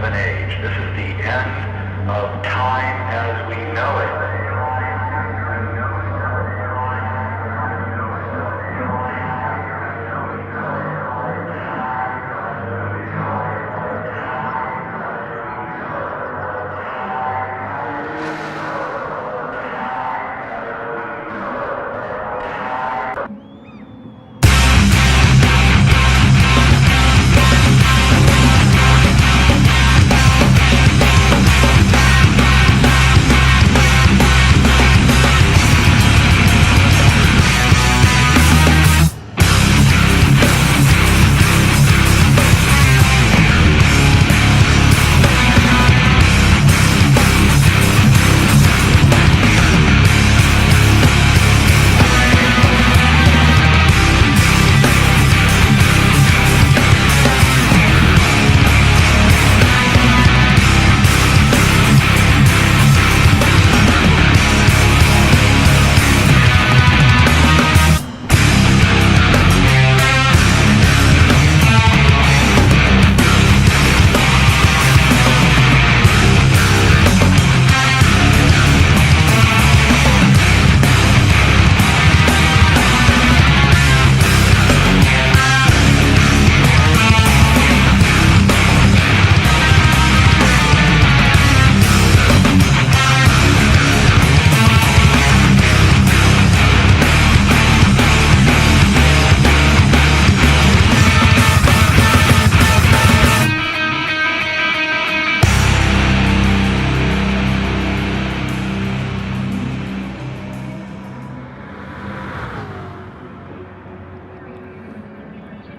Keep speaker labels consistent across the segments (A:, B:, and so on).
A: of an age. This is the end of time as we know it.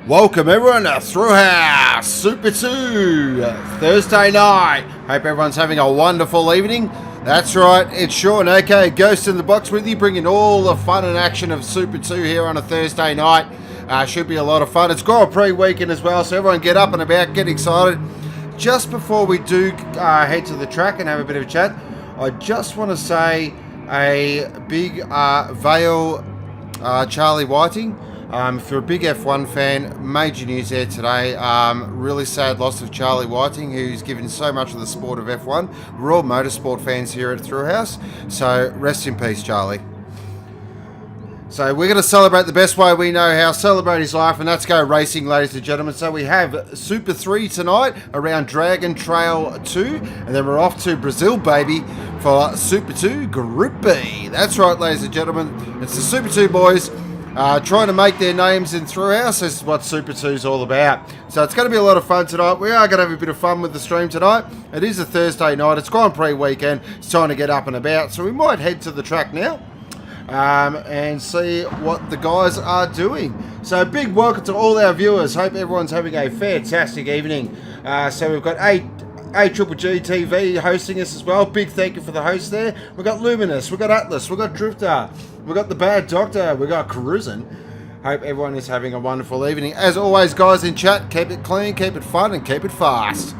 B: Welcome everyone to Thrillhouse Super 2 Thursday night. Hope everyone's having a wonderful evening. That's right, it's Sean, aka Ghost in the Box with you, bringing all the fun and action of Super 2 here on a Thursday night. Should be a lot of fun. It's Grand Prix weekend as well, so everyone get up and about, get excited. Just before we do head to the track and have a bit of a chat, I just want to say a big Vale Charlie Whiting. If you're a big F1 fan, major news there today. Really sad loss of Charlie Whiting, who's given so much of the sport of F1. We're all motorsport fans here at Thrillhouse, so rest in peace, Charlie. So we're going to celebrate the best way we know how, celebrate his life, and that's go racing, ladies and gentlemen. So we have Super 3 tonight around Dragon Trail 2, and then we're off to Brazil, baby, for Super 2 Group B. That's right, ladies and gentlemen, it's the Super 2 boys. Trying to make their names in Thrillhouse. This is what Super 2 is all about. So it's going to be a lot of fun tonight. We are going to have a bit of fun with the stream tonight. It is a Thursday night. It's Grand Prix weekend. It's time to get up and about. So we might head to the track now and see what the guys are doing. So big welcome to all our viewers. Hope everyone's having a fantastic evening. So we've got AGGG TV hosting us as well. Big thank you for the host there. We've got Luminous, we've got Atlas, we've got Drifter, we've got the Bad Doctor, we've got Cruisin'. Hope everyone is having a wonderful evening. As always, guys in chat, keep it clean, keep it fun, and keep it fast.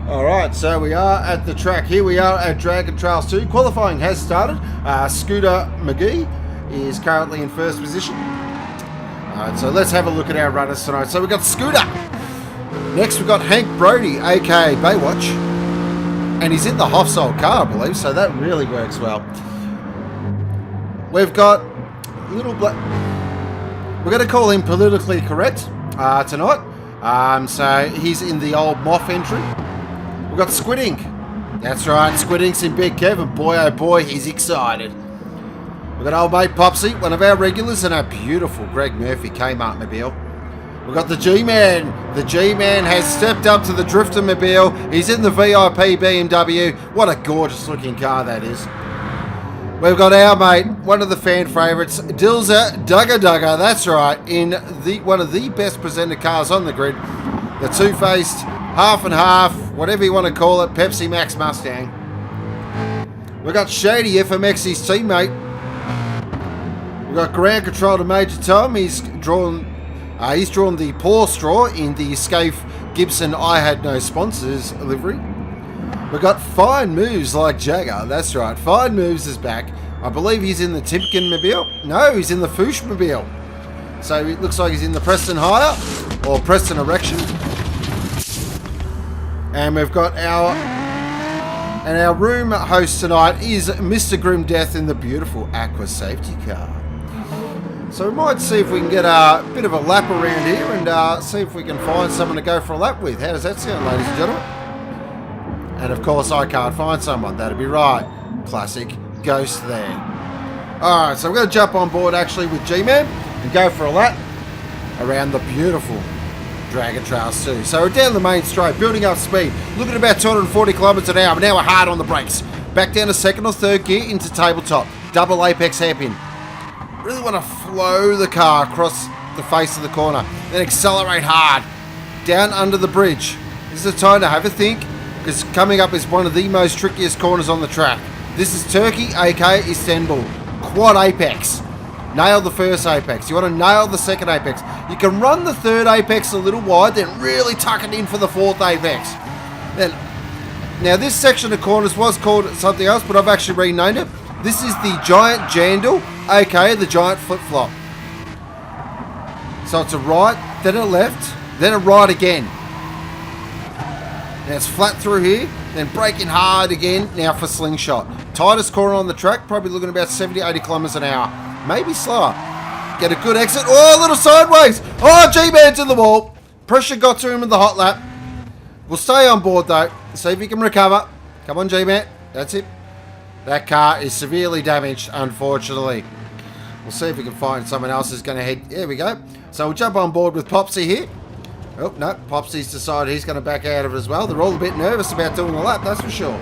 B: Alright, so we are at the track. Here we are at Dragon Trails 2. Qualifying has started. Scooter McGee is currently in first position. Alright, so let's have a look at our runners tonight. So we've got Scooter. Next we've got Hank Brody, aka Baywatch. And he's in the Hofsold car, I believe, so that really works well. We've got Little Black. We're going to call him politically correct tonight. So he's in the old Moff entry. We've got Squid Ink. That's right, Squid Ink's in Big Kev, and boy oh boy, he's excited. We've got old mate Popsy, one of our regulars, and our beautiful Greg Murphy Kmart mobile. We've got the G-Man. The G-Man has stepped up to the Drifter mobile. He's in the VIP BMW. What a gorgeous looking car that is. We've got our mate, one of the fan favourites, Dilza Dugga Dugga. That's right, in one of the best presented cars on the grid. The two-faced, half and half, whatever you want to call it, Pepsi Max Mustang. We've got Shady, FMX's teammate. We've got ground control to Major Tom. He's drawn the poor straw in the Scaife Gibson I Had No Sponsors livery. We've got Fine Moves like Jagger. That's right, Fine Moves is back. I believe he's in the Timken mobile. No, he's in the Foosh mobile. So it looks like he's in the Preston Hire. or Preston Erection. And we've got our room host tonight is Mr. Grim Death in the beautiful Aqua Safety Car. So we might see if we can get a bit of a lap around here and see if we can find someone to go for a lap with. How does that sound, ladies and gentlemen? And of course I can't find someone. That'd be right. Classic ghost there. Alright, so we're going to jump on board actually with G-Man and go for a lap around the beautiful Dragon Trails 2. So we're down the main straight, building up speed, looking at about 240 kilometers an hour, but now we're hard on the brakes. Back down to second or third gear into tabletop. Double apex hairpin. Really want to flow the car across the face of the corner, then accelerate hard down under the bridge. This is the time to have a think, because coming up is one of the most trickiest corners on the track. This is Turkey, aka Istanbul. Quad apex. Nail the first apex. You want to nail the second apex. You can run the third apex a little wide, then really tuck it in for the fourth apex. Now this section of corners was called something else, but I've actually renamed it. This is the giant jandal, aka the giant flip-flop. So it's a right, then a left, then a right again. Now it's flat through here, then braking hard again, now for slingshot. Tightest corner on the track, probably looking at about 70, 80 kilometers an hour. Maybe slower. Get a good exit. Oh, a little sideways. Oh, G-Man's in the wall. Pressure got to him in the hot lap. We'll stay on board though. See if he can recover. Come on, G-Man. That's it. That car is severely damaged, unfortunately. We'll see if we can find someone else who's going to head. There we go. So we'll jump on board with Popsy here. Oh, no. Popsy's decided he's going to back out of it as well. They're all a bit nervous about doing the lap, that's for sure.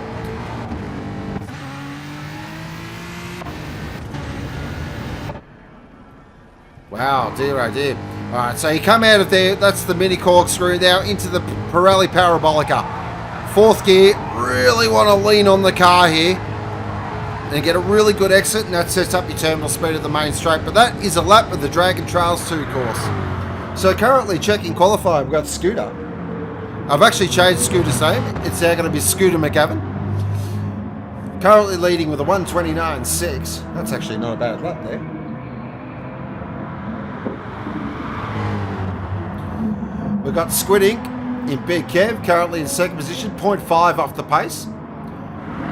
B: Wow, dear oh dear. Alright, so you come out of there. That's the mini corkscrew now into the Pirelli Parabolica. Fourth gear. Really want to lean on the car here and get a really good exit, and that sets up your terminal speed at the main straight. But that is a lap of the Dragon Trails 2 course. So currently checking qualifying, we've got Scooter. I've actually changed Scooter's name. It's now going to be Scooter McGavin. Currently leading with a 129.6. That's actually not a bad lap there. We've got Squid Ink in Big Kev, currently in second position, 0.5 off the pace.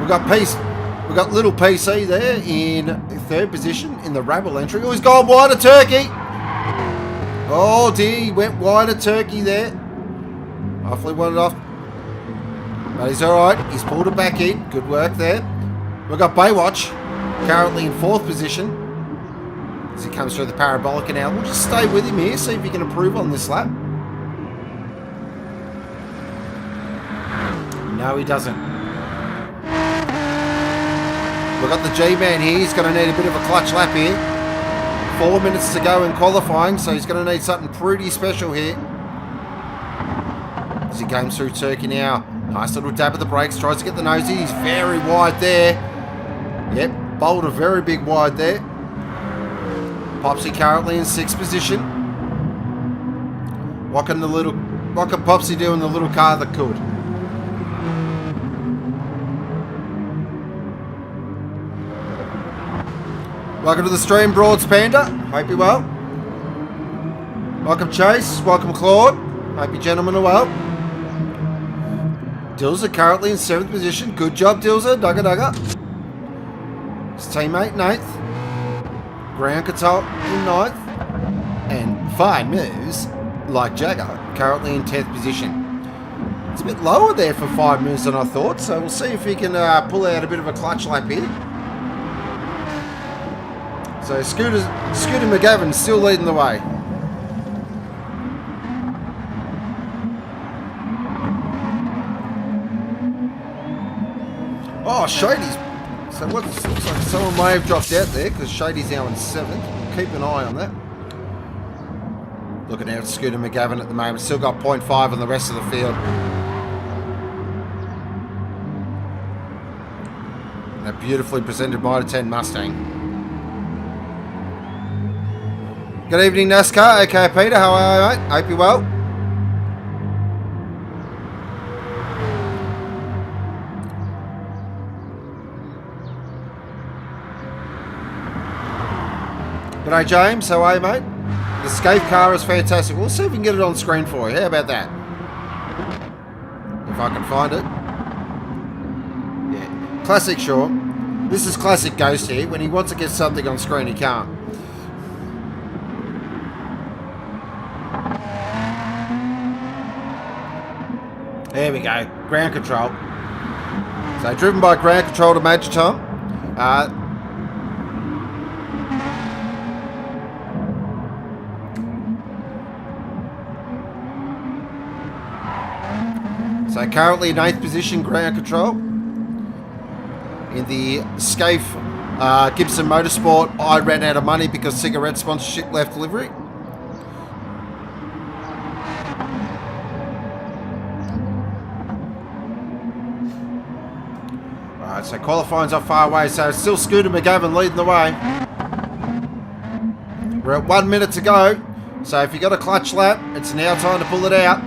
B: We've got Little PC there in third position in the Rabble entry. Oh, he's gone wide of Turkey. Oh dear, he went wide of Turkey there. Hopefully won it off. But he's alright. He's pulled it back in. Good work there. We've got Baywatch currently in fourth position as he comes through the Parabolica now. We'll just stay with him here, see if he can improve on this lap. No, he doesn't. We've got the G-Man here. He's going to need a bit of a clutch lap here. 4 minutes to go in qualifying, so he's going to need something pretty special here. As he comes through Turkey now. Nice little dab of the brakes. Tries to get the nose in. He's very wide there. Yep, bowled a very big wide there. Popsy currently in sixth position. What can Popsy do in the little car that could? Welcome to the stream, Broads Panda. Hope you're well. Welcome, Chase. Welcome, Claude. Hope you gentlemen are well. Dilza currently in 7th position. Good job, Dilza. Dugga dugga. His teammate in 8th. Ground control in 9th. And fine moves like Jagger currently in 10th position. It's a bit lower there for 5 moves than I thought, so we'll see if he can pull out a bit of a clutch lap here. So Scooter McGavin still leading the way. Oh, Shady's. So what looks like someone may have dropped out there because Shady's now in 7th. Keep an eye on that. Looking out at Scooter McGavin at the moment. Still got 0.5 on the rest of the field. And a beautifully presented Mitre 10 Mustang. Good evening, NASCAR. Okay, Peter, how are you, mate? Hope you're well. G'day, James. How are you, mate? The The Scaife car is fantastic. We'll see if we can get it on screen for you. How about that? If I can find it. Yeah. Classic Sean. This is classic Ghost here. When he wants to get something on screen, he can't. There we go. Ground control. So driven by ground control to Major Tom. So currently in 8th position, ground control. In the Scaife Gibson Motorsport, I ran out of money because cigarette sponsorship left delivery. Alright, so qualifying's not far away, so it's still Scooter McGavin leading the way. We're at 1 minute to go, so if you got a clutch lap, it's now time to pull it out.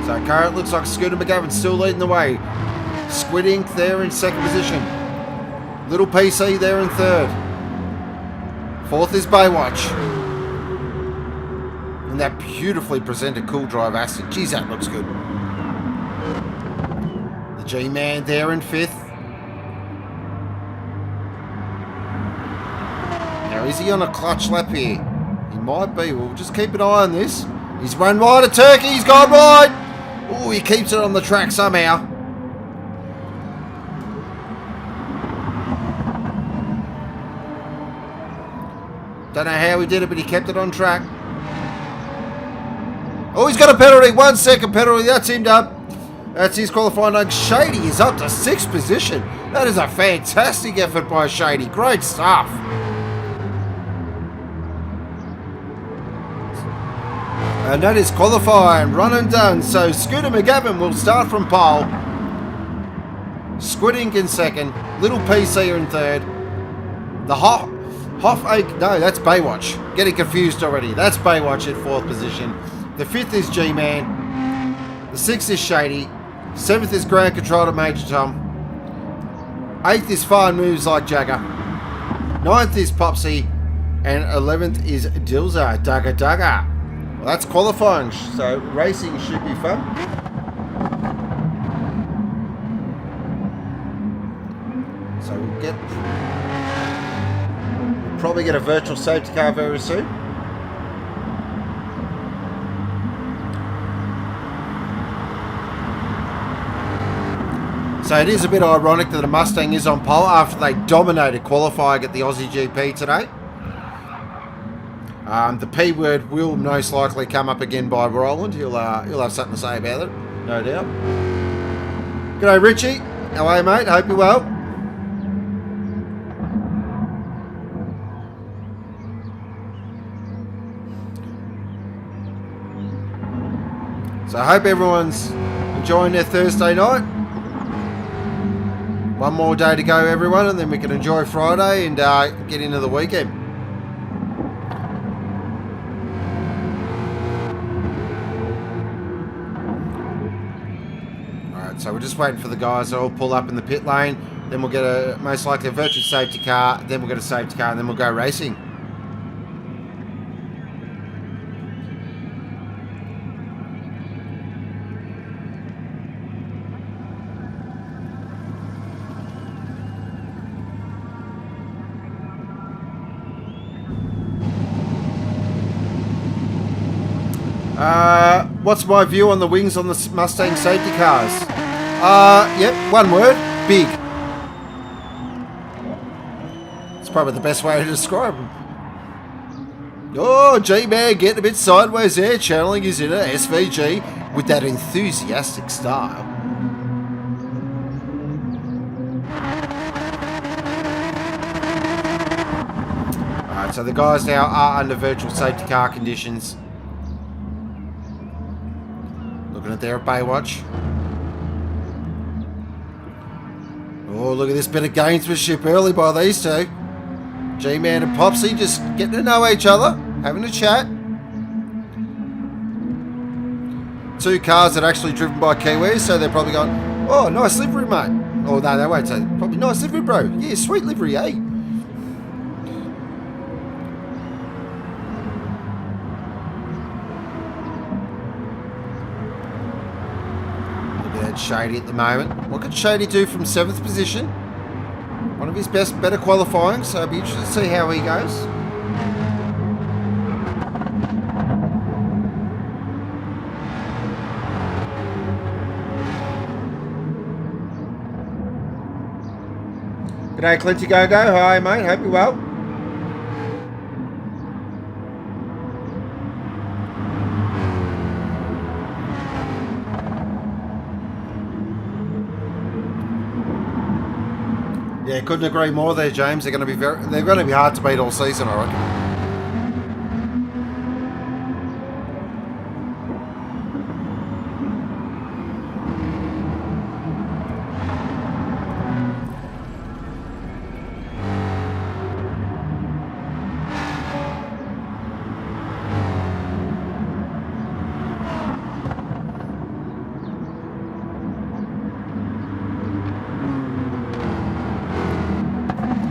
B: So currently looks like Scooter McGavin's still leading the way. Squid Ink there in 2nd position. Little PC there in 3rd. 4th is Baywatch. And that beautifully presented Cool Drive Aston. Geez, that looks good. The G-Man there in 5th. Now, is he on a clutch lap here? He might be. We'll just keep an eye on this. He's run wide of Turkey. He's gone wide. Oh, he keeps it on the track somehow. Don't know how he did it, but he kept it on track. Oh, he's got a penalty. 1 second penalty. That's him done. That's his qualifying note. Shady is up to 6th position. That is a fantastic effort by Shady. Great stuff. And that is qualifying, run and done. So Scooter McGavin will start from pole. Squid Ink in 2nd. Little PC in 3rd. The Hoff no, that's Baywatch. Getting confused already. That's Baywatch at 4th position. The 5th is G-Man. The 6th is Shady. 7th is ground control to Major Tom. 8th is Fine Moves like Jagger. 9th is Popsy. And 11th is Dilza. Dugga Dugga. Well, that's qualifying, so racing should be fun. So we'll probably get a virtual safety car very soon. So it is a bit ironic that a Mustang is on pole after they dominated qualifying at the Aussie GP today. The P word will most likely come up again by Roland. He'll have something to say about it, no doubt. G'day Richie, how are you mate? Hope you're well. So I hope everyone's enjoying their Thursday night. One more day to go everyone, and then we can enjoy Friday and get into the weekend. So we're just waiting for the guys to all pull up in the pit lane. Then we'll get most likely a virtual safety car. Then we'll get a safety car, and then we'll go racing. What's my view on the wings on the Mustang safety cars? Yep, one word, big. It's probably the best way to describe them. Oh, G-Man getting a bit sideways there, channeling his inner SVG with that enthusiastic style. Alright, so the guys now are under virtual safety car conditions. Looking at there at Baywatch. Oh, look at this bit of gamesmanship early by these two. G-Man and Popsy just getting to know each other, having a chat. Two cars that are actually driven by Kiwis, so they're probably going, oh, nice livery, mate. Oh, no, they won't say. Probably nice livery, bro. Yeah, sweet livery, eh? Look at that Shady at the moment. What could Shady do from 7th position? One of his better qualifying, so I'll be interested to see how he goes. G'day, Clinty Go-Go. Hi, mate. Hope you're well. Yeah, couldn't agree more there, James. They're going to be hard to beat all season, I reckon.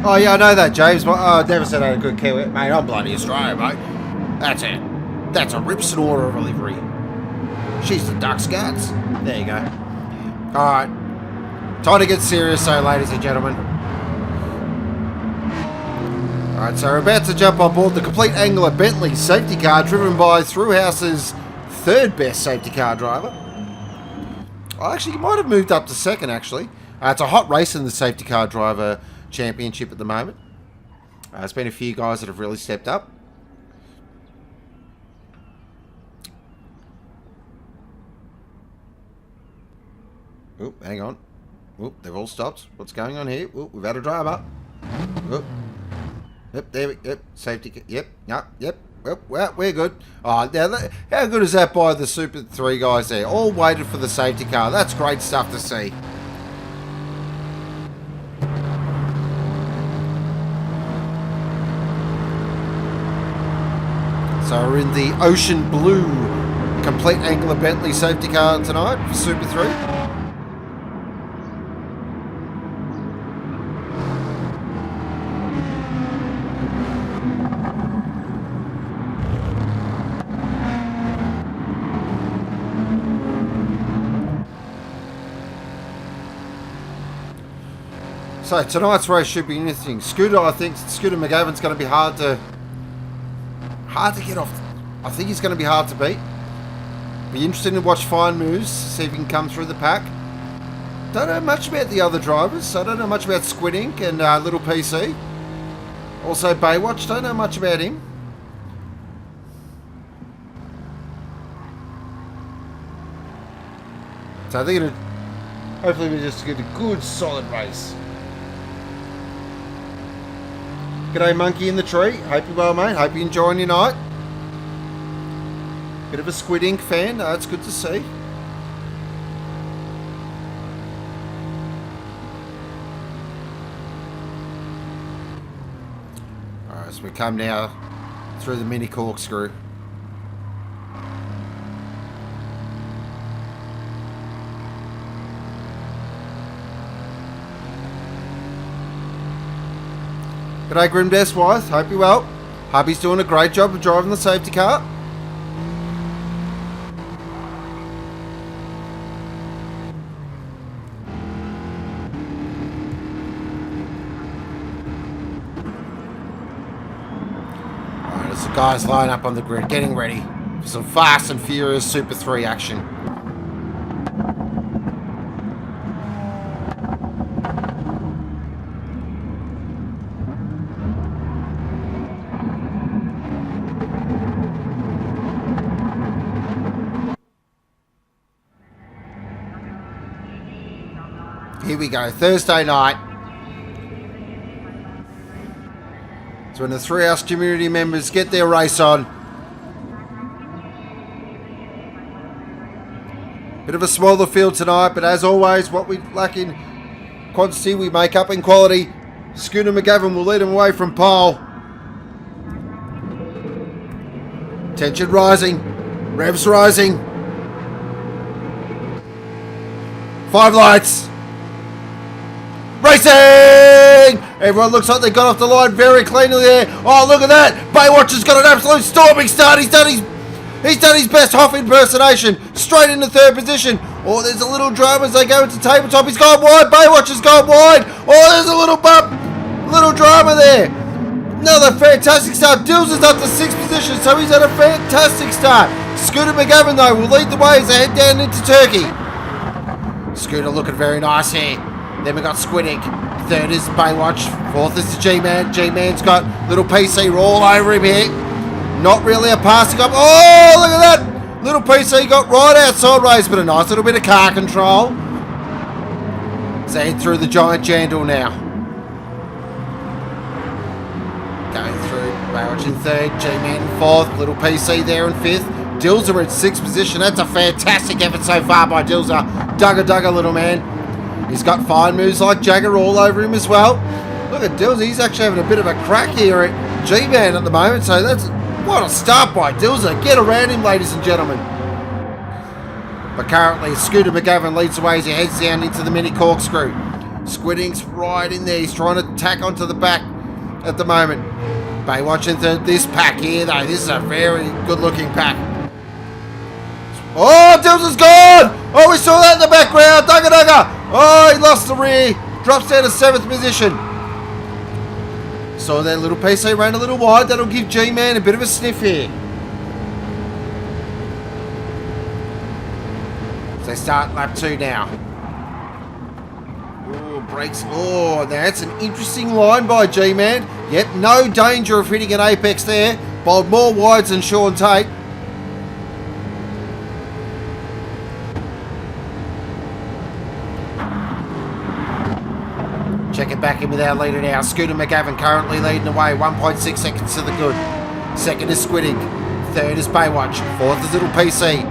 B: Oh, yeah, I know that, James. But I never said I had a good Kiwi. Mate, I'm bloody Australia, mate. That's it. That's a rip snorter of a livery. She's the Ducks guts. There you go. All right. Time to get serious, so, ladies and gentlemen. All right, so we're about to jump on board the complete Angler Bentley safety car driven by Thrillhouse's third best safety car driver. Oh, actually, he might have moved up to second, actually. It's a hot race in the safety car driver championship at the moment. There's been a few guys that have really stepped up. Oh, hang on. Oh, they've all stopped. What's going on here? Oh, we've had a driver. Oh. Yep, there we go. Yep, safety. Yep, yep. Well, we're good. Oh, now, how good is that by the Super 3 guys there? All waited for the safety car. That's great stuff to see. So we're in the Ocean Blue complete Angler Bentley safety car tonight for Super 3. So tonight's race should be interesting. Scooter, I think Scooter McGavin's going to be hard to get off. I think he's going to be hard to beat. Be interesting to watch Fine Moves, see if he can come through the pack. Don't know much about the other drivers. I don't know much about Squid Ink and Little PC. Also Baywatch, don't know much about him. So I think hopefully we just get a good solid race. G'day Monkey in the Tree. Hope you're well, mate. Hope you're enjoying your night. Bit of a Squid Ink fan. It's good to see. Alright, so we come now through the mini corkscrew. G'day Grim Deathwise, hope you're well. Hubby's doing a great job of driving the safety car. Alright, as the guys line up on the grid, getting ready for some Fast and Furious Super 3 action. Here we go, Thursday night. It's when the Thrillhouse community members get their race on. Bit of a smaller field tonight, but as always, what we lack in quantity, we make up in quality. Scooter McGavin will lead him away from pole. Tension rising, revs rising. 5 lights. Racing! Everyone looks like they got off the line very cleanly there. Oh, look at that. Baywatch has got an absolute storming start. He's done his best Hoff impersonation. Straight into third position. Oh, there's a little drama as they go into tabletop. He's gone wide. Baywatch has gone wide. Oh, there's a little bump. Little drama there. Another fantastic start. Dills is up to 6th position, so he's had a fantastic start. Scooter McGavin, though, will lead the way as they head down into Turkey. Scooter looking very nice here. Then we got Squid Ink. 3rd is Baywatch. 4th is the G-Man. G-Man's got little PC all over him here. Not really a passing up. Oh, look at that. Little PC got right outside race, but a nice little bit of car control. So head through the giant jandal now. Going through. Baywatch in 3rd. G-Man in 4th. Little PC there in 5th. Dilzer in 6th position. That's a fantastic effort so far by Dilzer. Dugga, little man. He's got fine moves like Jagger all over him as well. Look at Dilzer. He's actually having a bit of a crack here at G-Man at the moment. So that's what a start by Dilzer. Get around him, ladies and gentlemen. But currently, Scooter McGavin leads the way as he heads down into the mini corkscrew. Squid Ink's right in there. He's trying to tack onto the back at the moment. Baywatch into this pack here, though. This is a very good-looking pack. Oh, Dilzer's gone! Oh, we saw that in the background. Dugga. Oh, he lost the rear. Drops down to 7th position. So that little PC ran a little wide. That'll give G-Man a bit of a sniff here. So they start lap 2 now. Oh, brakes. Oh, now that's an interesting line by G-Man. Yep, no danger of hitting an apex there. Bowled more wides than Sean Tate. Check it back in with our leader now. Scooter McGavin currently leading the way. 1.6 seconds to the good. 2nd is Squid Ink. 3rd is Baywatch. 4th is Little PC.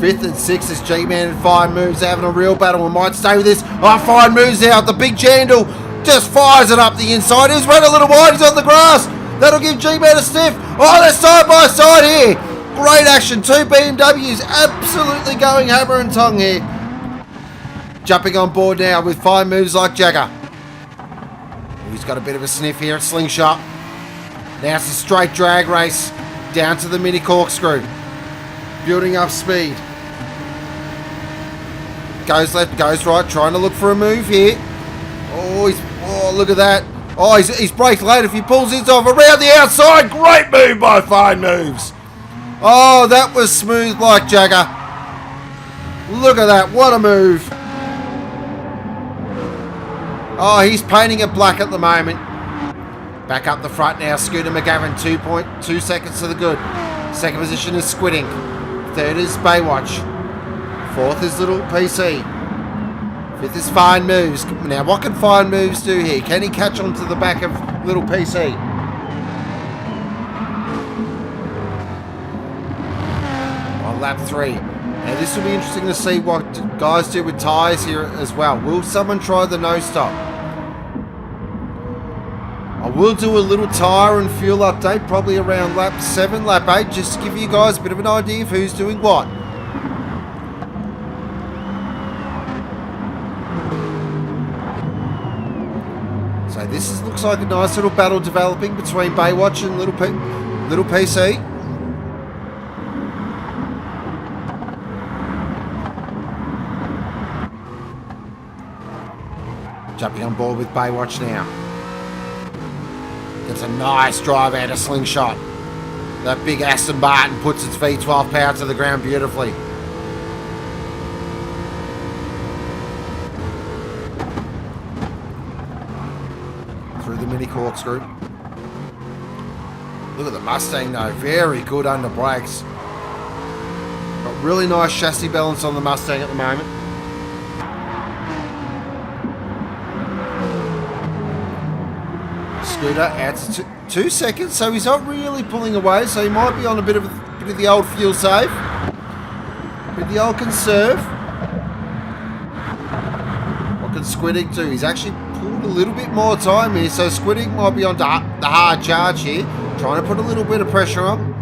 B: 5th and 6th is G-Man and Fine Moves. Having a real battle. We might stay with this. Oh, Fine Moves out. The big Jandal just fires it up the inside. He's run a little wide. He's on the grass. That'll give G-Man a sniff. Oh, they're side by side here. Great action. 2 BMWs absolutely going hammer and tongue here. Jumping on board now with fine moves like Jagger. He's got a bit of a sniff here at Slingshot. Now it's a straight drag race down to the mini corkscrew. Building up speed. Goes left, goes right, trying to look for a move here. Oh, look at that. Oh, he's braked late if he pulls his off around the outside. Great move by Fine Moves. Oh, that was smooth like Jagger. Look at that. What a move. Oh, he's painting it black at the moment. Back up the front now. Scooter McGavin, 2.2 seconds to the good. 2nd position is Squid Ink. 3rd is Baywatch. 4th is Little PC. 5th is Fine Moves. Now, what can Fine Moves do here? Can he catch onto the back of Little PC? On lap 3. Now, this will be interesting to see what guys do with tyres here as well. Will someone try the no stop? I will do a little tyre and fuel update probably around lap 7, lap 8, just to give you guys a bit of an idea of who's doing what. So this looks like a nice little battle developing between Baywatch and Little PC. Jumping on board with Baywatch now. Gets a nice drive out of Slingshot. That big Aston Martin puts its V12 power to the ground beautifully. Through the mini corkscrew. Look at the Mustang though, very good under brakes. Got really nice chassis balance on the Mustang at the moment. Scooter adds 2 seconds, so he's not really pulling away, so he might be on a bit of the old fuel save. With the old conserve. What can Squid Ink do? He's actually pulled a little bit more time here, so Squid Ink might be on the hard charge here, trying to put a little bit of pressure on.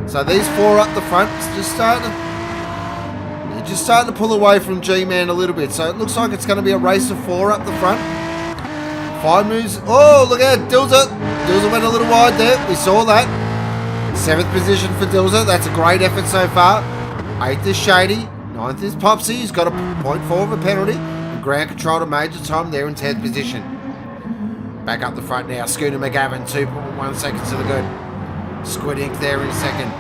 B: So these 4 up the front, just starting to pull away from G-Man a little bit. So it looks like it's going to be a race of 4 up the front. Fine moves. Oh, look at Dilzer. Dilzer went a little wide there. We saw that. 7th position for Dilzer. That's a great effort so far. 8th is Shady. 9th is Popsy. He's got a 0.4 of a penalty. And ground control to Major Tom there in 10th position. Back up the front now. Scooter McGavin, 2.1 seconds to the good. Squid Ink there in second.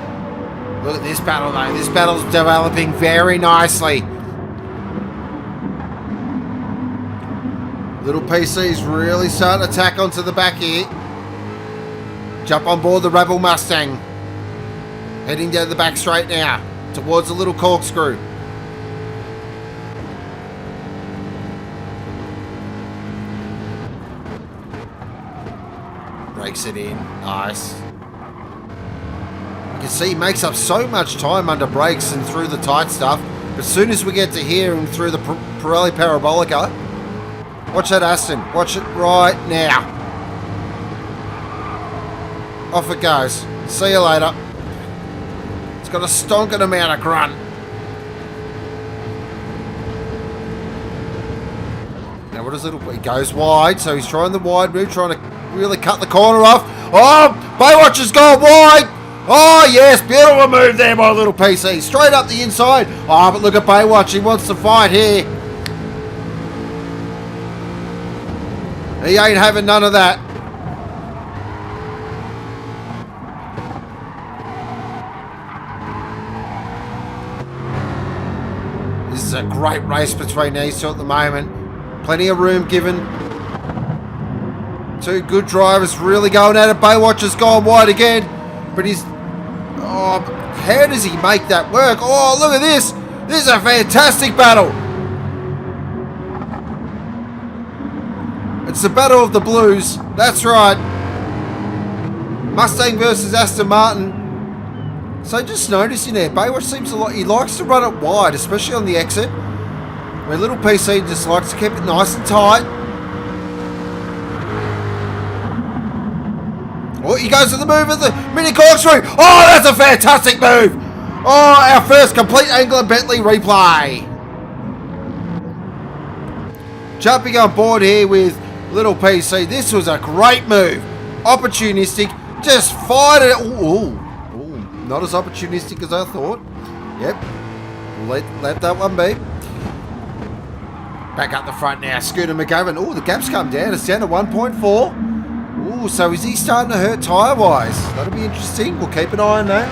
B: Look at this battle though. This battle's developing very nicely. Little PC's really starting to tack onto the back here. Jump on board the Rebel Mustang. Heading down the back straight now. Towards the little corkscrew. Breaks it in. Nice. You can see he makes up so much time under brakes and through the tight stuff. But as soon as we get to here and through the Pirelli Parabolica, watch that Aston. Watch it right now. Off it goes. See you later. It's got a stonking amount of grunt. Now what is it? He goes wide, so he's trying the wide move, trying to really cut the corner off. Oh, Baywatch has gone wide. Oh, yes, beautiful move there by little PC. Straight up the inside. Oh, but look at Baywatch. He wants to fight here. He ain't having none of that. This is a great race between these two at the moment. Plenty of room given. Two good drivers really going at it. Baywatch has gone wide again. But he's... Oh, how does he make that work? Oh, look at this. This is a fantastic battle. It's the battle of the blues. That's right. Mustang versus Aston Martin. So just noticing there, Baywatch seems he likes to run it wide, especially on the exit. Where little PC just likes to keep it nice and tight. Oh, he goes to the move of the mini corkscrew. Oh, that's a fantastic move. Oh, our first complete Angler Bentley replay. Jumping on board here with little PC. This was a great move. Opportunistic. Just fired it. Ooh, not as opportunistic as I thought. Yep. Let that one be. Back up the front now. Scooter McGavin. Oh, the gap's come down. It's down to 1.4. Ooh, so is he starting to hurt tyre-wise? That'll be interesting. We'll keep an eye on that.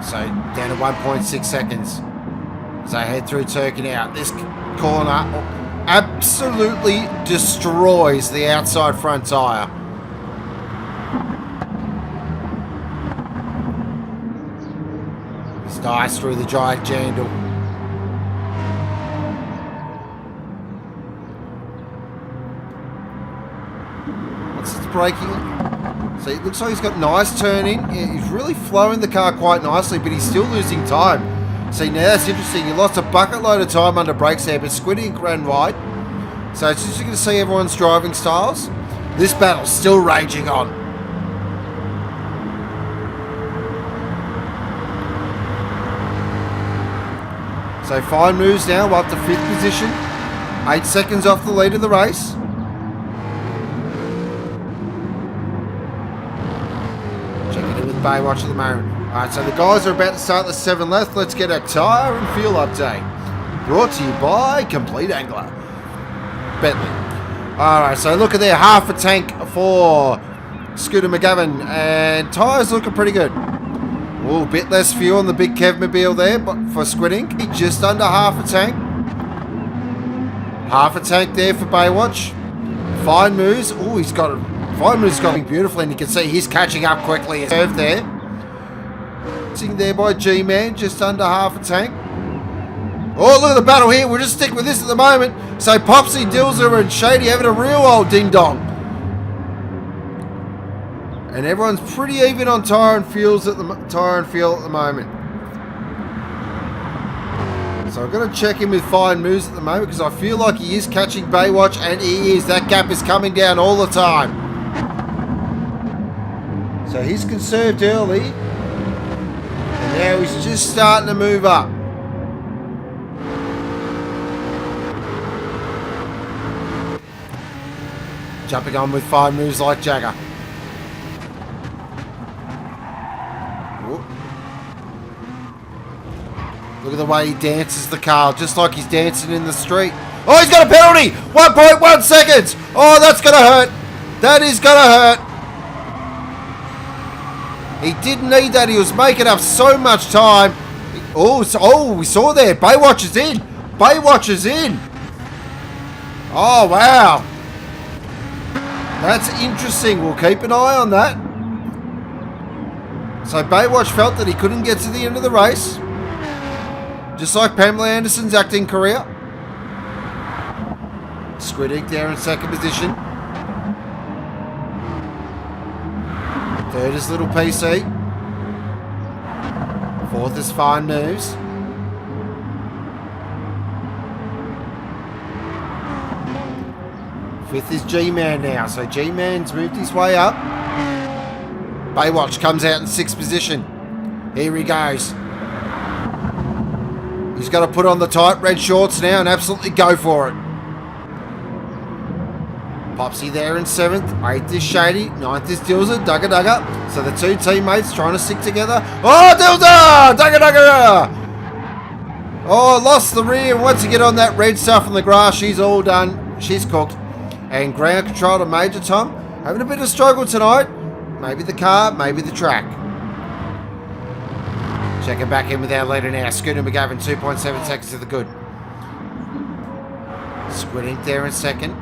B: So down to 1.6 seconds. As I head through Turkey now. This corner absolutely destroys the outside front tyre. It's nice through the giant jandle. Once it's braking. See, it looks like he's got nice turning. He's really flowing the car quite nicely, but he's still losing time. See, now that's interesting. He lost a bucket load of time under brakes there, but Squiddy and ran wide. So it's just going to see everyone's driving styles. This battle's still raging on. So fine moves now up to 5th position. 8 seconds off the lead of the race. Checking in with Baywatch at the moment. Alright, so the guys are about to start the 7 left. Let's get a tyre and fuel update. Brought to you by Complete Angler. Bentley. Alright, so look at there. Half a tank for Scooter McGavin. And tyres looking pretty good. Oh, a bit less fuel on the big Kevmobile there, but for Squidink, just under half a tank. Half a tank there for Baywatch. Fine moves. Oh, he's got it. Fine moves going beautifully, and you can see he's catching up quickly. Serve there. Sitting there by G-Man, just under half a tank. Oh, look at the battle here. We'll just stick with this at the moment. So Popsy, Dilzer, and Shady having a real old ding-dong. And everyone's pretty even on tyre and fuel at the moment. So I'm going to check in with fine moves at the moment because I feel like he is catching Baywatch, and he is. That gap is coming down all the time. So he's conserved early. Now he's just starting to move up. Jumping on with fine moves like Jagger. Whoop. Look at the way he dances the car, just like he's dancing in the street. Oh, he's got a penalty! 1.1 seconds! Oh, that's going to hurt. That is going to hurt. He didn't need that. He was making up so much time. Oh, we saw there. Baywatch is in. Baywatch is in. Oh, wow. That's interesting. We'll keep an eye on that. So Baywatch felt that he couldn't get to the end of the race. Just like Pamela Anderson's acting career. Squiddick there in second position. Third is Little PC. Fourth is Fine Moves. Fifth is G-Man now. So G-Man's moved his way up. Baywatch comes out in sixth position. Here he goes. He's got to put on the tight red shorts now and absolutely go for it. Popsy there in seventh. Eighth is Shady. Ninth is Dilza. Dugga Dugga. So the two teammates trying to stick together. Oh, Dilza! Dugga Dugga! Oh, lost the rear. Once you get on that red stuff on the grass, she's all done. She's cooked. And ground control to Major Tom. Having a bit of struggle tonight. Maybe the car, maybe the track. Checking back in with our leader now. Scooter McGavin, 2.7 seconds to the good. Squidink there in second.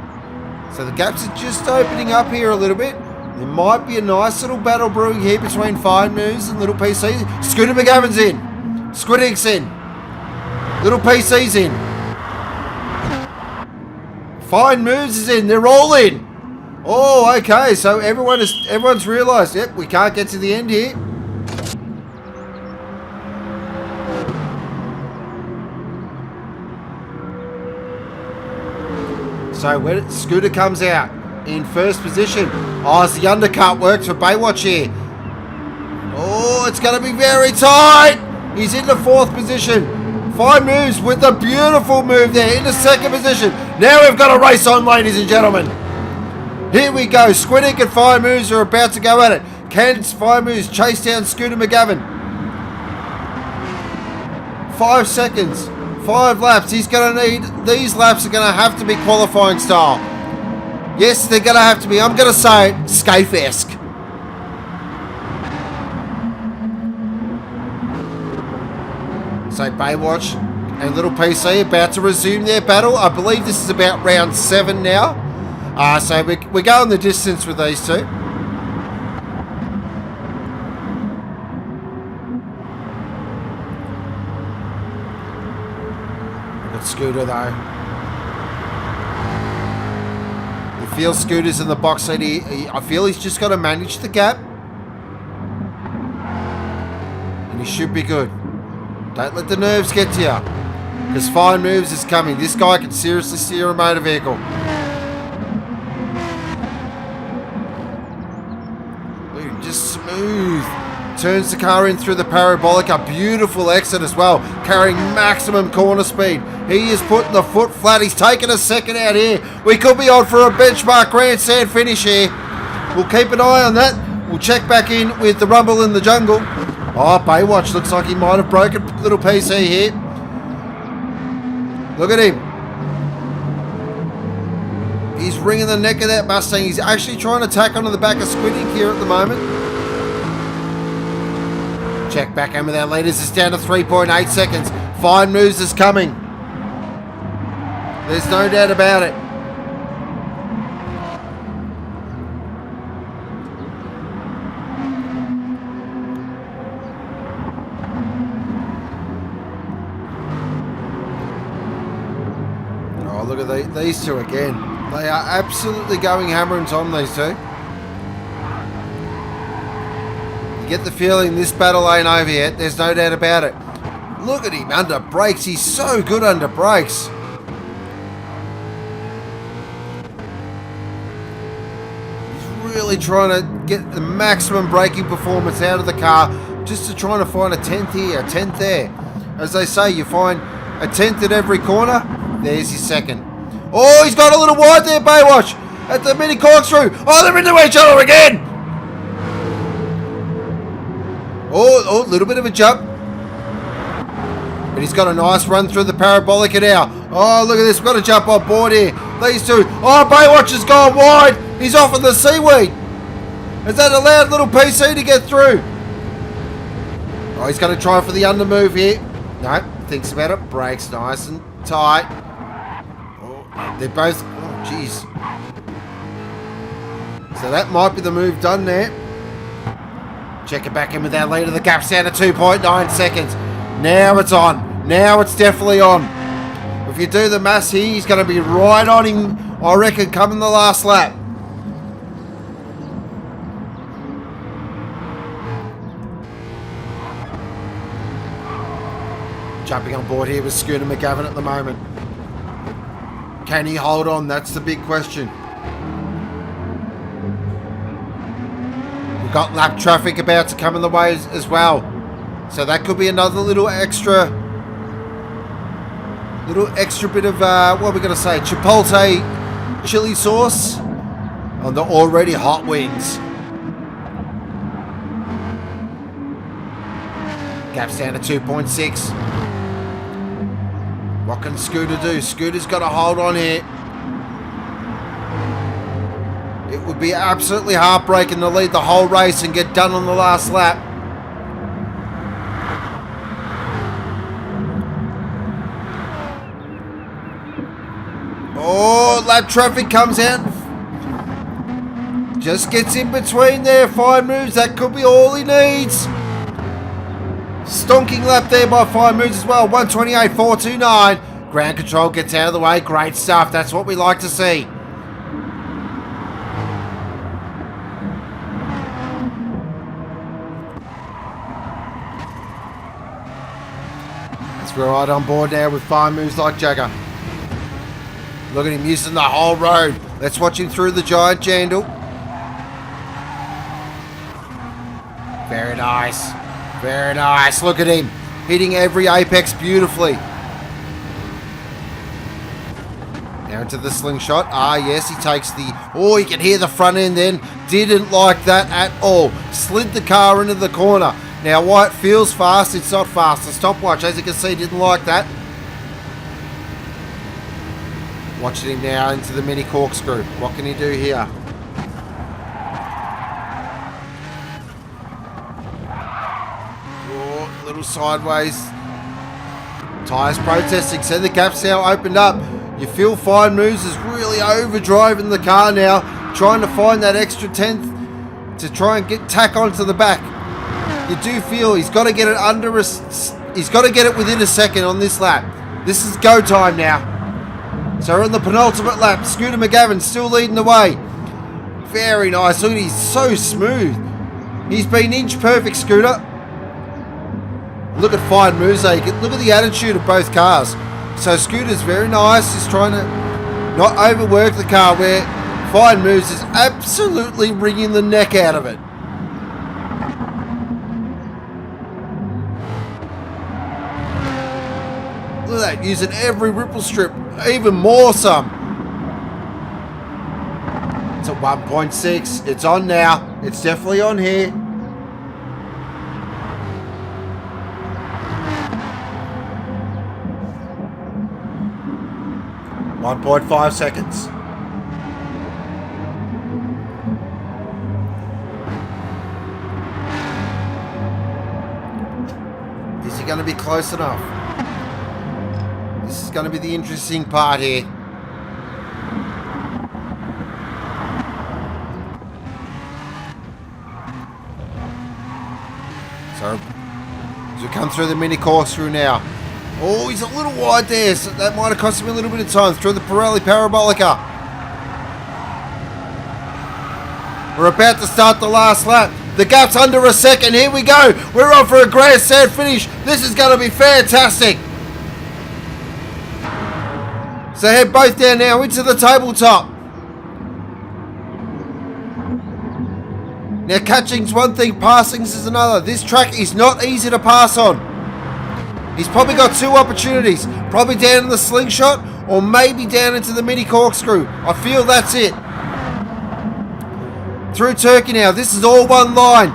B: So the gaps are just opening up here a little bit. There might be a nice little battle brewing here between Fine Moves and Little PC. Scooter McGavin's in. Squidink's in. Little PC's in. Fine Moves is in. They're all in. Oh, okay. So everyone's realised, yep, we can't get to the end here. So when Scooter comes out in first position. Oh, as the undercut works for Baywatch here. Oh, it's going to be very tight. He's in the fourth position. Fine Moves with a beautiful move there in the second position. Now we've got a race on, ladies and gentlemen. Here we go. Squiddick and Fine Moves are about to go at it. Can Fine Moves chase down Scooter McGavin? 5 seconds. 5 laps. He's going to need... These laps are going to have to be qualifying style. Yes, they're going to have to be. I'm going to say Scaife-esque. So Baywatch and Little PC about to resume their battle. I believe this is about round 7 now. So we're going the distance with these two. Look at Scooter though. You feel Scooter's in the box seat. I feel he's just got to manage the gap. And he should be good. Don't let the nerves get to you. Because Fine Moves is coming. This guy can seriously steer a motor vehicle. Dude, just smooth. Turns the car in through the parabolic. A beautiful exit as well. Carrying maximum corner speed. He is putting the foot flat. He's taking a second out here. We could be on for a benchmark grandstand finish here. We'll keep an eye on that. We'll check back in with the rumble in the jungle. Oh, Baywatch looks like he might have broken Little PC here. Look at him. He's wringing the neck of that Mustang. He's actually trying to tack onto the back of Squidink here at the moment. Check back in with our leaders. It's down to 3.8 seconds. Fine Moves is coming. There's no doubt about it. Look at these two again. They are absolutely going hammer and tom, these two. You get the feeling this battle ain't over yet. There's no doubt about it. Look at him under brakes. He's so good under brakes. He's really trying to get the maximum braking performance out of the car. just to trying to find a 10th here, a 10th there. As they say, you find a 10th at every corner. There's your second. Oh, he's got a little wide there, Baywatch, at the mini corkscrew. Oh, they're into each other again. Oh, a little bit of a jump. But he's got a nice run through the parabolica now. Oh, look at this. We've got to jump on board here. These two. Oh, Baywatch has gone wide. He's off of the seaweed. Has that allowed little PC to get through? Oh, he's going to try for the undermove here. No, thinks about it. Brakes nice and tight. Oh, they're both... Oh, jeez. So that might be the move done there. Check it back in with that leader. The gap's down to 2.9 seconds. Now it's on. Now it's definitely on. If you do the maths here, he's going to be right on him, I reckon, coming the last lap. Jumping on board here with Scooter McGavin at the moment. Can he hold on? That's the big question. We've got lap traffic about to come in the way as well. So that could be another little extra bit of, what are we going to say, chipotle chili sauce on the already hot wings. Gap's down to 2.6. What can Scooter do? Scooter's got to hold on here. It would be absolutely heartbreaking to lead the whole race and get done on the last lap. Oh, lap traffic comes out. Just gets in between there. Fine moves. That could be all he needs. Stonking lap there by Fine Moves as well. 128.429. Ground control gets out of the way. Great stuff. That's what we like to see. Let's go right on board now with Fine Moves like Jagger. Look at him using the whole road. Let's watch him through the giant jandle. Very nice. Very nice. Look at him. Hitting every apex beautifully. Now into the slingshot. Ah, yes, he takes the... Oh, you can hear the front end then. Didn't like that at all. Slid the car into the corner. Now, while it feels fast, it's not fast. The stopwatch, as you can see, didn't like that. Watching him now into the mini corkscrew. What can he do here? Oh, a little sideways. Tyres protesting. So the gap's now opened up. You feel Fine Moves is really overdriving the car now, trying to find that extra 10th to try and get tack onto the back. You do feel he's got to get it under a... He's got to get it within a second on this lap. This is go time now. So we're on the penultimate lap. Scooter McGavin still leading the way. Very nice. Look at he's so smooth. He's been inch perfect, Scooter. Look at Fine Moves. Look at the attitude of both cars. So Scooter's very nice. He's trying to not overwork the car, where Fine Moves is absolutely wringing the neck out of it. Look at that, using every ripple strip, even more some. It's at 1.6. It's on now. It's definitely on here. .5 seconds. Is he going to be close enough? This is going to be the interesting part here. So, as we come through the mini corkscrew now. Oh, he's a little wide there, so that might have cost him a little bit of time through the Pirelli Parabolica. We're about to start the last lap. The gap's under a second. Here we go. We're on for a grandstand finish. This is going to be fantastic. So head both down now into the tabletop. Now, catching's one thing, passing's is another. This track is not easy to pass on. He's probably got two opportunities. Probably down in the slingshot or maybe down into the mini corkscrew. I feel that's it. Through Turkey now. This is all one line.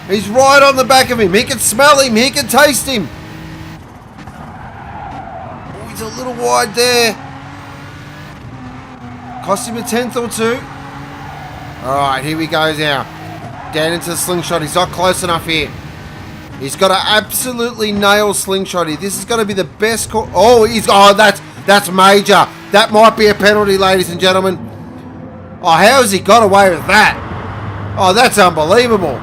B: He's right on the back of him. He can smell him. He can taste him. Oh, he's a little wide there. Cost him a tenth or two. Alright, here we go now. Down into the slingshot. He's not close enough here. He's got to absolutely nail slingshot here. This is going to be the best call. Oh, that's major. That might be a penalty, ladies and gentlemen. Oh, how has he got away with that? Oh, that's unbelievable.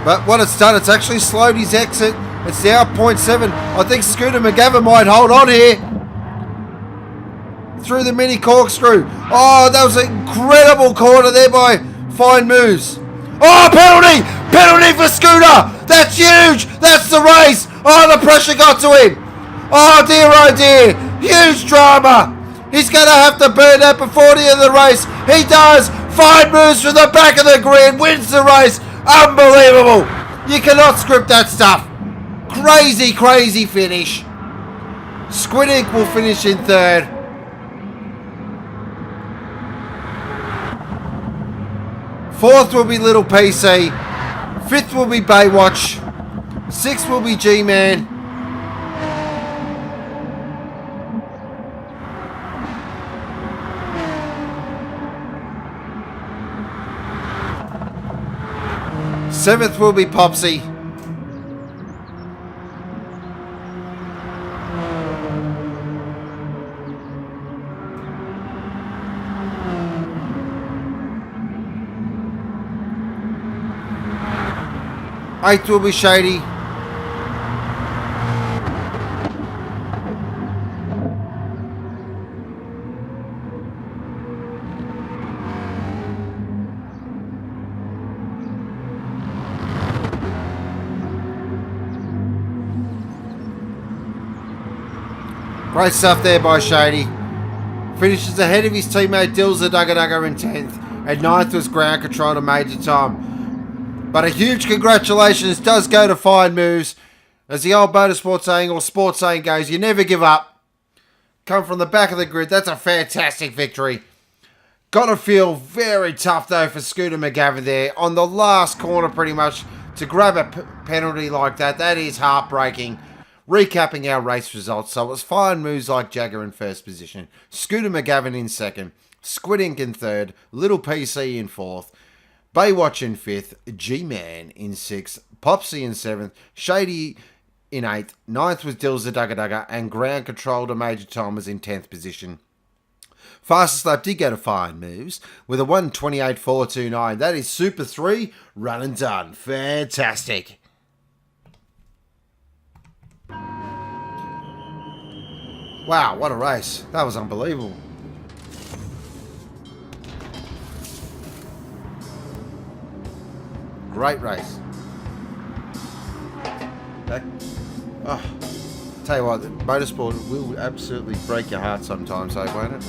B: But what it's done, it's actually slowed his exit. It's now 0.7. I think Scooter McGavin might hold on here. Through the mini corkscrew. Oh, that was an incredible corner there by Fine Moves. Oh, penalty! Penalty for Scooter! That's huge! That's the race! Oh, the pressure got to him! Oh dear! Huge drama! He's going to have to burn that before the end of the race. He does! Fine Moves from the back of the grid, wins the race. Unbelievable! You cannot script that stuff. Crazy finish. Squid Ink will finish in third. Fourth will be Little PC. Fifth will be Baywatch. Sixth will be G-Man. Seventh will be Popsy. Eighth will be Shady. Great stuff there by Shady. Finishes ahead of his teammate Dilza Dugga in 10th. And 9th was Ground Control to Major Tom. But a huge congratulations does go to Fine Moves. As the old motorsport saying or sports saying goes, you never give up. Come from the back of the grid. That's a fantastic victory. Got to feel very tough though for Scooter McGavin there. On the last corner pretty much to grab a penalty like that. That is heartbreaking. Recapping our race results. So it was Fine Moves like Jagger in first position. Scooter McGavin in second. Squid Ink in third. Little PC in fourth. Baywatch in 5th, G-Man in 6th, Popsy in 7th, Shady in 8th, 9th was Dilza Dugga, and Ground Control to Major Tom was in 10th position. Fastest lap did go to Fine Moves with a 1:28.429. That is Super 3, run and done. Fantastic. Wow, what a race. That was unbelievable. Great race. Tell you what, motorsport will absolutely break your heart sometimes, won't it?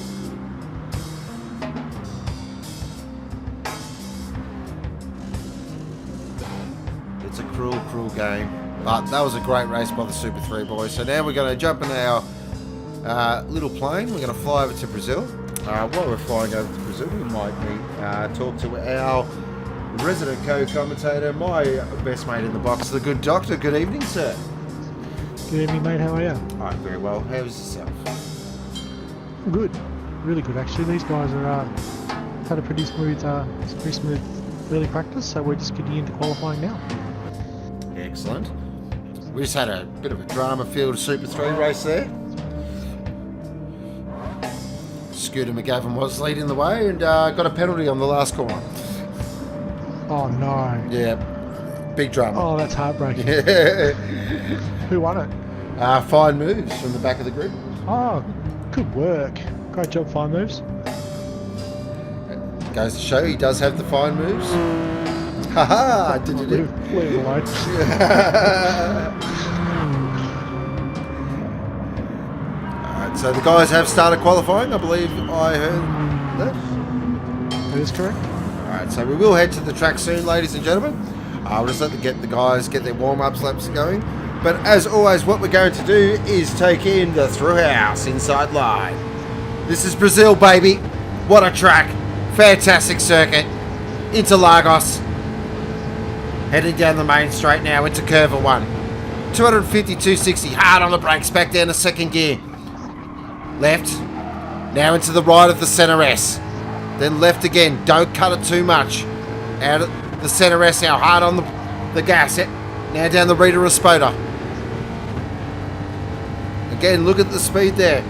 B: It's a cruel game. But that was a great race by the Super 3 boys. So now we're going to jump in our little plane. We're going to fly over to Brazil. While we're flying over to Brazil, we might talk to our resident co-commentator, my best mate in the box, the good doctor. Good evening, sir.
C: Good evening, mate. How are you?
B: I'm very well. How's yourself?
C: Good. Really good, actually. These guys are had a pretty smooth early practice, so we're just getting into qualifying now.
B: Excellent. We just had a bit of a drama-filled Super 3 race there. Scooter McGavin was leading the way and got a penalty on the last corner.
C: Oh no.
B: Yeah, big drama.
C: Oh, that's heartbreaking.
B: Yeah.
C: Who won it?
B: Fine Moves from the back of the grid.
C: Oh, good work. Great job, Fine Moves.
B: Goes to show he does have the fine moves. Haha! Did you do?
C: Leave it alone.
B: Alright, so the guys have started qualifying, I believe I heard that.
C: That is correct.
B: Alright, so we will head to the track soon, ladies and gentlemen. I'll just let the guys get their warm-up laps going. But as always, what we're going to do is take in the Thrillhouse inside line. This is Brazil, baby. What a track. Fantastic circuit. Interlagos. Heading down the main straight now into curve 1. 250, 260. Hard on the brakes. Back down to second gear. Left. Now into the right of the center S. Then left again. Don't cut it too much. Out of the center S now. Hard on the gas. Now down the Rita Raspoda. Again, look at the speed there.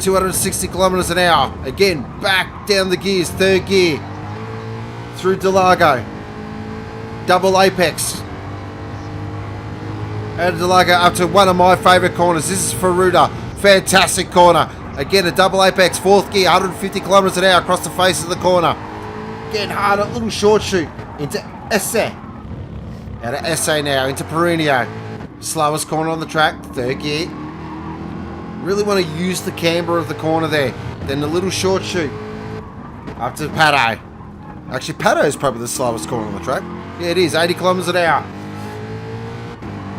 B: 260 kilometers an hour. Again, back down the gears. Third gear. Through Delago. Double apex. Out of Delago up to one of my favourite corners. This is Faruda. Fantastic corner. Again, a double apex. Fourth gear. 150 kilometers an hour across the face of the corner. Getting hard. A little short shoot into Esse. Out of Esse now into Perenio. Slowest corner on the track. Third gear. Really want to use the camber of the corner there. Then the little short shoot. Up to Pato. Actually, Pato is probably the slowest corner on the track. Yeah, it is. 80 kilometers an hour.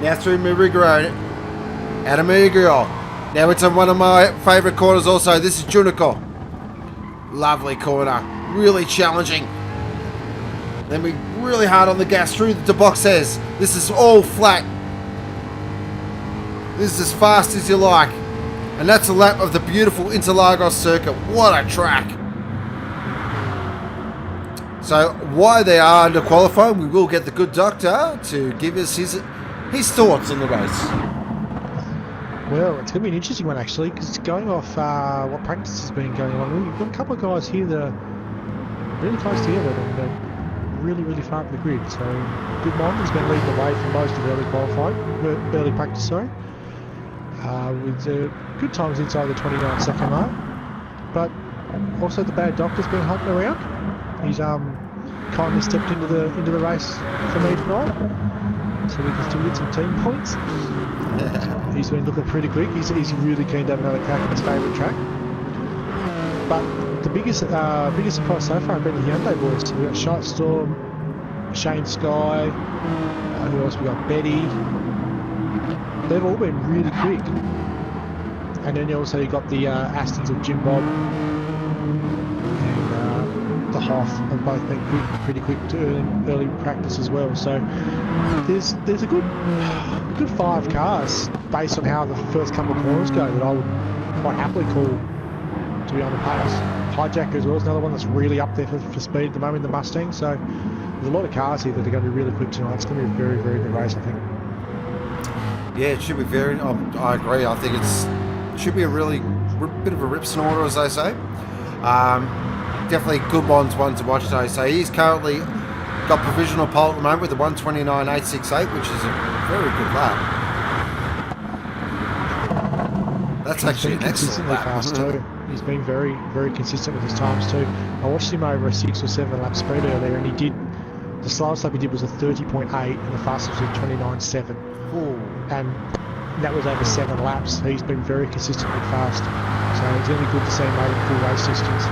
B: Now through Murigro. Out of Murigro. Now it's on one of my favourite corners also. This is Junico. Lovely corner. Really challenging. Then we really hard on the gas through the boxes. This is all flat. This is as fast as you like. And that's a lap of the beautiful Interlagos circuit. What a track. So while they are under qualifying, we will get the good doctor to give us his thoughts on the race.
C: Well, it's going to be an interesting one actually, because it's going off what practice has been going on. We've got a couple of guys here that are really close together and they're really far up the grid. So Goodman has been leading the way for most of early practice, sorry. With good times inside the 29-second mark. But also the bad doctor's been helping around. He's kindly stepped into the race for me tonight, so we can still get some team points. He's been looking pretty quick. He's really keen to have another crack in his favourite track. But the biggest surprise so far have been the Hyundai boys. So we got Shite Storm, Shane Sky. Who else? We got Betty. They've all been really quick. And then also you got the Astons of Jim Bob and the Hoff have both been pretty quick to early practice as well. So there's a good 5 cars based on how the first couple of corners go that I would quite happily call to be on the pace. Hijacker as well is another one that's really up there for speed at the moment, the Mustang. So there's a lot of cars here that are going to be really quick tonight. It's going to be a very good race, I think.
B: Yeah, it should be very. I agree. I think it should be a really bit of a rip snorter, as they say. Definitely good one to watch today. So he's currently got provisional pole at the moment with a 1:29.868, which is a very good lap. That's actually an excellent lap.
C: Fast too. He's been very consistent with his times too. I watched him over a 6 or 7 lap speed earlier, and he did. The slowest lap he did was a 30.8, and the fastest was a 29.7. And that was over 7 laps. He's been very consistently fast. So it's going to be good to see him making full race distance.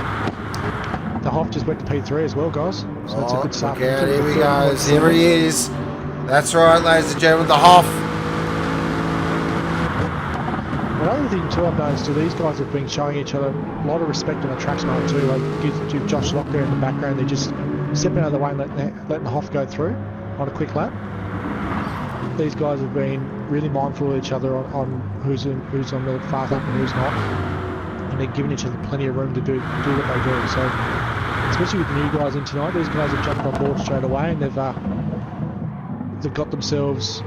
C: The Hoff just went to P3 as well, guys. So that's a good start.
B: Here he goes. Here he is. That's right, ladies and gentlemen, the Hoff.
C: Another thing too I've noticed too, these guys have been showing each other a lot of respect on the track tonight too. Like give Josh Lock there in the background. They're just stepping out of the way and letting the Hoff go through on a quick lap. These guys have been really mindful of each other on who's on the fast lap and who's not, and they're giving each other plenty of room to do what they do. So, especially with the new guys in tonight, these guys have jumped on board straight away, and they've got themselves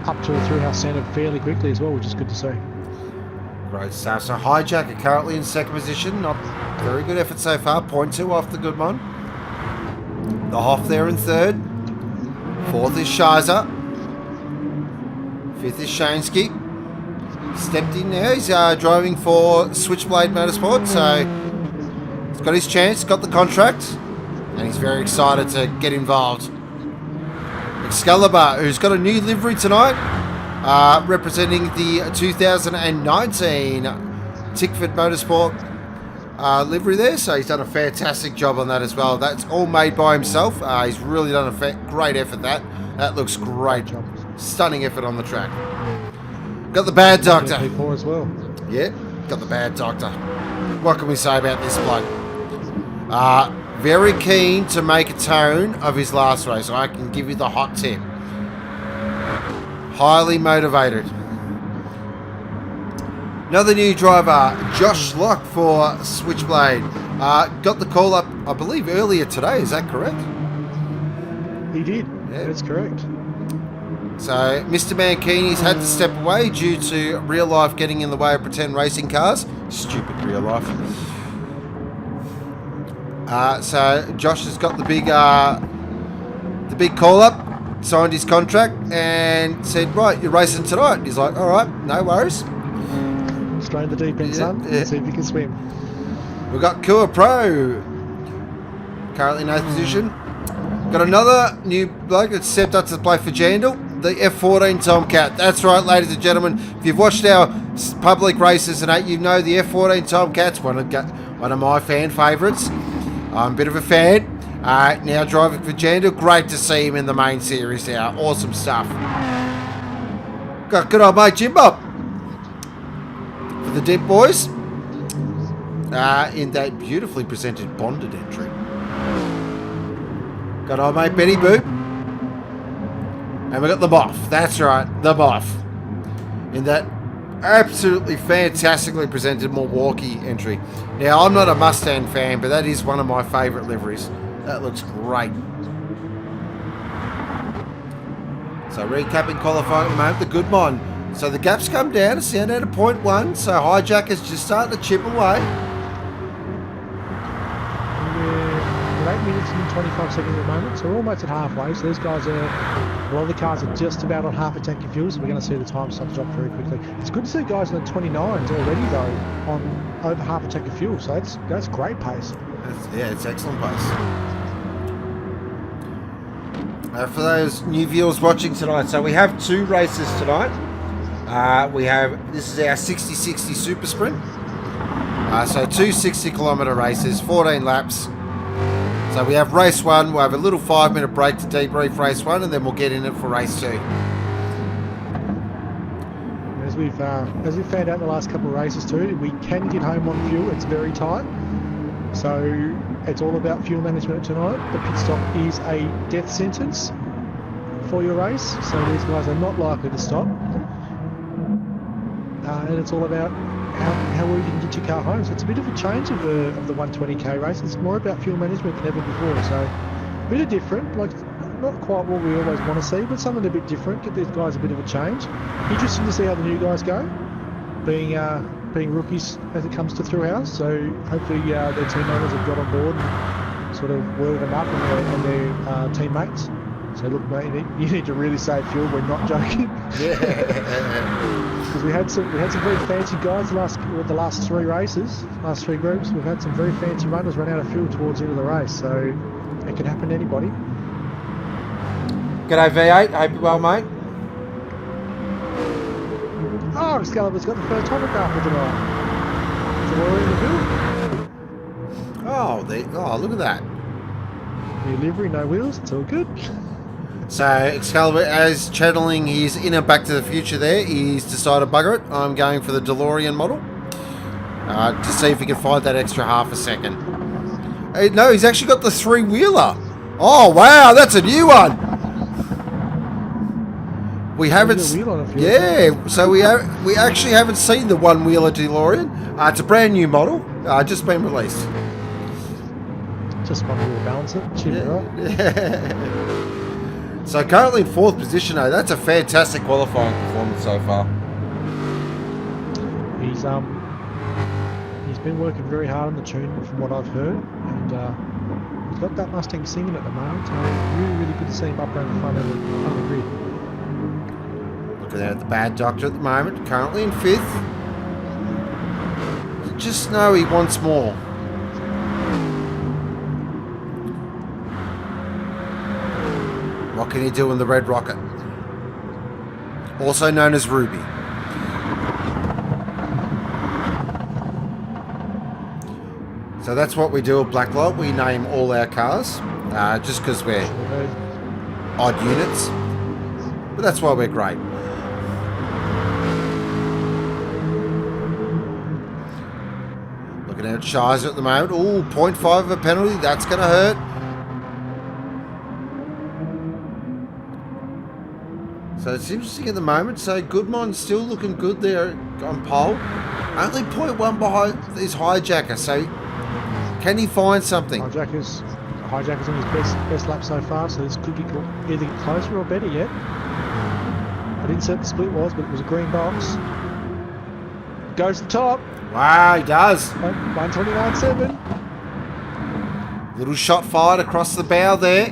C: up to a Thrillhouse standard fairly quickly as well, which is good to see.
B: Great stuff. So Hijacker currently in second position. Not very good effort so far. 0.2 off the good one. The Hoff there in third. Fourth is Shizer. Fifth is Shansky. Stepped in there. He's driving for Switchblade Motorsport, so he's got his chance, got the contract, and he's very excited to get involved. Excalibur, who's got a new livery tonight. representing the 2019 Tickford Motorsport livery there. So he's done a fantastic job on that as well. That's all made by himself. He's really done a great effort. That looks great. Stunning effort on the track. Got the bad doctor.
C: As well.
B: Yeah, got the bad doctor. What can we say about this bloke? Very keen to make a tone of his last race. I can give you the hot tip. Highly motivated. Another new driver, Josh Locke for Switchblade. Got the call up, I believe, earlier today. Is that correct?
C: He did. Yeah, that's correct.
B: So, Mr. Mankini's had to step away due to real life getting in the way of pretend racing cars. Stupid real life. So, Josh has got the big call up, signed his contract, and said, "Right, you're racing tonight." He's like, "All right, no worries."
C: Straight in the deep end, son. Let's see if you can swim.
B: We've got Kua Pro, currently in 8th position. Got another new bloke that stepped up to play for Jandal, the F14 Tomcat. That's right, ladies and gentlemen. If you've watched our public races and you know the F14 Tomcat's one of my fan favourites. I'm a bit of a fan. Now driving for Jandal. Great to see him in the main series now. Awesome stuff. Got good old mate Jim Bob for the Dip Boys in that beautifully presented bonded entry. Got old mate Benny Boop. And we got the Boff. That's right, the Boff. In that absolutely fantastically presented Milwaukee entry. Now, I'm not a Mustang fan, but that is one of my favourite liveries. That looks great. So, recapping qualifying at the moment, the good one. So, the gap's come down. It's down to 0.1. So, Hijack is just starting to chip away.
C: 8 minutes and 25 seconds at the moment, so we're almost at halfway. So these guys a lot of the cars are just about on half a tank of fuel, so we're going to see the time start to drop very quickly. It's good to see guys in the 29s already though, on over half a tank of fuel, so that's great pace.
B: It's excellent pace. For those new viewers watching tonight, so we have 2 races tonight. This is our 60-60 Super Sprint. So 2 60-kilometre races, 14 laps. So we have race 1, we'll have a little 5-minute break to debrief race 1, and then we'll get in it for race 2.
C: As we've found out in the last couple of races too, we can get home on fuel. It's very tight, so it's all about fuel management tonight. The pit stop is a death sentence for your race, so these guys are not likely to stop, and it's all about how well you can get your car home. So it's a bit of a change of the 120k race. It's more about fuel management than ever before. So a bit of different, like not quite what we always want to see, but something a bit different. Get these guys a bit of a change. Interesting to see how the new guys go, being rookies as it comes to Thrillhouse. So hopefully their team owners have got on board and sort of worded them up and their teammates. So look, mate, you need to really save fuel. We're not joking. Because we had some very fancy guys the last 3 races, last 3 groups. We've had some very fancy runners run out of fuel towards the end of the race. So it can happen to anybody.
B: G'day V8. Hope you're well, mate.
C: Oh, Excalibur's got the first autograph for tonight. It's all in the field.
B: Oh, look at that.
C: New livery, no wheels. It's all good.
B: So Excalibur, as channeling his inner Back to the Future there, he's decided, bugger it, I'm going for the DeLorean model to see if he can find that extra half a second. No, he's actually got the 3-wheeler. Oh, wow, that's a new one. We haven't... Yeah, so we actually haven't seen the 1-wheeler DeLorean. It's a brand new model, just been released.
C: Just one wheel balance it, cheap, right?
B: Yeah. So currently in 4th position, though. That's a fantastic qualifying performance so far.
C: He's been working very hard on the tune from what I've heard, and he's got that Mustang singing at the moment. So really, really good to see him up around the front of the grid.
B: Looking at the bad doctor at the moment, currently in 5th. Just know he wants more. What can he do in the Red Rocket? also known as Ruby. So that's what we do at Blacklight. We name all our cars, just because we're odd units. But that's why we're great. Looking at Shizer at the moment. Ooh, 0.5 of a penalty. That's going to hurt. So it's interesting at the moment. So Goodman's still looking good there on pole. Only 0.1 behind his hijacker. So can he find something?
C: Hijacker's on his best lap so far, so this could get either closer or better yet. I didn't say what the split was, but it was a green box. Goes to the top.
B: Wow, he does.
C: 129.7.
B: Little shot fired across the bow there.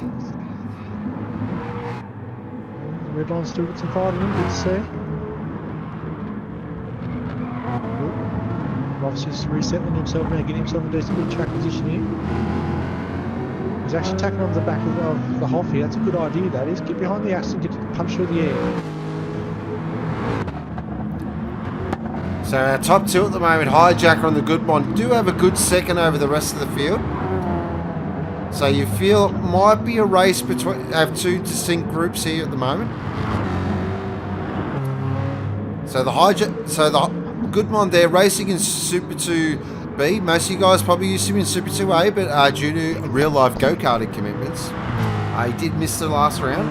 C: Red line's still got some fight in him, good to see. Ross just resettling himself now, getting himself into a good track position here. He's actually tacking on the back of the Hoff here. That's a good idea, that is. Get behind the Aston, get punch through the air.
B: So our top two at the moment, Hijacker and the Goodman, do have a good second over the rest of the field. So you feel it might be a race between, have two distinct groups here at the moment. So the Goodman there racing in Super 2B. Most of you guys probably used to be in Super 2A, but due to real life go-karting commitments, he did miss the last round.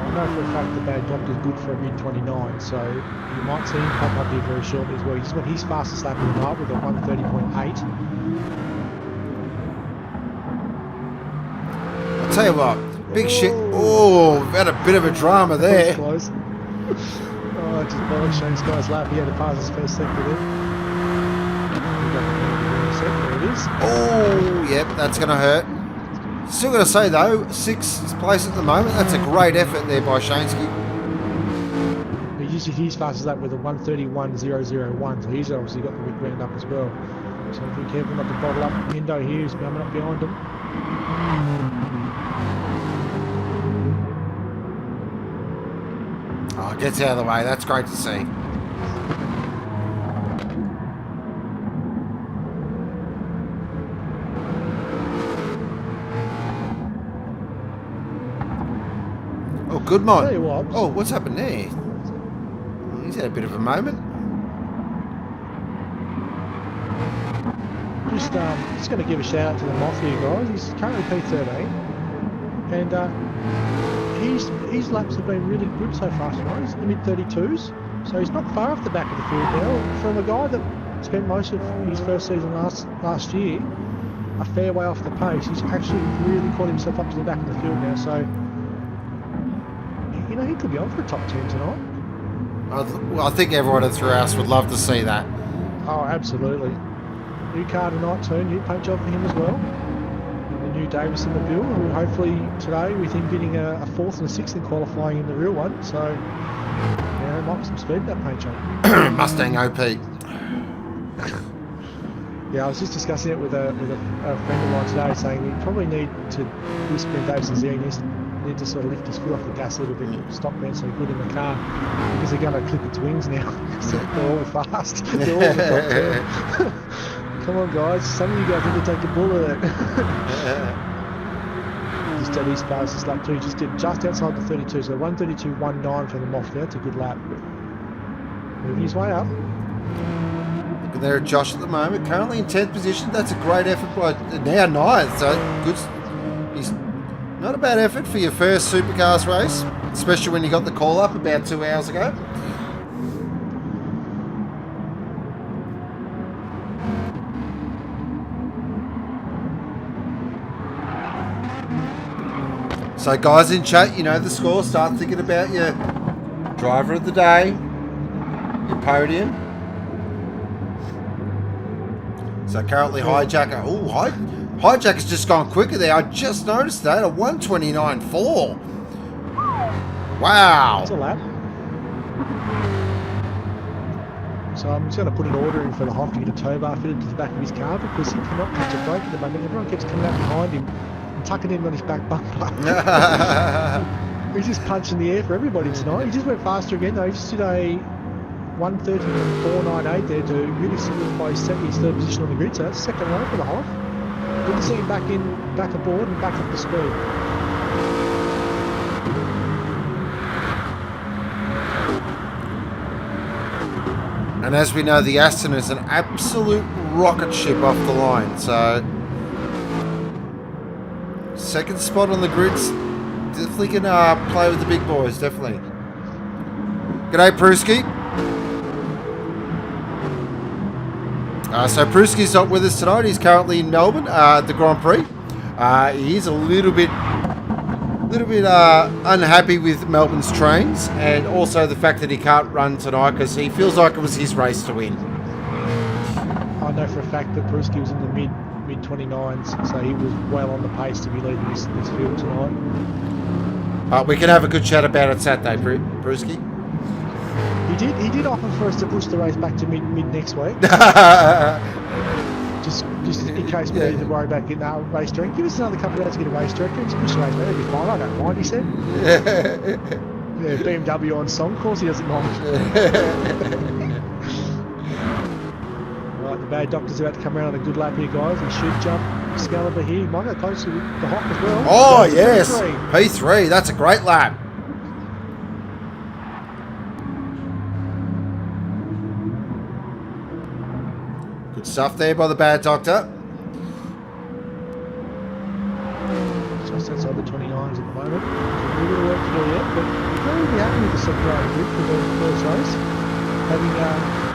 C: I know for a fact the bad doctor's good for a mid-29, so you might see him pop up here very shortly as well. He's got his fastest lap of the night with a 130.8.
B: I'll tell you what, big shit. Oh, we've had a bit of a drama there.
C: Close. Oh, just bollocked Shane Sky's lap. He had to pass his first sector there. There it is.
B: Oh, yep, that's going to hurt. Still got to say though, 6th place at the moment. That's a great effort there by Shansky.
C: He usually his fastest lap with a 131.001, so he's obviously got the big round up as well. So be careful not to bottle up. Hendo here is coming up behind him.
B: Oh, gets out of the way. That's great to see. Oh, good
C: Tell
B: mod.
C: you what.
B: Oh, what's happened there? He's had a bit of a moment.
C: Just going to give a shout out to the Mafia guys. He's currently P13, and his laps have been really good so far tonight. He's in the mid-32s, so he's not far off the back of the field now. From a guy that spent most of his first season last year a fair way off the pace, he's actually really caught himself up to the back of the field now. So you know, he could be on for a top 10 tonight.
B: I think everyone at Thrillhouse would love to see that.
C: Oh, absolutely. New car tonight too, new paint job for him as well. And the new Davis in the build, and hopefully today with him getting a 4th and a 6th in qualifying in the real one. So, yeah, there might be some speed that paint job.
B: Mustang OP.
C: Yeah, I was just discussing it with a friend of mine today, saying we probably need to, this Ben Davis here, need to sort of lift his foot off the gas a little bit, stop being so good in the car, because they're going to clip its wings now. They're all fast. They're all the top 10. Come on, guys. Some of you guys need to take a bullet. Just at his fastest lap too. He just did just outside the 32, so 132.19 for the Moff there. That's a good lap. Moving his way up.
B: Looking there at Josh at the moment, currently in 10th position. That's a great effort by now 9th. So good. He's not a bad effort for your first supercars race, especially when you got the call up about 2 hours ago. So guys in chat, you know the score. Start thinking about your driver of the day, your podium. So currently Hijacker. Oh, Hijacker's just gone quicker there. I just noticed that. A 129.4. Wow.
C: That's a lap. So I'm just going to put an order in for the Hoff to get a tow bar fitted to the back of his car, because he cannot catch a break at the moment. Everyone keeps coming out behind him, and tuck it in on his back bumper. He's just punching the air for everybody tonight. He just went faster again though. He just did a 1:30.498 there to really solidify his third position on the grid. So that's second row for the Hoff. Good to see him back aboard and back up to speed.
B: And as we know, the Aston is an absolute rocket ship off the line. So, second spot on the grid's definitely going to play with the big boys, definitely. G'day, Pruski. So Pruski's not with us tonight. He's currently in Melbourne at the Grand Prix. He is a little bit unhappy with Melbourne's trains, and also the fact that he can't run tonight because he feels like it was his race to win.
C: I know for a fact that Pruski was in the mid 29s, so he was well on the pace to be leading this field tonight.
B: We can have a good chat about it Saturday, Pruski.
C: He did offer for us to push the race back to mid next week. just in case we need to worry about getting our race director. Give us another couple of hours to get a race director. Just push the race back. That'd be fine. I don't mind, he said. Yeah, BMW on song. Of course he doesn't mind. Right, the bad doctor's about to come around on a good lap here, guys. He should jump Excalibur here. He might go close to the Hock as well.
B: Oh, yes. P3. That's a great lap. Good stuff there by the bad doctor.
C: Just outside the 29s at the moment. A little bit of work to do yet, but we're very happy with the second row grid for the first race. Having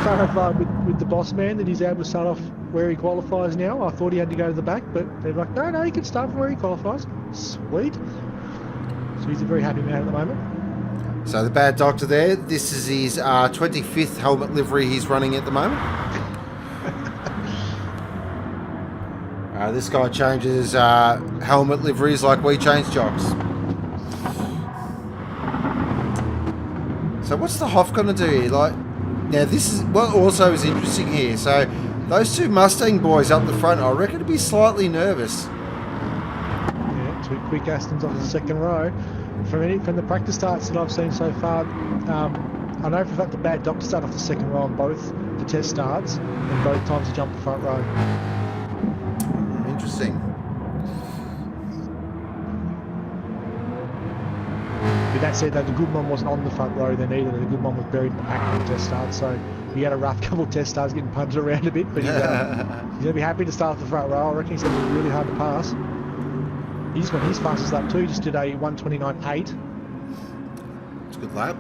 C: clarified with the boss man that he's able to start off where he qualifies now. I thought he had to go to the back, but they're like, no, he can start from where he qualifies. Sweet. So he's a very happy man at the moment.
B: So the bad doctor there, this is his 25th helmet livery he's running at the moment. This guy changes helmet liveries like we change jocks. So what's the Hoff going to do here? Like, now this is what also is interesting here. So those two Mustang boys up the front, I reckon, to be slightly nervous.
C: Yeah, two quick Astons off the second row. From the practice starts that I've seen so far, I know for a fact the bad doctor started off the second row on both the test starts, and both times he jumped the front row.
B: Interesting.
C: With that said, though, the good one wasn't on the front row then either. The good one was buried in the pack of the test start, so he had a rough couple of test starts getting punched around a bit, but he's going to be happy to start off the front row. I reckon he's going to be really hard to pass. He just went his fastest lap too. He just did a 1:29.8.
B: It's a good lap.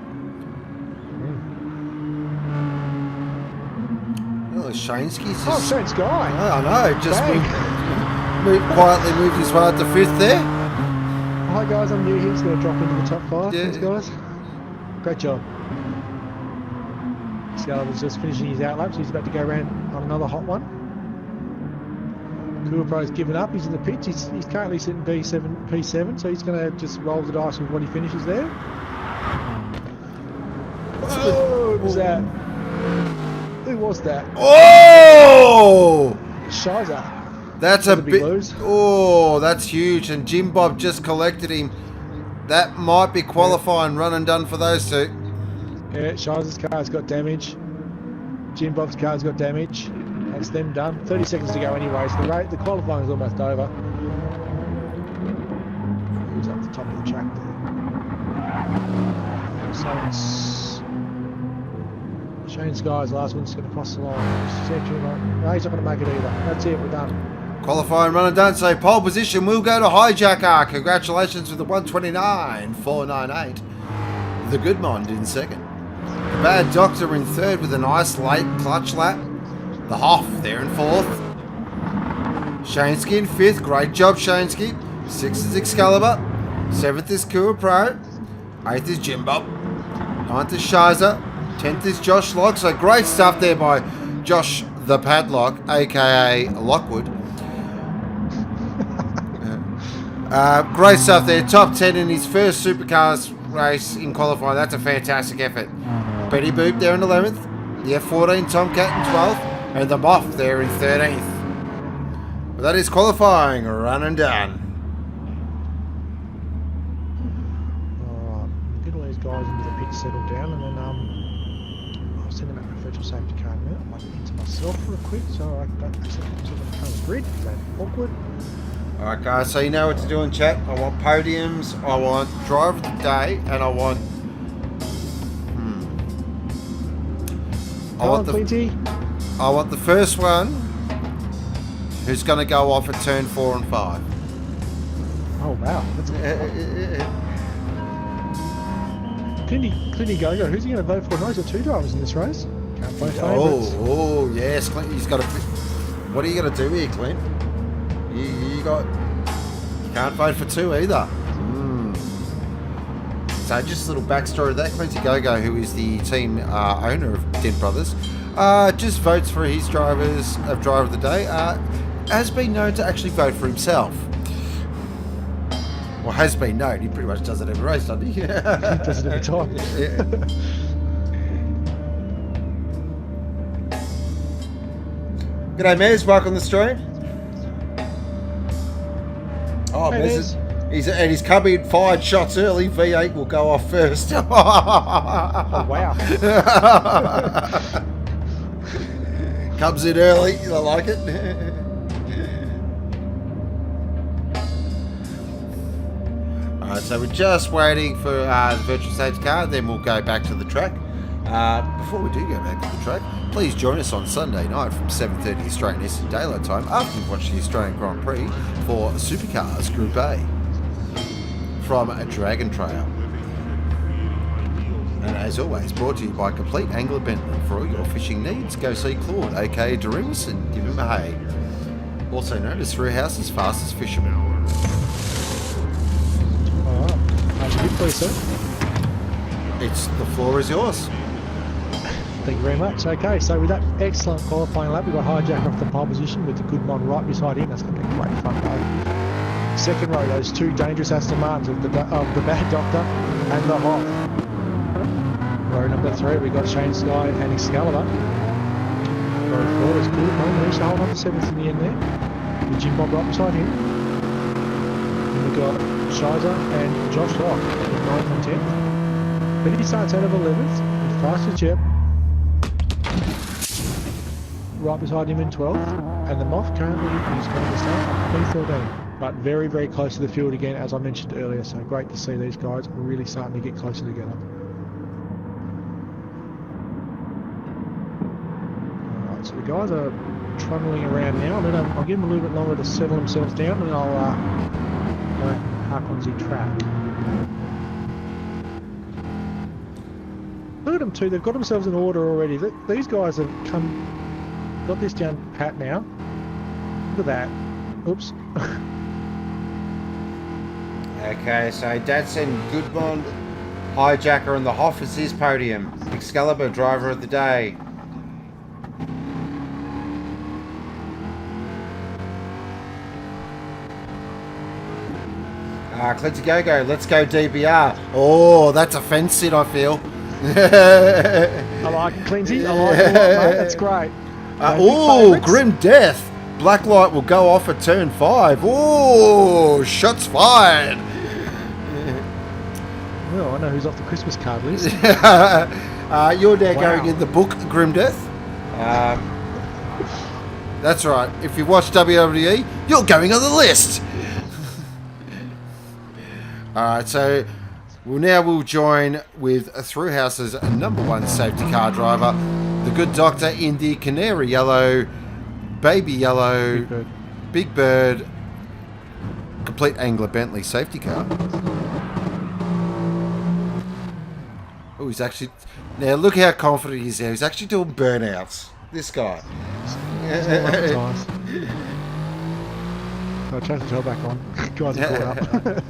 B: Oh, Shaneski's just...
C: Oh, Shane's guy.
B: I know, just quietly moved his way up to fifth there.
C: Hi guys, I'm new here. He's going to drop into the top 5.
B: Yeah.
C: Thanks guys. Great job. Excalibur's just finishing his outlap, so he's about to go around on another hot one. Cool Pro's given up. He's in the pits. He's currently sitting P7, so he's going to just roll the dice with what he finishes there. What was that? Who was that?
B: Oh!
C: Shiza.
B: That's a bit... Oh, that's huge. And Jim Bob just collected him. That might be qualifying run and done for those two.
C: Yeah, Shiza's car's got damage. Jim Bob's car's got damage. That's them done. 30 seconds to go anyway, so the qualifying is almost over. Who's up the top of the track there? Shane Sky's last one's going to cross the line. No, he's not going to make it either. That's it, we're done.
B: Qualifying run and done, so pole position will go to Hijacker. Congratulations with the 1:29.498. The Goodmond in second. The Bad Doctor in third with a nice late clutch lap. The Hoff there in fourth. Shaneski in fifth. Great job, Shaneski. Sixth is Excalibur. Seventh is Kua Pro. Eighth is Jim Bob. Ninth is Shiza. 10th is Josh Locke. So great stuff there by Josh the Padlock, aka Lockwood. Great stuff there. Top 10 in his first supercars race in qualifying. That's a fantastic effort. Betty Boop there in 11th. The F14 Tomcat in 12th. And the Moff there in 13th. But that is qualifying run and done.
C: pits settled down, and then I'll send them out my virtual safety car in a minute. I might get into myself real quick so I don't accidentally myself on the front of the grid. That's awkward.
B: Alright guys, so you know what to do in chat. I want podiums, I want driver of the day, and I want... I want the first one who's going to go off at turn 4 and 5.
C: Oh wow, that's good. Clinty Go-Go, who's he going to vote for? No, he's got 2 drivers in this race. Can't play favourites.
B: Oh yes, Clint, he's got to... What are you going to do here, Clint? You can't vote for 2 either. So just a little backstory of that. Clinty Go-Go, who is the team owner of Dent Brothers, just votes for his drivers of driver of the day. Has been known to actually vote for himself. Well, has been known. He pretty much does it every race, doesn't he?
C: He does it every time.
B: Yeah. G'day, Mez. Welcome to the stream. Oh,
C: hey,
B: Mez. And he's come in 5 shots early. V8 will go off first.
C: Oh, wow.
B: Comes in early. I like it. Alright, so we're just waiting for the virtual safety car, then we'll go back to the track. Before we do go back to the track, please join us on Sunday night from 7:30 Australian Eastern Daylight Time after you've watched the Australian Grand Prix for Supercars Group A from a Dragon Trail. And as always, brought to you by Complete Angler Bentley. For all your fishing needs, go see Claude, aka Darimus, and give him a hey. Also known as Thrillhouse's fastest fisherman.
C: Alright, that's good, please, sir.
B: The floor is yours.
C: Thank you very much. Okay, so with that excellent qualifying lap, we've got Hijacker off the pole position with the good mod right beside him. That's going to be a great fun row. Second row, those 2 dangerous Aston Martins of the Bad Doctor and the Hoff. Row number 3, we've got Shane Sky and Excalibur. Row 4 is good. No, managed to hold on to 7th in the end there. With Jim Bob right beside him. Then we've got Shiza and Josh Locke with 9th and 10th. But he starts out of 11th with Fastest Jet. Right beside him in 12th, and the Moth currently is going to start at P13, but very, very close to the field again, as I mentioned earlier, so great to see these guys really starting to get closer together. Alright, so the guys are trundling around now. I'll give them a little bit longer to settle themselves down, and I'll park on the track. Look at them too, they've got themselves in order already. These guys have got this down pat now. Look at that. Oops.
B: Okay, so Dadson, Goodbond, Hijacker, and the Hoff is his podium. Excalibur, driver of the day. Clinty Go-Go, let's go DBR. Oh, that's a fence sit, I feel.
C: I like it, Clinty. I like it a lot, mate. That's great.
B: Oh, Grim Death. Blacklight will go off at turn 5. Oh, shots fired.
C: Well, I know who's off the Christmas card list.
B: You're now going in the book, Grim Death. That's right. If you watch WWE, you're going on the list. Alright, so we'll join with Thrillhouse's #1 safety car driver, the good doctor in the canary yellow, baby yellow, Big Bird, Complete Angler Bentley safety car. Oh, he's actually... Now, look how confident he is there. He's actually doing burnouts. This guy.
C: Nice. I'll change the tail back on. Guys are caught up.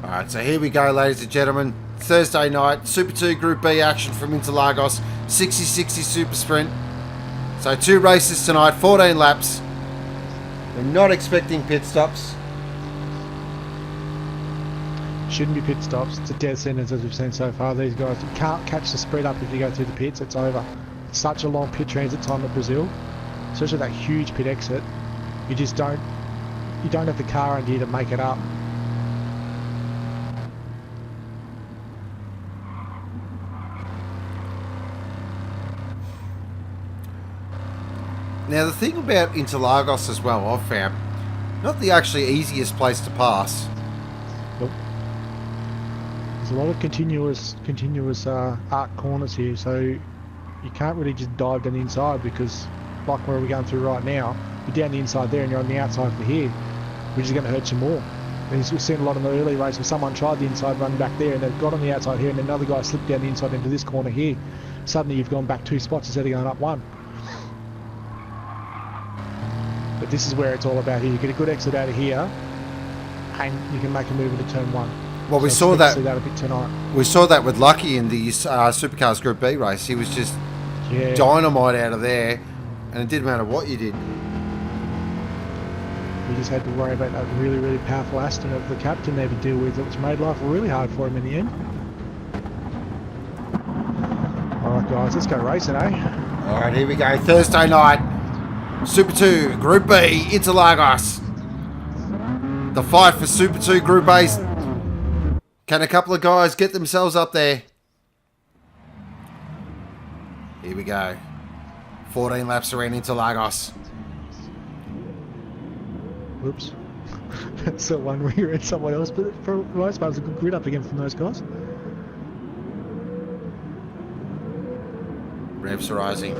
B: Alright, so here we go, ladies and gentlemen. Thursday night, Super 2 Group B action from Interlagos. 60-60 Super Sprint. So 2 races tonight, 14 laps. We're not expecting pit stops.
C: Shouldn't be pit stops. It's a death sentence as we've seen so far. These guys, you can't catch the spread up if you go through the pits. It's over. It's such a long pit transit time at Brazil, especially that huge pit exit. You just don't have the car under you to make it up.
B: Now, the thing about Interlagos as well, I've found, not the actually easiest place to pass.
C: Nope. There's a lot of continuous arc corners here, so you can't really just dive down the inside because, like where we're going through right now, you're down the inside there and you're on the outside for here, which is going to hurt you more. And we've seen a lot in the early race where someone tried the inside run back there and they've got on the outside here and another guy slipped down the inside into this corner here. Suddenly you've gone back 2 spots instead of going up 1. But this is where it's all about here. You get a good exit out of here and you can make a move into turn 1.
B: Well, we
C: So
B: saw that.
C: see that a bit tonight.
B: We saw that with Lucky in the Supercars Group B race. He was just
C: Yeah.
B: dynamite out of there, and it didn't matter what you did.
C: We just had to worry about that really, really powerful Aston of the captain there to deal with, which made life really hard for him in the end. Alright guys, let's go racing, eh?
B: Alright, here we go. Thursday night. Super 2, Group B, Interlagos. The fight for Super 2 Group A. Can a couple of guys get themselves up there? Here we go. 14 laps around Interlagos.
C: Whoops. That's the one where you're at someone else, but for the most part, it was a good grid up again from those guys.
B: Revs rising.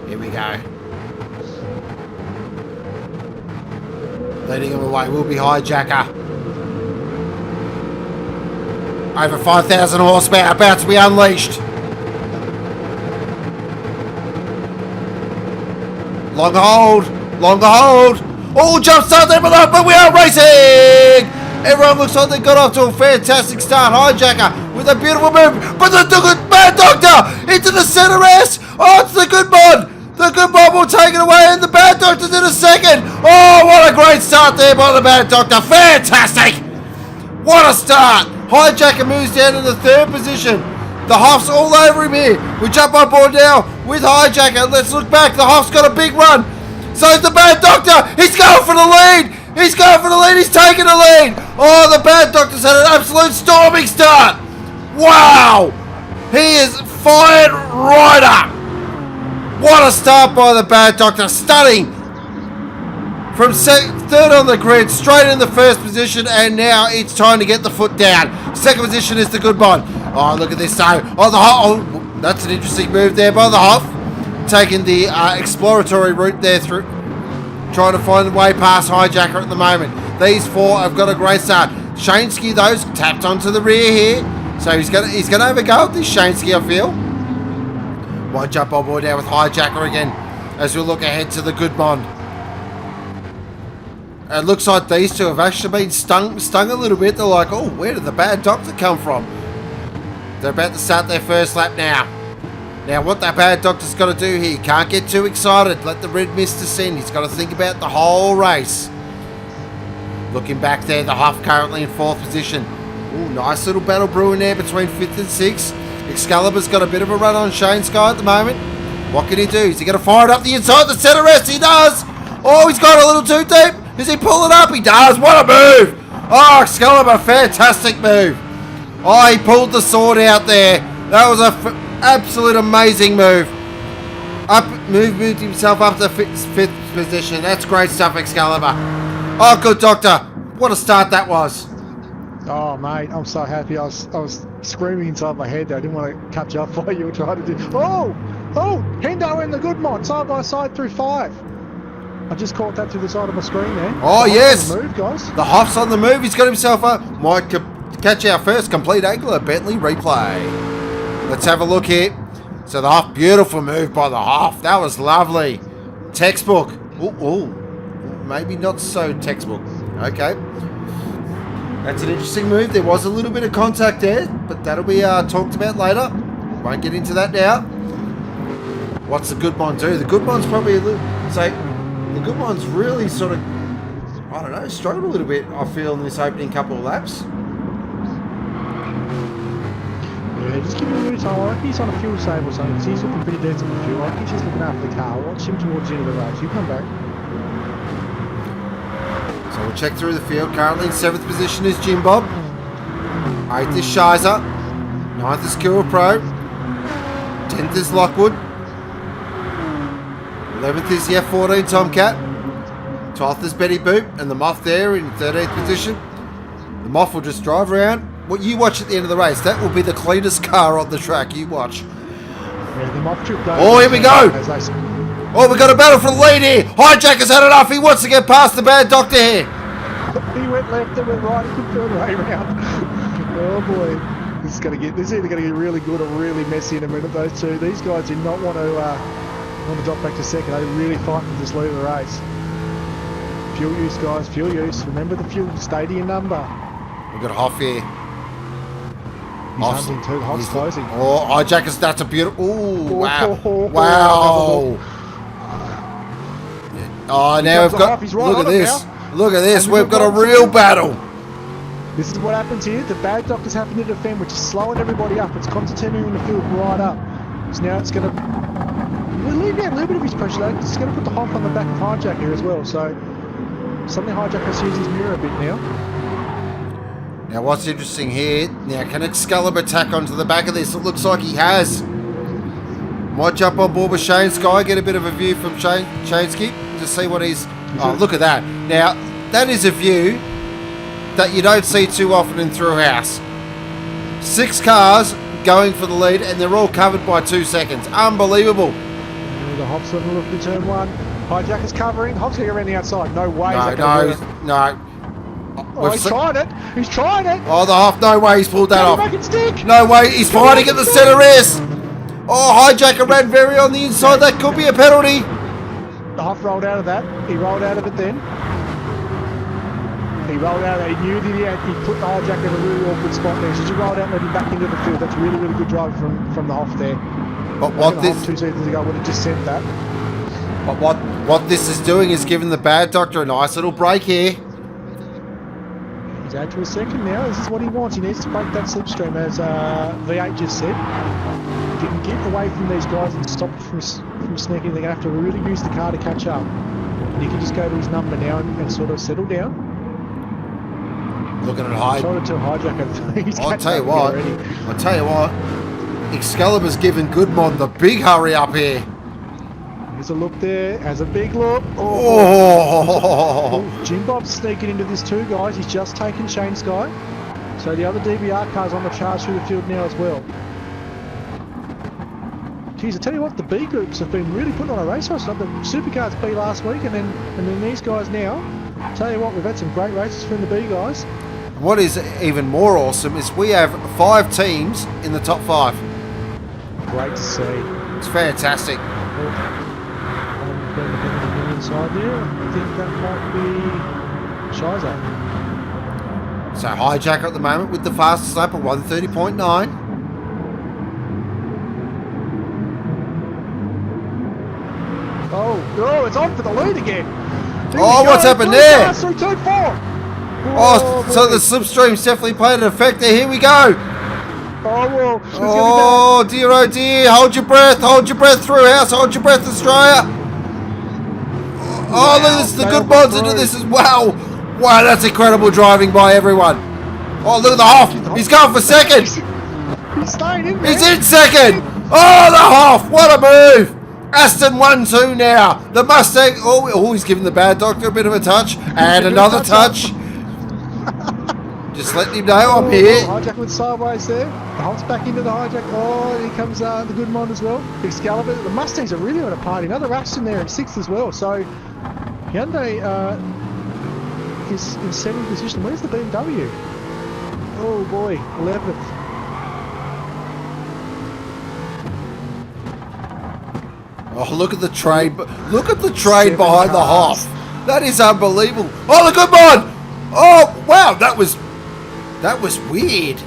B: Here we go. Leading him away will be Hijacker. Over 5,000 horsepower about to be unleashed. Longer hold. All jump start there below, but we are racing! Everyone looks like they got off to a fantastic start. Hijacker with a beautiful move, but the good Bad Doctor into the center S. Oh, it's the good mod. The good mod will take it away, and the Bad Doctor's in a second. Oh, what a great start there by the Bad Doctor. Fantastic. What a start. Hijacker moves down to the 3rd position. The Hoff's all over him here. We jump on board now with Hijacker. Let's look back. The Hoff's got a big run. So is the Bad Doctor. He's going for the lead. He's taking the lead. Oh, the Bad Doctor's had an absolute storming start. Wow. He is fired right up. What a start by the Bad Doctor. Stunning. From 3rd on the grid, straight in the 1st position, and now it's time to get the foot down. 2nd position is the good one. Oh, look at this though. Oh, the Hoff. Oh, that's an interesting move there by the Hoff. Taking the exploratory route there through, trying to find the way past Hijacker at the moment. These 4 have got a great start. Shansky, those tapped onto the rear here, so he's gonna have a go at this Shansky, I feel. Won't jump on board now with Hijacker again as we look ahead to the good bond. It looks like these two have actually been stung a little bit. They're like, oh, where did the Bad Doctor come from? They're about to start their 1st lap now. Now, what that Bad Doctor's got to do here, can't get too excited. Let the red mist descend. He's got to think about the whole race. Looking back there, the Huff currently in 4th position. Ooh, nice little battle brewing there between 5th and 6th. Excalibur's got a bit of a run on Shane Sky at the moment. What can he do? Is he going to fire it up the inside the center rest? He does! Oh, he's gone a little too deep. Does he pull it up? He does. What a move! Oh, Excalibur, fantastic move. Oh, he pulled the sword out there. That was a absolute amazing move. Moved himself up to 5th position. That's great stuff, Excalibur. Oh, good Doctor. What a start that was.
C: Oh, mate, I'm so happy. I was screaming inside my head there. I didn't want to catch up what you were trying to do. Oh, Hendo and the good mod, side by side through 5. I just caught that through the side of my screen there.
B: Oh, yes.
C: Move, guys.
B: The Huff's on the move. He's got himself up. Might catch our first complete angular Bentley replay. Let's have a look here. So the Huff, beautiful move by the Huff. That was lovely. Textbook. Ooh. Maybe not so textbook. Okay. That's an interesting move. There was a little bit of contact there, but that'll be talked about later. Won't get into that now. What's the good one do? The good one's probably a little... Say, the good one's really sort of, I don't know, struggled a little bit, I feel, in this opening couple of laps.
C: Yeah, just give him a bit of time. I reckon he's on a fuel save or something, because he's looking pretty dead on the fuel. I think he's just looking after the car. Watch him towards the end of the race. He'll come back.
B: So we'll check through the field. Currently in 7th position is Jim Bob. 8th is Shizer. 9th is Kira Pro. 10th is Lockwood. 11th is the F14 Tomcat. 12th is Betty Boop, and the Moth there in 13th position. The Moth will just drive around. What you watch at the end of the race, that will be the cleanest car on the track. You watch.
C: Yeah, the Moth trip
B: Oh, here we go. Oh, we got a battle for the lead here. Hijacker's had enough. He wants to get past the bad doctor here.
C: He went left and went right. He could turn way around. Oh boy, this is either going to get really good or really messy in a minute. Those two, these guys do not want to drop back to second. They really fight for this lead of the race. Fuel use, guys. Fuel use. Remember the fuel. Stay to your number.
B: We've got Hoff here.
C: He's hunting too. Hoff's closing.
B: Oh, Hijacker's. That's a beautiful. Ooh, wow.
C: Wow.
B: Oh, now we've got. Look at this. Look at this. We've got a real battle.
C: This is what happens here. The bad doctor's having to defend, which is slowing everybody up. It's concentrating the field right up. So now it's going to relieve down a little bit of his pressure, though. It's going to put the Hoff on the back of Hijacker as well. So suddenly Hijacker sees his mirror a bit now.
B: Now what's interesting here, now can Excalibur tack onto the back of this? It looks like he has. Might jump on board with Shane Sky, get a bit of a view from Shaneski to see what he's... Oh, look at that. Now, that is a view that you don't see too often in Thrillhouse. 6 cars going for the lead and they're all covered by 2 seconds. Unbelievable.
C: The Hoff's having a look at turn 1. Hijacker's covering. Hoff's going around the outside. No way.
B: No.
C: Oh, he's trying it. He's trying it.
B: Oh, the Hoff. No way he's pulled that off.
C: Make it stick.
B: No way. He's fighting at the centre S. Oh, Hijacker ran very on the inside. That could be a penalty.
C: The Hoff rolled out of that. He rolled out of it then. He rolled out of it. He knew that he put the Hijacker in a really awkward spot there. So he rolled out and let him back into the field. That's really, really good driving from the Hoff there.
B: But what this...
C: Hoff 2 seasons ago would have just sent that.
B: But what this is doing is giving the bad doctor a nice little break here.
C: He's out to a second now. This is what he wants. He needs to break that slipstream, as V8 just said. If he can get away from these guys and stop from sneaking, they're going to have to really use the car to catch up. And he can just go to his number now and sort of settle down.
B: Looking at Hyde.
C: Trying to tell Hijacker.
B: I'll tell you what. Excalibur's giving Goodmon the big hurry up here.
C: There's a look there. Has a big look.
B: Oh.
C: Jim Bob's sneaking into this too, guys. He's just taken Shane Sky. So the other DBR car's on the charge through the field now as well. Geez, I tell you what, the B groups have been really putting on a race. The Supercars B last week, and then these guys now. Tell you what, we've had some great races from the B guys.
B: What is even more awesome is we have 5 teams in the top 5.
C: Great to see.
B: It's fantastic.
C: Inside there, I think that might be Shiza.
B: So Hijacker at the moment with the fastest lap of 130.9.
C: Oh, it's on for the lead again.
B: What's happened there?
C: Oh,
B: so the slipstream's definitely played an effect there. Here we go.
C: Oh
B: dear, oh dear. Hold your breath, Thrillhouse. Hold your breath, Australia. Oh, look at this. The good mods into this as well. Wow, that's incredible driving by everyone. Oh, look at the Hoff. He's going for second.
C: He's staying in there.
B: He's in second. Oh, the Hoff. What a move. Aston 1-2 now. The Mustang. Oh, he's giving the bad doctor a bit of a touch. And another touch. Just letting him know I'm here.
C: Hijack went sideways there. The Hoff's back into the Hijack. Oh, here comes the good mod as well. Excalibur. The Mustangs are really on a party. Another Aston there in 6th as well. So Hyundai is in 7th position. Where's the BMW? Oh boy, 11th.
B: Oh, look at the trade. Look at the trade behind the Hoff. That is unbelievable. Oh, the good mod. Oh, wow, that was weird.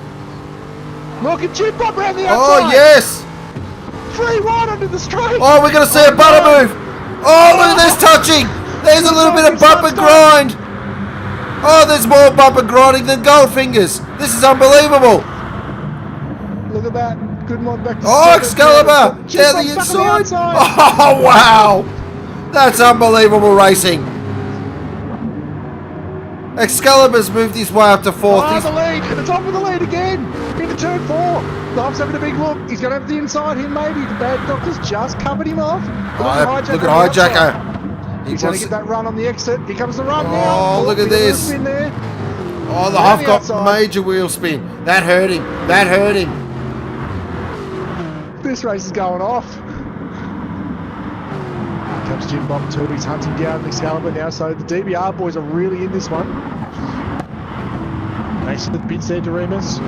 C: Look at Jim Bob around the outside.
B: Oh, yes.
C: 3-1 under the straight.
B: Oh, we're going to see a butter move. Oh, look at this touching. There's a little bit of bump and grind. Oh, there's more bump and grinding than Goldfingers. This is unbelievable.
C: Look at that. Good mod back to
B: Excalibur. Down the inside. Oh, wow. That's unbelievable racing. Excalibur's moved his way up to fourth.
C: Oh, the lead! At the top of the lead again! Into turn 4. The Huff's having a big look. He's going to have the inside here, maybe. The Bad Doctor's just covered him off.
B: Look at Hijacker.
C: He's going to get that run on the exit. Here comes the run now.
B: Oh, look at this.
C: Spin there.
B: Oh, the Huff got major wheel spin. That hurt him. That hurt him.
C: This race is going off. Here comes Jim Bob too. He's hunting down Excalibur now, so the DBR boys are really in this one. Thanks for the bits there, Doremus.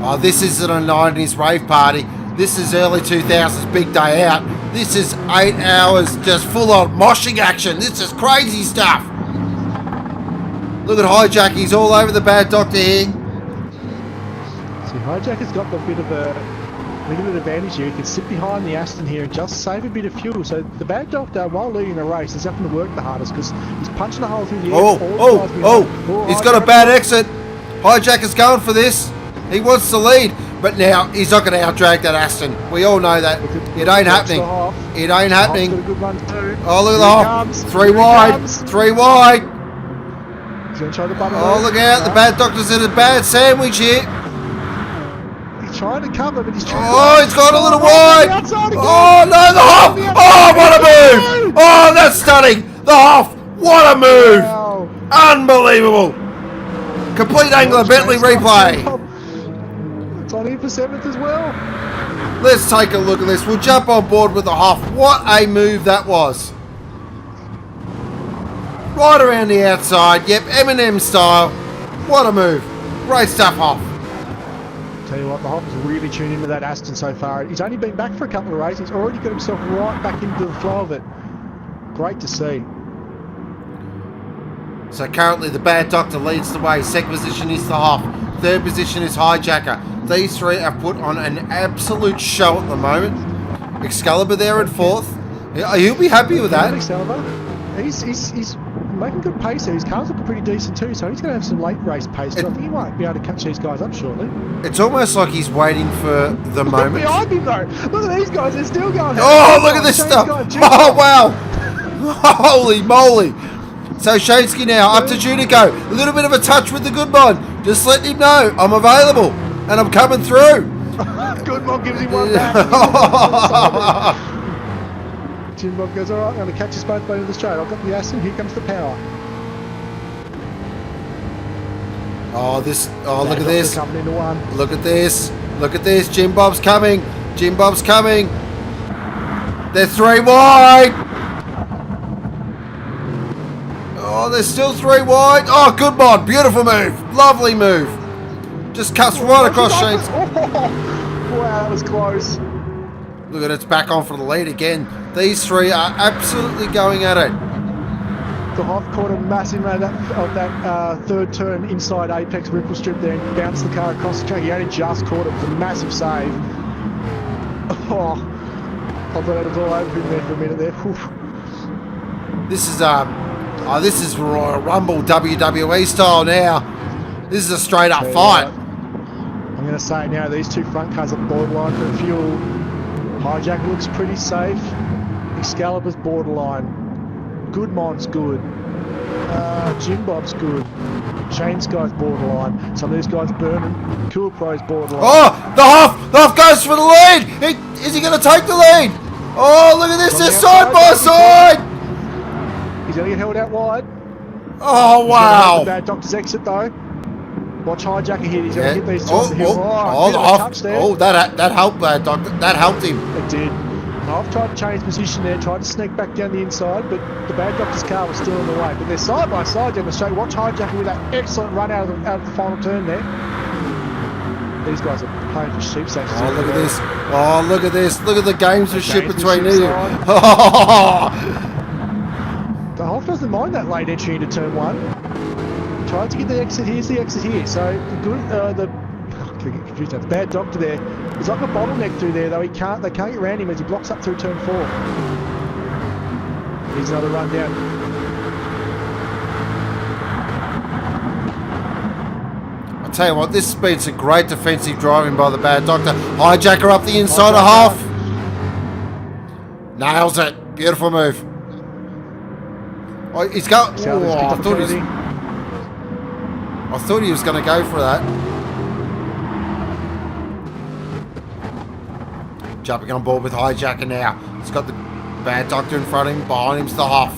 B: Oh, this isn't a 90s rave party. This is early 2000s big day out. This is 8 hours just full on moshing action. This is crazy stuff. Look at Hijack. He's all over the Bad Doctor here.
C: See, Hijacker's got a bit of an advantage here. He can sit behind the Aston here and just save a bit of fuel. So the Bad Doctor, while leading the race, is having to work the hardest because he's punching a hole through the air.
B: He's got a bad exit. Hijacker's going for this. He wants to lead, but now he's not going to outdrag that Aston. We all know that. It ain't happening. It ain't happening. Oh, look at the Hoff. 3 wide. 3 wide.
C: He's going to try the button.
B: Oh, look out. The Bad Doctor's in a bad sandwich here.
C: He's trying to cover, but he's trying
B: he's gone a little wide. Oh, no, the Hoff. Oh, what a move. Oh, that's stunning. The Hoff. What a move.
C: Wow.
B: Unbelievable. Complete angle of Bentley replay.
C: It's on here for 7th as well.
B: Let's take a look at this. We'll jump on board with the Hoff. What a move that was. Right around the outside. Yep, Eminem style. What a move. Great stuff, Hoff.
C: Tell you what, the Hoff is really tuned into that Aston so far. He's only been back for a couple of races. He's already got himself right back into the flow of it. Great to see.
B: So currently the Bad Doctor leads the way. Second position is the Hoff. Third position is Hijacker. These three have put on an absolute show at the moment. Excalibur there at fourth. He'll be happy with that.
C: Excalibur. He's making good pace there. His car's looking pretty decent too, so he's going to have some late race pace. So I think he might be able to catch these guys up shortly.
B: It's almost like he's waiting for the moment.
C: Look behind him though. Look at these guys. They're still going.
B: Oh, look at this stuff. Oh, wow. Holy moly. So Shadesky now up to Judico. A little bit of a touch with the good one. Just letting him know I'm available and I'm coming through.
C: Good Bob gives him one back. Jim Bob goes, all right, I'm going to catch us both by the straight. I've got the Aston, here comes the power.
B: Oh, look at this.
C: Coming into one.
B: Look at this. Look at this. Jim Bob's coming. Jim Bob's coming. They're 3 wide. Oh, there's still 3 wide. Oh, good mod. Beautiful move. Lovely move. Just cuts right across Shane's.
C: Wow, that was close.
B: Look at it. It's back on for the lead again. These 3 are absolutely going at it.
C: The Hoff caught a massive amount of that third turn inside apex ripple strip there and bounced the car across the track. He only just caught it. It was a massive save. Oh, I thought it was all over him there for a minute there. Whew.
B: This is Royal Rumble WWE style now. This is a straight up fight.
C: I'm going to say now these 2 front cars are borderline for fuel. Hijacker looks pretty safe. Excalibur's borderline. Goodmon's good. Jim Bob's good. Shane Sky's borderline. Some of these guys burning. Cool Pro's borderline.
B: Oh, the Hoff goes for the lead. Is he going to take the lead? Oh, look at this. They're side by side.
C: He's going to get held out wide.
B: Oh, wow.
C: Bad Doctor's exit though. Watch Hijacker hit. He's going to hit these two.
B: The Hoff. Oh, that helped Bad Doctor. That helped him.
C: It did. I've tried to change position there, tried to sneak back down the inside, but the Bad Doctor's car was still in the way. But they're side by side down the straight. Watch Hijacker with that excellent run out of the final turn there. These guys are playing for sheep's ass.
B: Oh, look at this. Oh, look at this. Look at the gamesmanship between you.
C: The Hoff doesn't mind that late entry into turn 1. Tried to get the exit. Here's the exit here. So the confused. The Bad Doctor there. He's like a bottleneck through there, though. They can't get around him as he blocks up through turn 4. Here's another run down.
B: I'll tell you what, this has been some great defensive driving by the Bad Doctor. Hijacker up the inside of Hoff. Nails it. Beautiful move. Oh, he's going.
C: Salvage
B: Oh,
C: picked
B: I
C: up a
B: thought he was going to go for that. Jumping on board with Hijacker now. He's got the Bad Doctor in front of him. Behind him's the Hoff.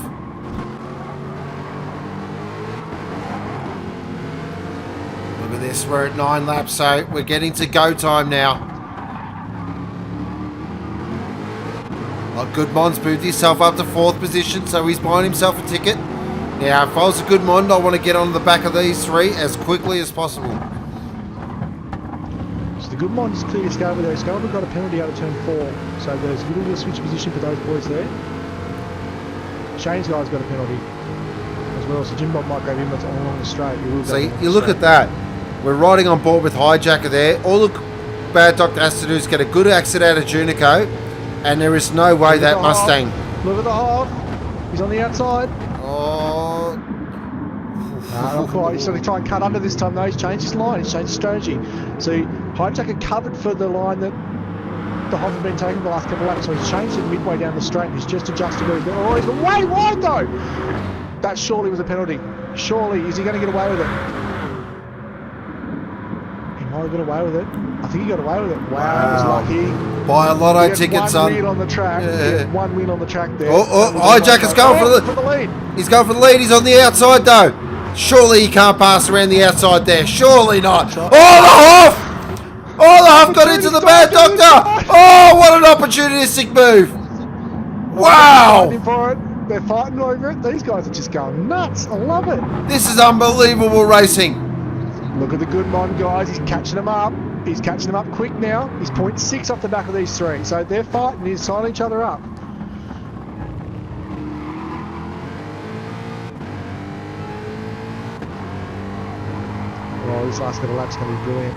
B: Look at this. We're at 9 laps, so we're getting to go time now. Oh, Goodmon's moved himself up to 4th position, so he's buying himself a ticket. Now, if I was a Goodmon, I want to get on the back of these 3 as quickly as possible.
C: So the Goodmon is clear to Scarborough there. Scarborough got a penalty out of turn 4, so there's a little bit of switch position for those boys there. Shane's guy's got a penalty as well, so Jim Bob might grab him along the straight.
B: See, you look at that. We're riding on board with Hijacker there. All the Bad Doctor has to do is get a good exit out of Junico, and there is no way that Mustang...
C: Look at the Hoff. He's on the outside.
B: Oh...
C: Not quite. He's going to try and cut under this time though. He's changed his line. He's changed his strategy. So Hijacker covered for the line that the Hoff had been taking the last couple of laps. So he's changed it midway down the straight. He's just adjusted where he's going. Oh, he's gone way wide though. That surely was a penalty. Surely. Is he going to get away with it? He might have got away with it. I think he got away with it. Wow. That was lucky.
B: Buy a lotto ticket, son.
C: One win on the track. Yeah. One win on the track there.
B: Hijacker's going for the lead. He's going for the lead. He's on the outside though. Surely he can't pass around the outside there. Surely not. Oh, the Hoff! Oh, the Hoff got into the Bad Doctor. Oh, what an opportunistic move. Wow.
C: They're fighting over it. These guys are just going nuts. I love it.
B: This is unbelievable racing.
C: Look at the Goodmon guys. He's catching them up. He's catching them up quick now. He's 0.6 off the back of these 3. So they're fighting. He's signing each other up. Oh, this last couple of laps going to be brilliant.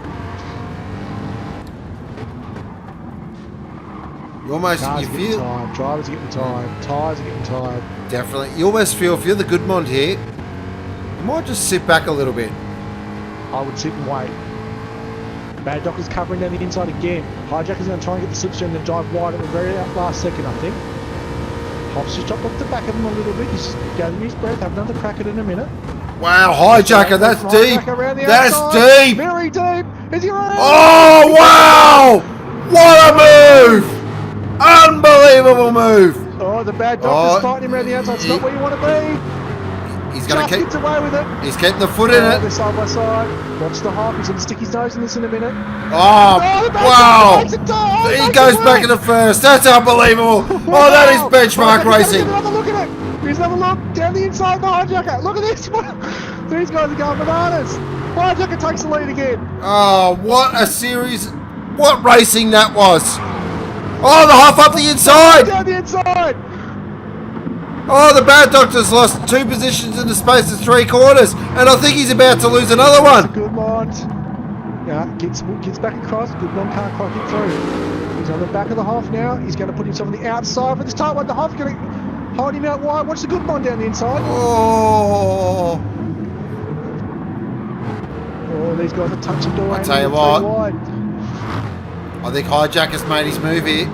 B: You almost
C: Cars
B: you
C: are
B: feel
C: getting tired. Drivers are getting tired. Tyres are getting tired.
B: definitely. You almost feel if you're the Goodmon here, you might just sit back a little bit.
C: I would sit and wait. Bad Doctor's covering down the inside again. Hijacker's going to try and get the slipstream and drive wide at the very last second, I think. Hoff's just chopped off the back of him a little bit. He's gathering his breath. Have another crack at it in a minute.
B: Wow, Hijacker, that's deep. That's
C: outside.
B: deep.
C: Very deep. Is he right?
B: Oh, wow! What a move! Unbelievable move.
C: Oh, the Bad Doctor's fighting him around the outside. It's not where you want to be.
B: He's going to keep...
C: gets away with it.
B: He's getting the foot in it.
C: They're side by side. Watch the Hoff. He's going to stick his nose in this in a minute.
B: Oh, wow! He goes back into first. That's unbelievable. Oh, that is benchmark racing.
C: Here's another look at it. Here's another look down the inside of the Hijacker. Look at this. These guys are going bananas. Hijacker takes the lead again.
B: Oh, what a series. What racing that was. Oh, the Hoff up the inside.
C: Down the inside.
B: Oh, the Bad Doctor's lost 2 positions in the space of 3 quarters, and I think he's about to lose another one.
C: Goodmon. Yeah, gets back across. Goodmon can't quite get through. He's on the back of the Hoff now. He's going to put himself on the outside for this time. The Hoff's going to hold him out wide. Watch the Goodmon down the inside.
B: Oh,
C: these guys are touching door.
B: I tell you what, I think Hijacker's made his move here.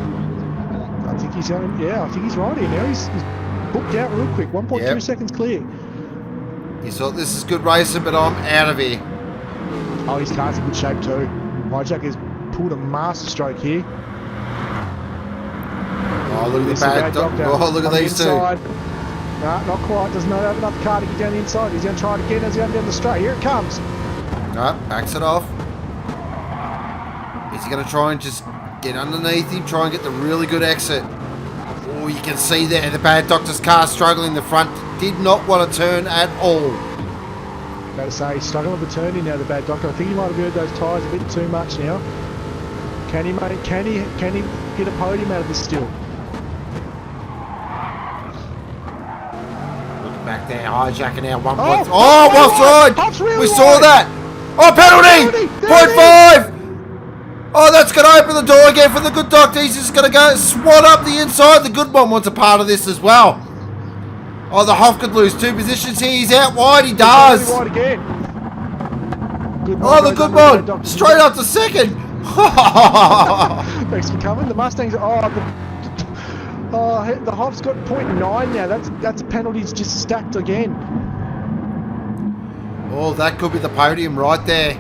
C: I think he's going. Yeah, I think he's right here now. He's booked out real quick. 1.2 seconds clear.
B: He thought this is good racing, but I'm out of here.
C: Oh, his car's in good shape too. Hijacker's pulled a master stroke here.
B: Oh, look at the Bad Doctor. Oh, look at these 2.
C: No, not quite. Does not have enough car to get down the inside. He's going to try it again as he goes down the straight. Here it comes.
B: No, backs it off. Is he going to try and just get underneath him, try and get the really good exit? Oh, you can see there the Bad Doctor's car struggling. The front did not want to turn at all.
C: Got to say, he's struggling with the turning now, the Bad Doctor. I think he might have heard those tyres a bit too much now. Can he hit a podium out of this still?
B: Look back there, Hijacker now, 1 point. Oh, offside!
C: Really
B: we saw that! Oh, penalty! 0.5! Oh, that's going to open the door again for the Good Doctor. He's just going to go swat up the inside. The Goodmon wants a part of this as well. Oh, the Hoff could lose 2 positions here. He's out wide. He does.
C: Wide again.
B: Oh, the Goodmon. Straight up to second.
C: Thanks for coming. The Mustangs. Oh, Oh, the Hoff's got 0.9 now. That's penalties just stacked again.
B: Oh, that could be the podium right there.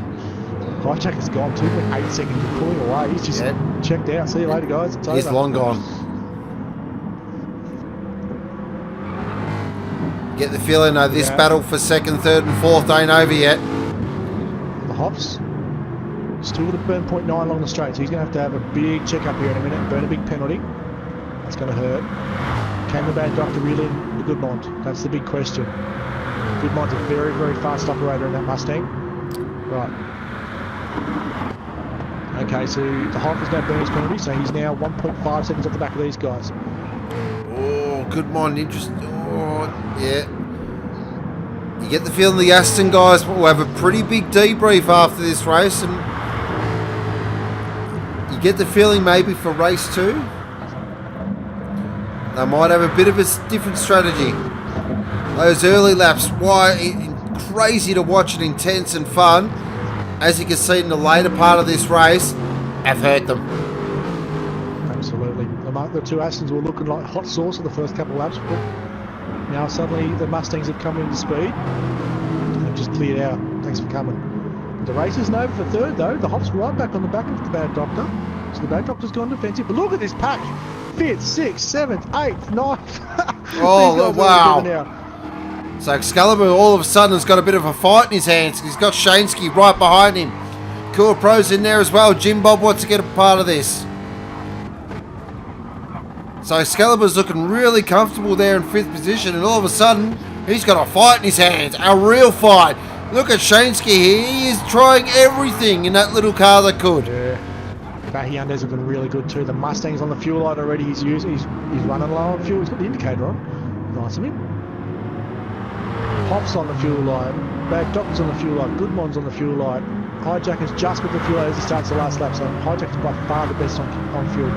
C: Hijack has gone 2.8 seconds of pulling away. He's just checked out. See you later, guys. It's
B: He's
C: over.
B: long gone. Get the feeling though, this battle for second, third and fourth ain't over yet.
C: The Hoff's still going to burn 0.9 along the straight, so he's going to have a big check up here in a minute, burn a big penalty. That's going to hurt. Can the bad doctor reel in the Goodmont? That's the big question. Goodmont's a very, very fast operator in that Mustang. Right. Okay, so the Hoff has now burned his penalty, so he's now 1.5 seconds off the back of these guys.
B: Oh, Goodmont, interesting. Oh, yeah. You get the feeling the Aston guys will have a pretty big debrief after this race, and you get the feeling maybe for race 2 they might have a bit of a different strategy. Those early laps, crazy to watch and intense and fun, as you can see in the later part of this race, have hurt them.
C: Absolutely. The two Astons were looking like hot sauce for the first couple of laps, but now suddenly the Mustangs have come into speed and they've just cleared out. Thanks for coming. The race isn't over for third though. The Hoff's right back on the back of the bad doctor. So the bad doctor's gone defensive. But look at this pack. 5th, 6th, 7th, 8th, 9th.
B: Oh, wow. So Excalibur all of a sudden has got a bit of a fight in his hands. He's got Shansky right behind him. Cool Pro's in there as well. Jim Bob wants to get a part of this. So Excalibur's looking really comfortable there in 5th position, and all of a sudden he's got a fight in his hands. A real fight. Look at Shansky here. He is trying everything in that little car that could.
C: Yeah. But Hyundai's looking really good too. The Mustang's on the fuel light already. He's running low on fuel. He's got the indicator on. Nice of him. Hoff's on the fuel light. Bad Doctor's on the fuel light. Goodmon's on the fuel light. Hijack has just got the fuel light as he starts the last lap. So Hijack's by far the best on fuel.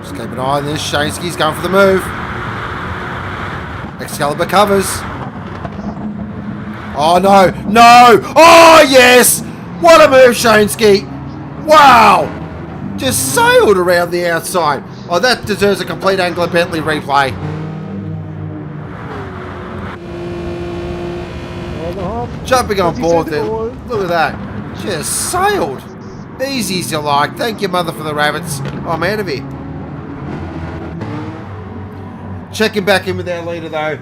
B: Just keep an eye on this. Shansky's going for the move. Excalibur covers. Oh no, no! Oh yes! What a move, Shansky! Wow! Just sailed around the outside. Oh, that deserves a complete Angler Bentley replay. Jumping on board there. Look at that. Just sailed. Easy as you like. Thank you, mother, for the rabbits. I'm out of here. Checking back in with our leader, though.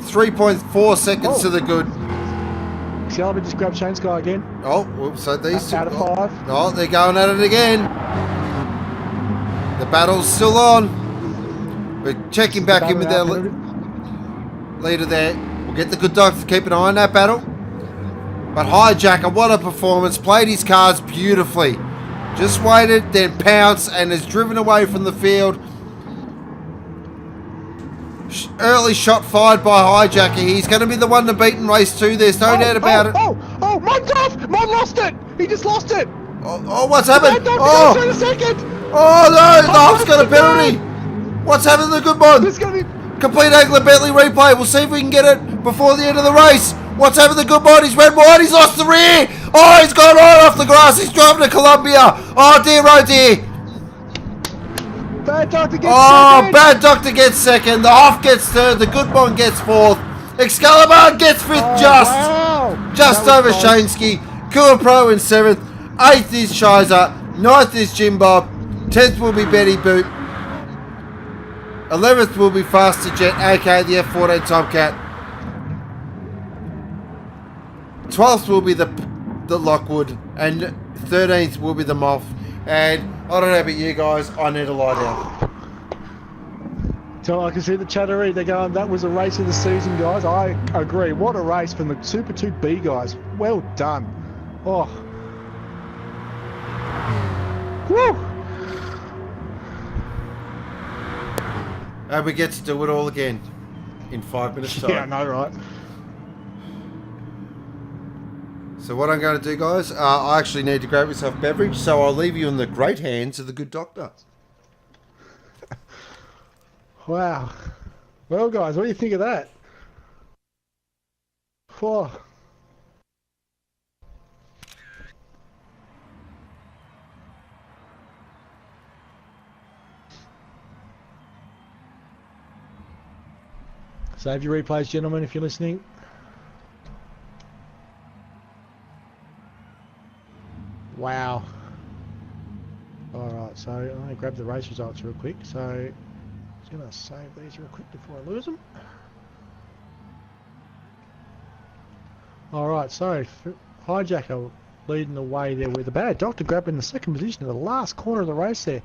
B: 3.4 seconds to the good.
C: Excalibur just grabbed Shane's guy again.
B: Oh, whoops, so these
C: out of 5.
B: Oh, they're going at it again. The battle's still on. We're checking back in with our leader there. We'll get the good doctor to keep an eye on that battle. But Hijacker, what a performance. Played his cards beautifully. Just waited, then pounced, and has driven away from the field. Early shot fired by Hijacker. He's going to be the one to beat in race 2. There's no doubt about it.
C: Oh, mine's off! Mine lost it! He just lost it!
B: Oh, what's happened?
C: Oh no,
B: the Hoff's got a penalty. What's happened to the good one?
C: This is going to be...
B: Complete Angler Bentley replay. We'll see if we can get it before the end of the race. What's happened to the good one? He's red wide. He's lost the rear. Oh, he's gone right off the grass. He's driving to Columbia. Oh dear, oh dear.
C: Bad Doctor gets second.
B: Bad Doctor gets second. The Hoff gets third. The good one gets fourth. Excalibur gets fifth just over Shansky. Cool Pro in 7th. 8th is Shizer. 9th is Jim Bob. 10th will be Betty Boot. 11th will be Faster Jet, aka the F14 Tomcat. 12th will be the Lockwood, and 13th will be the Moth. And I don't know about you guys, I need to lie down.
C: So I can see the chattery, they're going, that was a race of the season, guys. I agree. What a race from the Super 2B guys. Well done. Oh. Woo!
B: And we get to do it all again in 5 minutes time.
C: Yeah, I know, right?
B: So what I'm going to do, guys, I actually need to grab myself a beverage, so I'll leave you in the great hands of the good doctor.
C: Wow. Well, guys, what do you think of that? Oh. Save your replays, gentlemen, if you're listening. Wow. Alright, so I'm going to grab the race results real quick. So, I'm just going to save these real quick before I lose them. Alright, so Hijacker leading the way there with the bad doctor grabbing the second position in the last corner of the race there.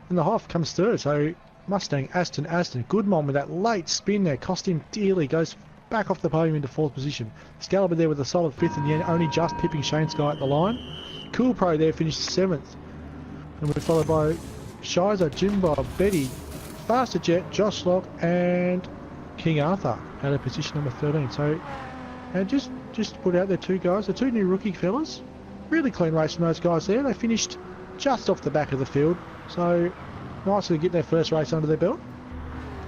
C: And the Hoff comes third, so Mustang, Aston, Goodmon with that late spin there, cost him dearly, goes back off the podium into fourth position. Excalibur there with a solid fifth in the end, only just pipping Shane Sky at the line. Cool Pro there finished seventh. And we're followed by Shizer, Jim Bob, Betty, Faster Jet, Josh Locke, and King Arthur out of position number 13. So, and just to put out there two guys, the two new rookie fellas, really clean race from those guys there. They finished just off the back of the field. So, nice to get their first race under their belt.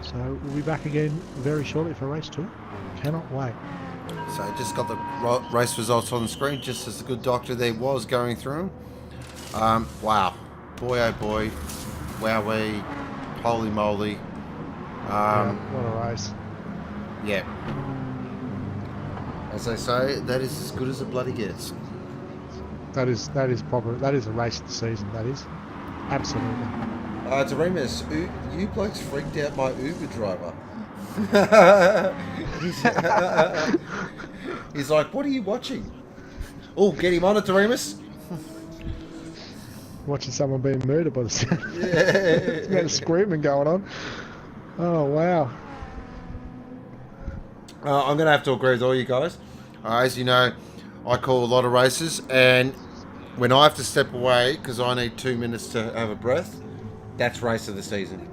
C: So, we'll be back again very shortly for race 2. Cannot wait.
B: So just got the race results on the screen, just as the good doctor there was going through them. Wow. Boy, oh boy. Wowee. Holy moly.
C: Yeah, what a race.
B: Yeah. As they say, that is as good as it bloody gets.
C: That is a race of the season, that is. Absolutely.
B: Doremus, you blokes freaked out my Uber driver. He's like, what are you watching? Oh, get him on it, Doremus.
C: Watching someone being murdered by the sound.
B: Yeah.
C: There's a bit of screaming going on. Oh, wow.
B: I'm going to have to agree with all you guys. As you know, I call a lot of races, and when I have to step away because I need 2 minutes to have a breath, that's race of the season.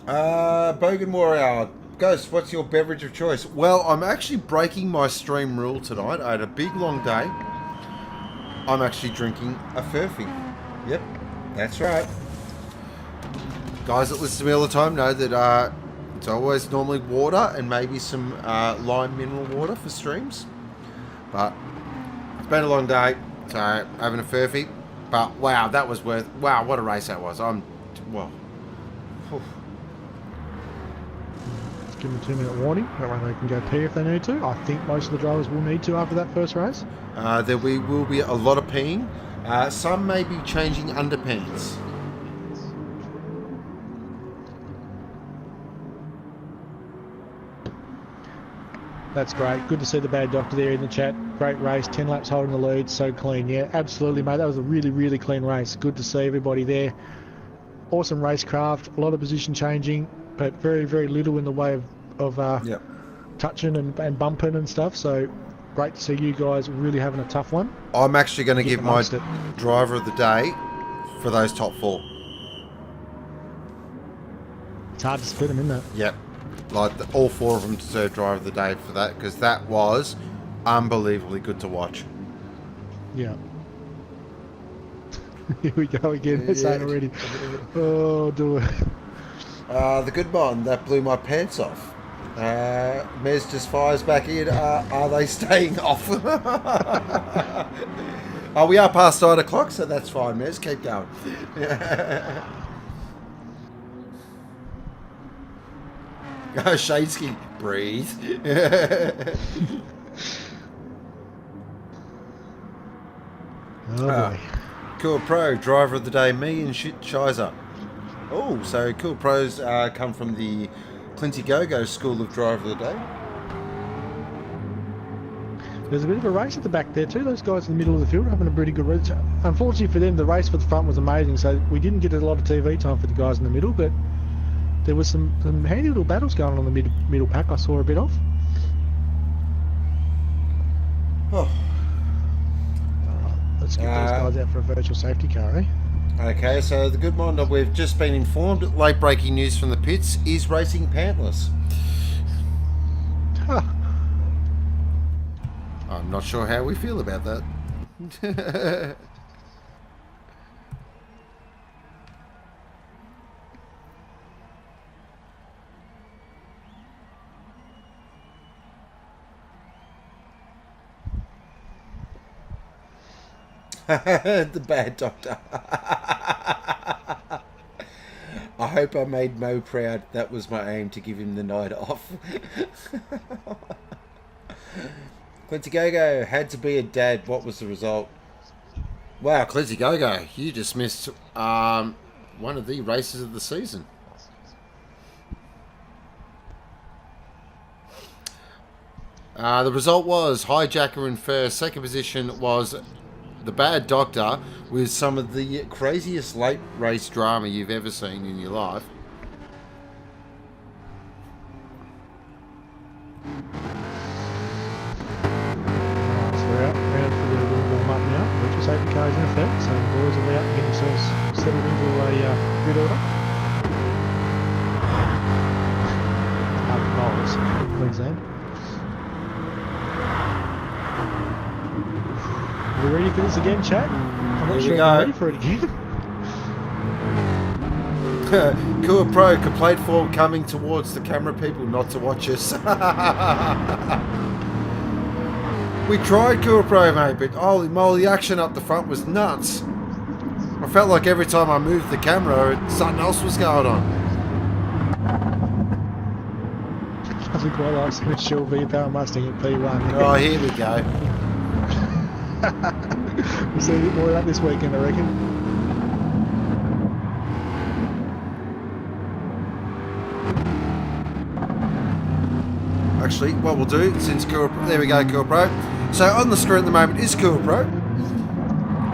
B: Bogan Warrior, Ghost, what's your beverage of choice? Well, I'm actually breaking my stream rule tonight. I had a big long day. I'm actually drinking a Furphy. Yep, that's right. Guys that listen to me all the time know that it's always normally water and maybe some lime mineral water for streams. But it's been a long day, so having a Furphy. But wow, that was wow, what a race that was. Well.
C: Give them a 2-minute warning. That way they can go pee if they need to. I think most of the drivers will need to after that first race.
B: There will be a lot of peeing. Some may be changing underpants.
C: That's great. Good to see the bad doctor there in the chat. Great race. 10 laps holding the lead. So clean. Yeah, absolutely, mate. That was a really, really clean race. Good to see everybody there. Awesome racecraft. A lot of position changing, but very, very little in the way of
B: Yep.
C: touching and bumping and stuff. So great to see you guys really having a tough one.
B: I'm actually going to give my
C: it.
B: driver of the day for those top 4.
C: It's hard to split them, isn't it?
B: Yep. Like all 4 of them deserve driver of the day for that, because that was unbelievably good to watch.
C: Yeah. Here we go again. It's saying already. Oh, do it.
B: The good one that blew my pants off. Mez just fires back in. Are they staying off? We are past 9 o'clock, so that's fine, Mez. Keep going. Shadesky, breathe.
C: Oh, boy.
B: Cool Pro, driver of the day, me and Shizer. Oh, so Cool Pros come from the Clinty Go-Go School of Driver of the Day.
C: There's a bit of a race at the back there too. Those guys in the middle of the field are having a pretty good race. Unfortunately for them, the race for the front was amazing, so we didn't get a lot of TV time for the guys in the middle, but there was some handy little battles going on in the middle pack I saw a bit of.
B: Oh.
C: Let's get those guys out for a virtual safety car, eh?
B: Okay, so the good mind, we've just been informed, late breaking news from the pits, is racing pantless.
C: Huh.
B: I'm not sure how we feel about that. The bad doctor. I hope I made Mo proud. That was my aim, to give him the night off. Quincy Gogo had to be a dad. What was the result? Wow, Quincy Gogo, you just missed one of the races of the season. The result was Hijacker in first. Second position was the Bad Doctor, with some of the craziest late race drama you've ever seen in your life.
C: So we're out for the little warm up now. Virtual safety cars in effect, so the boys will be out and get themselves settled into a grid order. Queensland. Are we ready for this again, chat? I'm not sure I'm ready for it again.
B: Cool Pro, complaint form coming towards the camera people not to watch us. We tried Cool Pro, mate, but holy moly, the action up the front was nuts. I felt like every time I moved the camera, something else was going on.
C: Nothing quite like seeing a Shell V-Power Mustang at P1.
B: Oh, here we go.
C: We'll see a bit more of that this weekend, I reckon.
B: Actually, what we'll do, since Cool, there we go, Cool Pro. So on the screen at the moment is Cool Pro,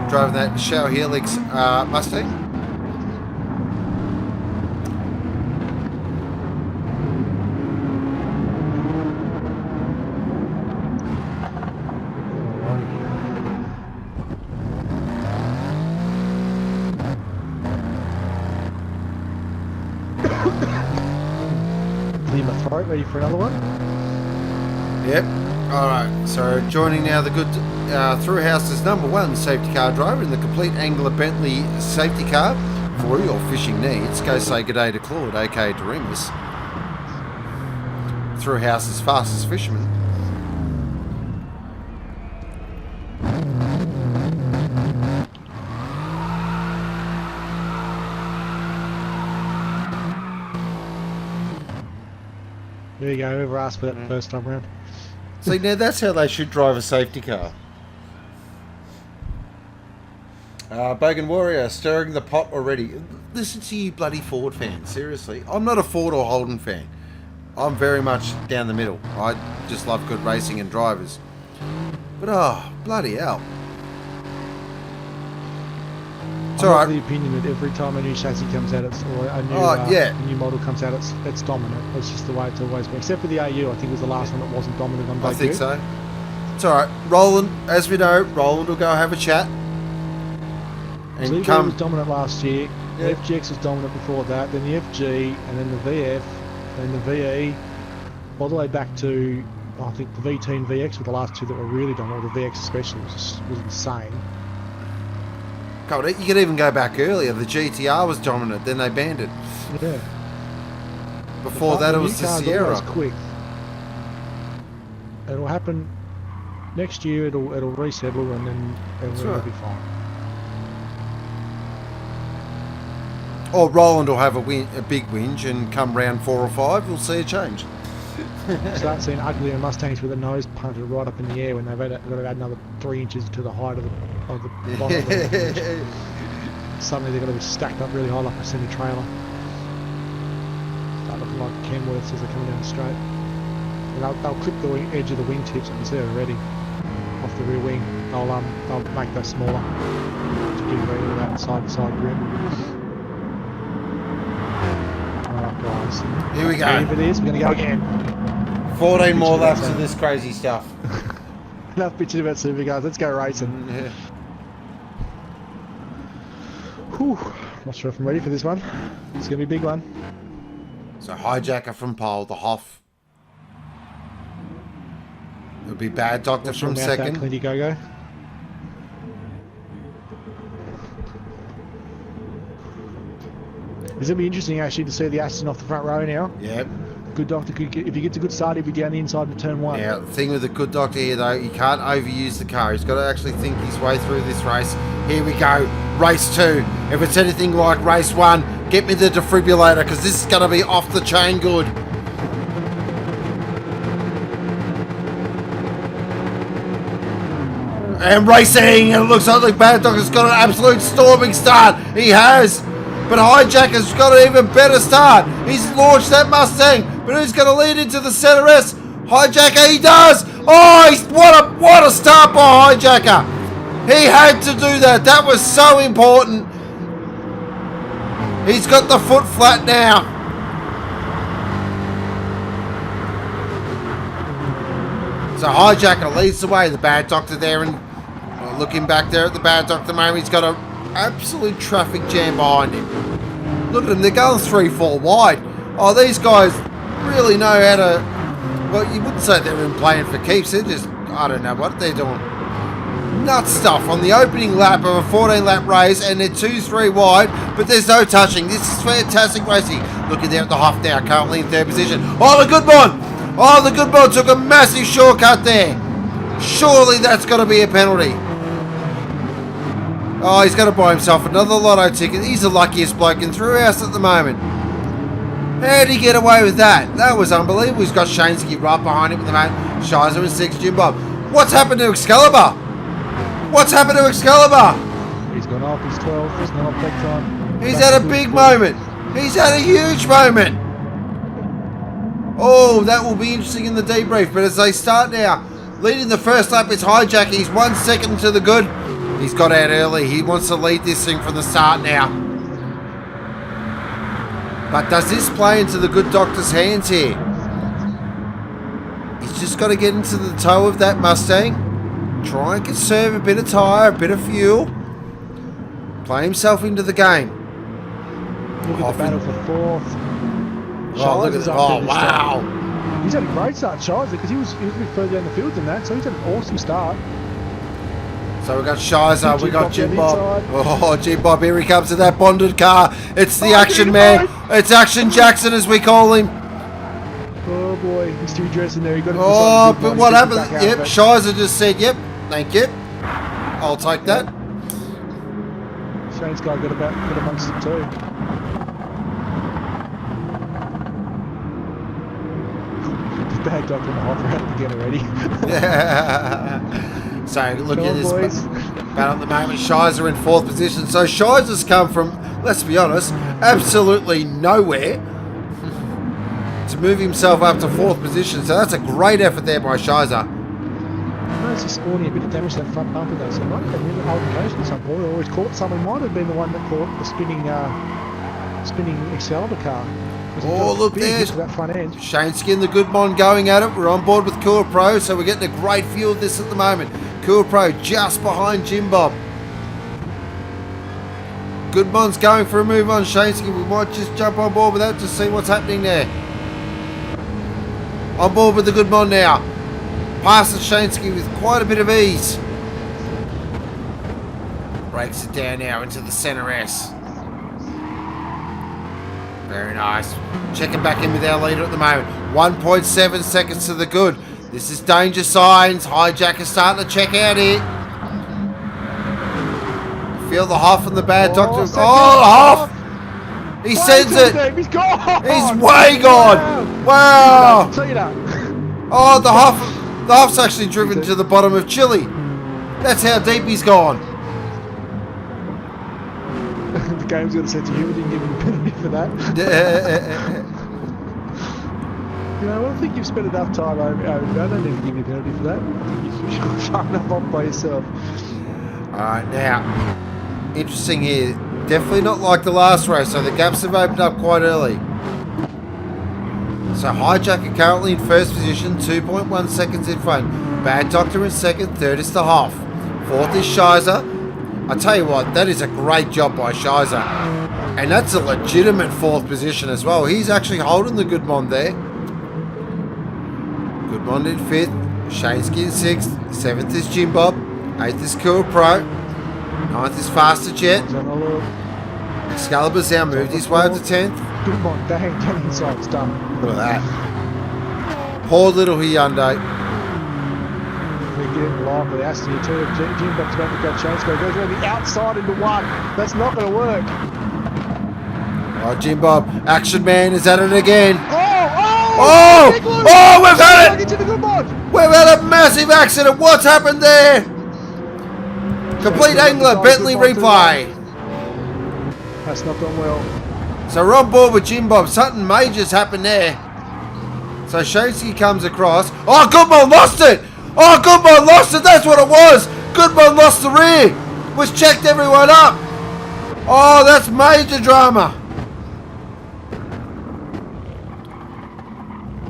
B: driving that Shell Helix Mustang.
C: Clear my throat, ready for another one?
B: Yep. Alright, so joining now the good Thrillhouse's #1 safety car driver in the complete Angler Bentley safety car for all your fishing needs. Go say good day to Claude, aka Doremus, Thrillhouse's fastest fisherman.
C: There you go, whoever asked for that first time round.
B: See, now that's how they should drive a safety car. Bogan Warrior, stirring the pot already. Listen to you bloody Ford fans, seriously. I'm not a Ford or Holden fan. I'm very much down the middle. I just love good racing and drivers. But oh, bloody hell. It's
C: I'm of
B: alright.
C: the opinion that every time a new chassis comes out, or a new model comes out, it's dominant. It's just the way it's always been. Except for the AU, I think was the last one that wasn't dominant on debut.
B: I think so. It's alright. Roland, as we know, Roland will go have a chat. And
C: ZV was dominant last year.
B: Yeah.
C: The FGX was dominant before that. Then the FG, and then the VF, and the VE, all the way back to I think the VT and VX were the last two that were really dominant. Or the VX especially was insane.
B: God, you could even go back earlier. The GTR was dominant, then they banned it.
C: Yeah.
B: Before that, it was the Sierra.
C: Quick. It'll happen next year. It'll resettle, and then it'll be fine.
B: Or Roland will have a big whinge, and come round 4 or 5, we'll see a change.
C: Start seeing uglier Mustangs with a nose punted right up in the air when they've got to add another 3 inches to the height of the bottom of the Suddenly they're going to be stacked up really high like a semi-trailer. Start looking like Kenworths as they're coming down the straight. And they'll clip the edge of the wingtips, you can see it already, off the rear wing. They'll make those smaller to get rid of that side-to-side grim. Alright guys.
B: Here we go.
C: If it is, we're going to go again.
B: 14 more laps of this crazy stuff.
C: Enough bitching about supercars, let's go racing.
B: Yeah.
C: Whew. Not sure if I'm ready for this one. It's going to be a big one.
B: So Hijacker from pole, the Hoff. It'll be Bad Doctor from second.
C: Clinty Go-Go. It's going to be interesting actually to see the Aston off the front row now.
B: Yep.
C: Good Doctor could get, if he gets a good start, he'll be down the inside of turn 1.
B: Now, the thing with the Good Doctor here, though, he can't overuse the car. He's got to actually think his way through this race. Here we go. Race 2. If it's anything like race 1, Get me the defibrillator because this is going to be off the chain good. And racing, and it looks like the Bad Doctor's got an absolute storming start. He has. But Hijacker's got an even better start. He's launched that Mustang, but who's going to lead into the center S? Hijacker, he does. Oh, what a start by Hijacker. He had to do that. That was so important. He's got the foot flat now. So Hijacker leads the way. The Bad Doctor there, and looking back there at the Bad Doctor moment, he's got an absolute traffic jam behind him. Look at them, they're going 3-4 wide. Oh, these guys really know how to... Well, you wouldn't say they're in playing for keeps. They're just, I don't know what they're doing. Nut stuff on the opening lap of a 14-lap race, and they're 2-3 wide, but there's no touching. This is fantastic racing. Looking there at the Huff now, currently in 3rd position. Oh, the good one! Oh, the good one took a massive shortcut there. Surely that's got to be a penalty. Oh, he's going to buy himself another lotto ticket. He's the luckiest bloke in Thrillhouse at the moment. How did he get away with that? That was unbelievable. He's got Shanesky right behind him at the moment. Shizer in 6th, Jim Bob. What's happened to Excalibur? What's happened to Excalibur?
C: He's gone off, he's 12, he's gone off big time.
B: He's had a big moment. He's had a huge moment. Oh, that will be interesting in the debrief. But as they start now, leading the first lap, it's Hijack. He's 1 second to the good. He's got out early. He wants to lead this thing from the start now. But does this play into the good Doctor's hands here? He's just got to get into the toe of that Mustang. Try and conserve a bit of tyre, a bit of fuel. Play himself into the game.
C: Look at the battle for 4th.
B: Oh, look at that. Oh, wow.
C: He's had a great start, Shizer, because he was a bit further down the field than that, so he's had an awesome start.
B: So we've got Shizer, we've got Jim Bob. Oh, Jim Bob, here he comes to that bonded car. It's the action man. It's Action Jackson, as we call him.
C: Oh boy, he's too dressing there. He got
B: oh, but what happened? Yep, Shizer just said, yep, thank you. I'll take that.
C: Shane's guy got amongst them too. The Bad Doctor in the hot round again already.
B: So look at this battle at the moment. Shizer in 4th position. So Shizer's come from, let's be honest, absolutely nowhere to move himself up to 4th position. So that's a great effort there by Shizer.
C: He's just spawning a bit of damage to that front bumper though. So he might have been holding occasion at some point, or he's caught someone. Might have been the one that caught the spinning Excalibur car.
B: Oh, look there.
C: That front end.
B: Shanesky and the Goodmon going at it. We're on board with Cool Pro, so we're getting a great feel of this at the moment. Cool Pro just behind Jim Bob. Goodmon's going for a move on Shanesky. We might just jump on board with that to see what's happening there. On board with the Goodmon now. Passes Shanesky with quite a bit of ease. Breaks it down now into the center S. Very nice. Checking back in with our leader at the moment. 1.7 seconds to the good. This is danger signs. Hijacker starting to check out here. Feel the Huff and the Bad Doctor. Oh, the Huff! He sends it.
C: He's gone.
B: He's way gone. Wow. Oh, the Huff's actually driven to the bottom of Chile. That's how deep he's gone.
C: The game's got a sense of humour. Didn't give him a penalty for that. You know, I don't think you've spent enough time over. I don't need to give you a penalty for that. I think you should far enough off by yourself.
B: Alright, now, interesting here. Definitely not like the last race, so the gaps have opened up quite early. So Hijacker currently in 1st position, 2.1 seconds in front. Bad Doctor in 2nd, 3rd is the Huff. 4th is Shizer. I tell you what, that is a great job by Shizer. And that's a legitimate 4th position as well. He's actually holding the Goodmon there. Goodmon in 5th. Shanesky in 6th. 7th is Jim Bob. 8th is Cool Pro. 9th is Faster Jet. Excalibur's now moved his way up to 10th.
C: Goodmon, bang, down inside, it's done.
B: Look at that. Poor little Hyundai.
C: They're getting live with Aston here too. Jim Bob's about to go change. Goes around the outside into 1. That's not going to work.
B: Oh, Jim Bob. Action Man is at it again.
C: Oh! Big one!
B: Oh, we've had it!
C: Into the good mod.
B: We've had a massive accident. What's happened there? Complete angler, Bentley replay.
C: That's not gone well.
B: So we're on board with Jim Bob. Something major's happened there. So Shansky comes across. Oh, Goodman lost it! Oh, Goodman lost it! That's what it was! Goodman lost the rear! Was checked everyone up! Oh, that's major drama!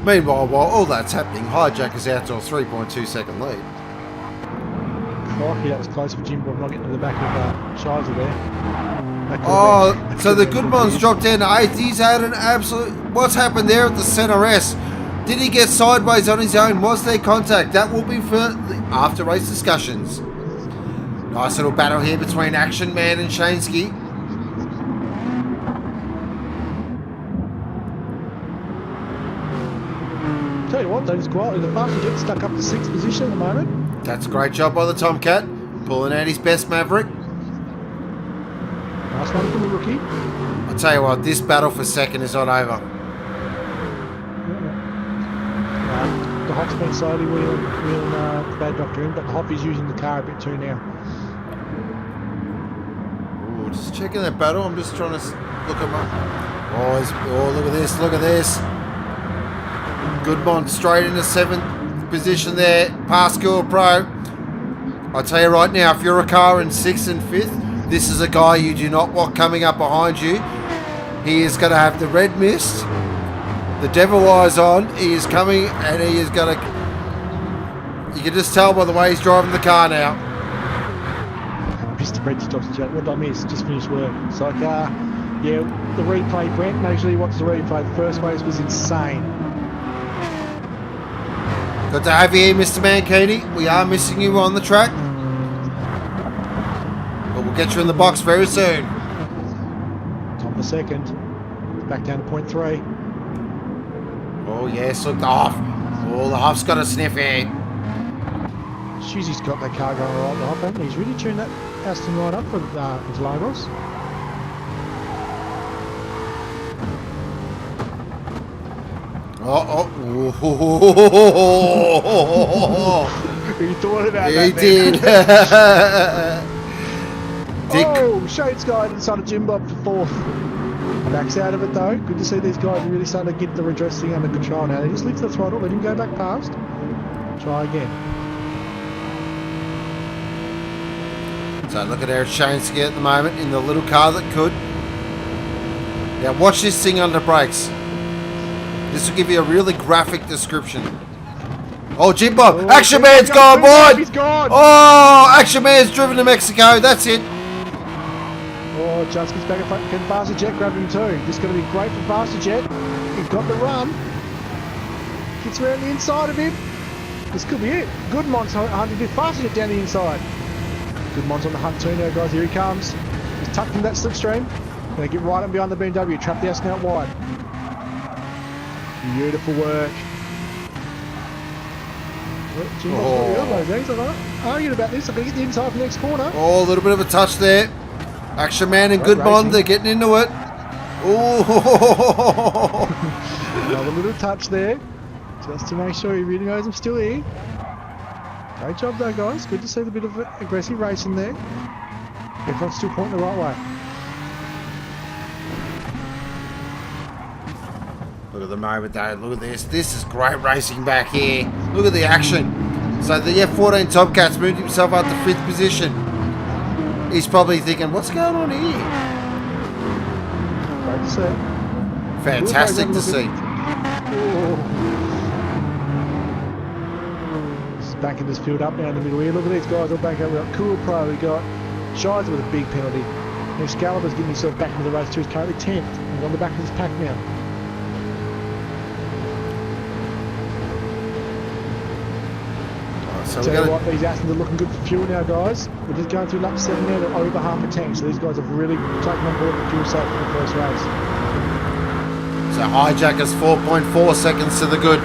B: Meanwhile, while all that's happening, Hijack is out to a 3.2 second lead.
C: Crikey, that was close for Jim Bob not getting to the back of Shizer there.
B: Oh, so the Goodman's dropped down to 8th. He's had an absolute... What's happened there at the centre S? Did he get sideways on his own? Was there contact? That will be for the after-race discussions. Nice little battle here between Action Man and Shansky.
C: Tell you what, though, it's quietly the fastest jet stuck up to 6th position at the moment.
B: That's a great job by the Tomcat. Pulling out his best Maverick.
C: Nice one from the rookie.
B: I'll tell you what, this battle for second is not over.
C: The Hop's been slowly wheeling the Bad Doctor in, but the Hop is using the car a bit too now.
B: Ooh, just checking that battle. I'm just trying to look at my... Oh, look at this, look at this. Goodman straight into 7th position there. Pascal Pro. I'll tell you right now, if you're a car in 6th and 5th, this is a guy you do not want coming up behind you. He is going to have the red mist, the devil eyes on. He is coming and he is going to... You can just tell by the way he's driving the car now.
C: Mr. Brent stops the chat. What did I miss? Just finished work. It's like, yeah, the replay, Brent. Make sure you watch the replay. The first race was insane.
B: Good to have you here, Mr. Mankini. We are missing you on the track. But we'll get you in the box very soon.
C: Top of the second. Back down to 0.3.
B: Oh, yes, look, the Huff. Oh, the Huff's got a sniff here.
C: Shuzzy's got that car going right, the Huff, hasn't he? He's really tuned that Aston right up for Interlagos. He thought about that.
B: He did.
C: Dick. Oh, Shade's guy inside of Jim Bob for 4th. Backs out of it though. Good to see these guys really starting to get the redress thing under control now. They just lift the throttle, let him go back past. Try again.
B: So look at Eric Shansky at the moment in the little car that could. Now watch this thing under brakes. This will give you a really graphic description. Oh, Jim Bob! Action Man's gone, boy!
C: He's gone!
B: Oh, Action Man's driven to Mexico. That's it.
C: Oh, Jusky's back up. Can Faster Jet grab him too? This is going to be great for Faster Jet. He's got the run. Gets around the inside of him. This could be it. Goodman's hunting with Faster Jet down the inside. Goodman's on the hunt too now, guys. Here he comes. He's tucked in that slipstream. Going to get right up behind the BMW. Trap the Aston out wide. Beautiful work. Jim Bob's got the elbows there. He's like, arguing about this. I'm going to get the inside from the next corner.
B: Oh, a little bit of a touch there. Action Man and Goodman, they're getting into it. Oh,
C: another little touch there, just to make sure he really knows I'm still here. Great job though, guys. Good to see the bit of aggressive racing there. Everyone's still pointing the right way.
B: Look at the moment though, look at this. This is great racing back here. Look at the action. So the F14 Tomcat's moved himself up to 5th position. He's probably thinking, what's going on here?
C: Great to see.
B: Fantastic to see.
C: Just backing this field up now in the middle here. Look at these guys all back up. We've got Cool Pro, we've got Shizer with a big penalty. Excalibur's getting himself back into the race too. He's currently 10th. He's on the back of his pack now.
B: So
C: tell you what, these Astons are looking good for fuel now, guys. We're just going through lap 7 now, they're over half a tank, so these guys have really taken on board the fuel safe for the first race.
B: So Hijack is 4.4 seconds to the good.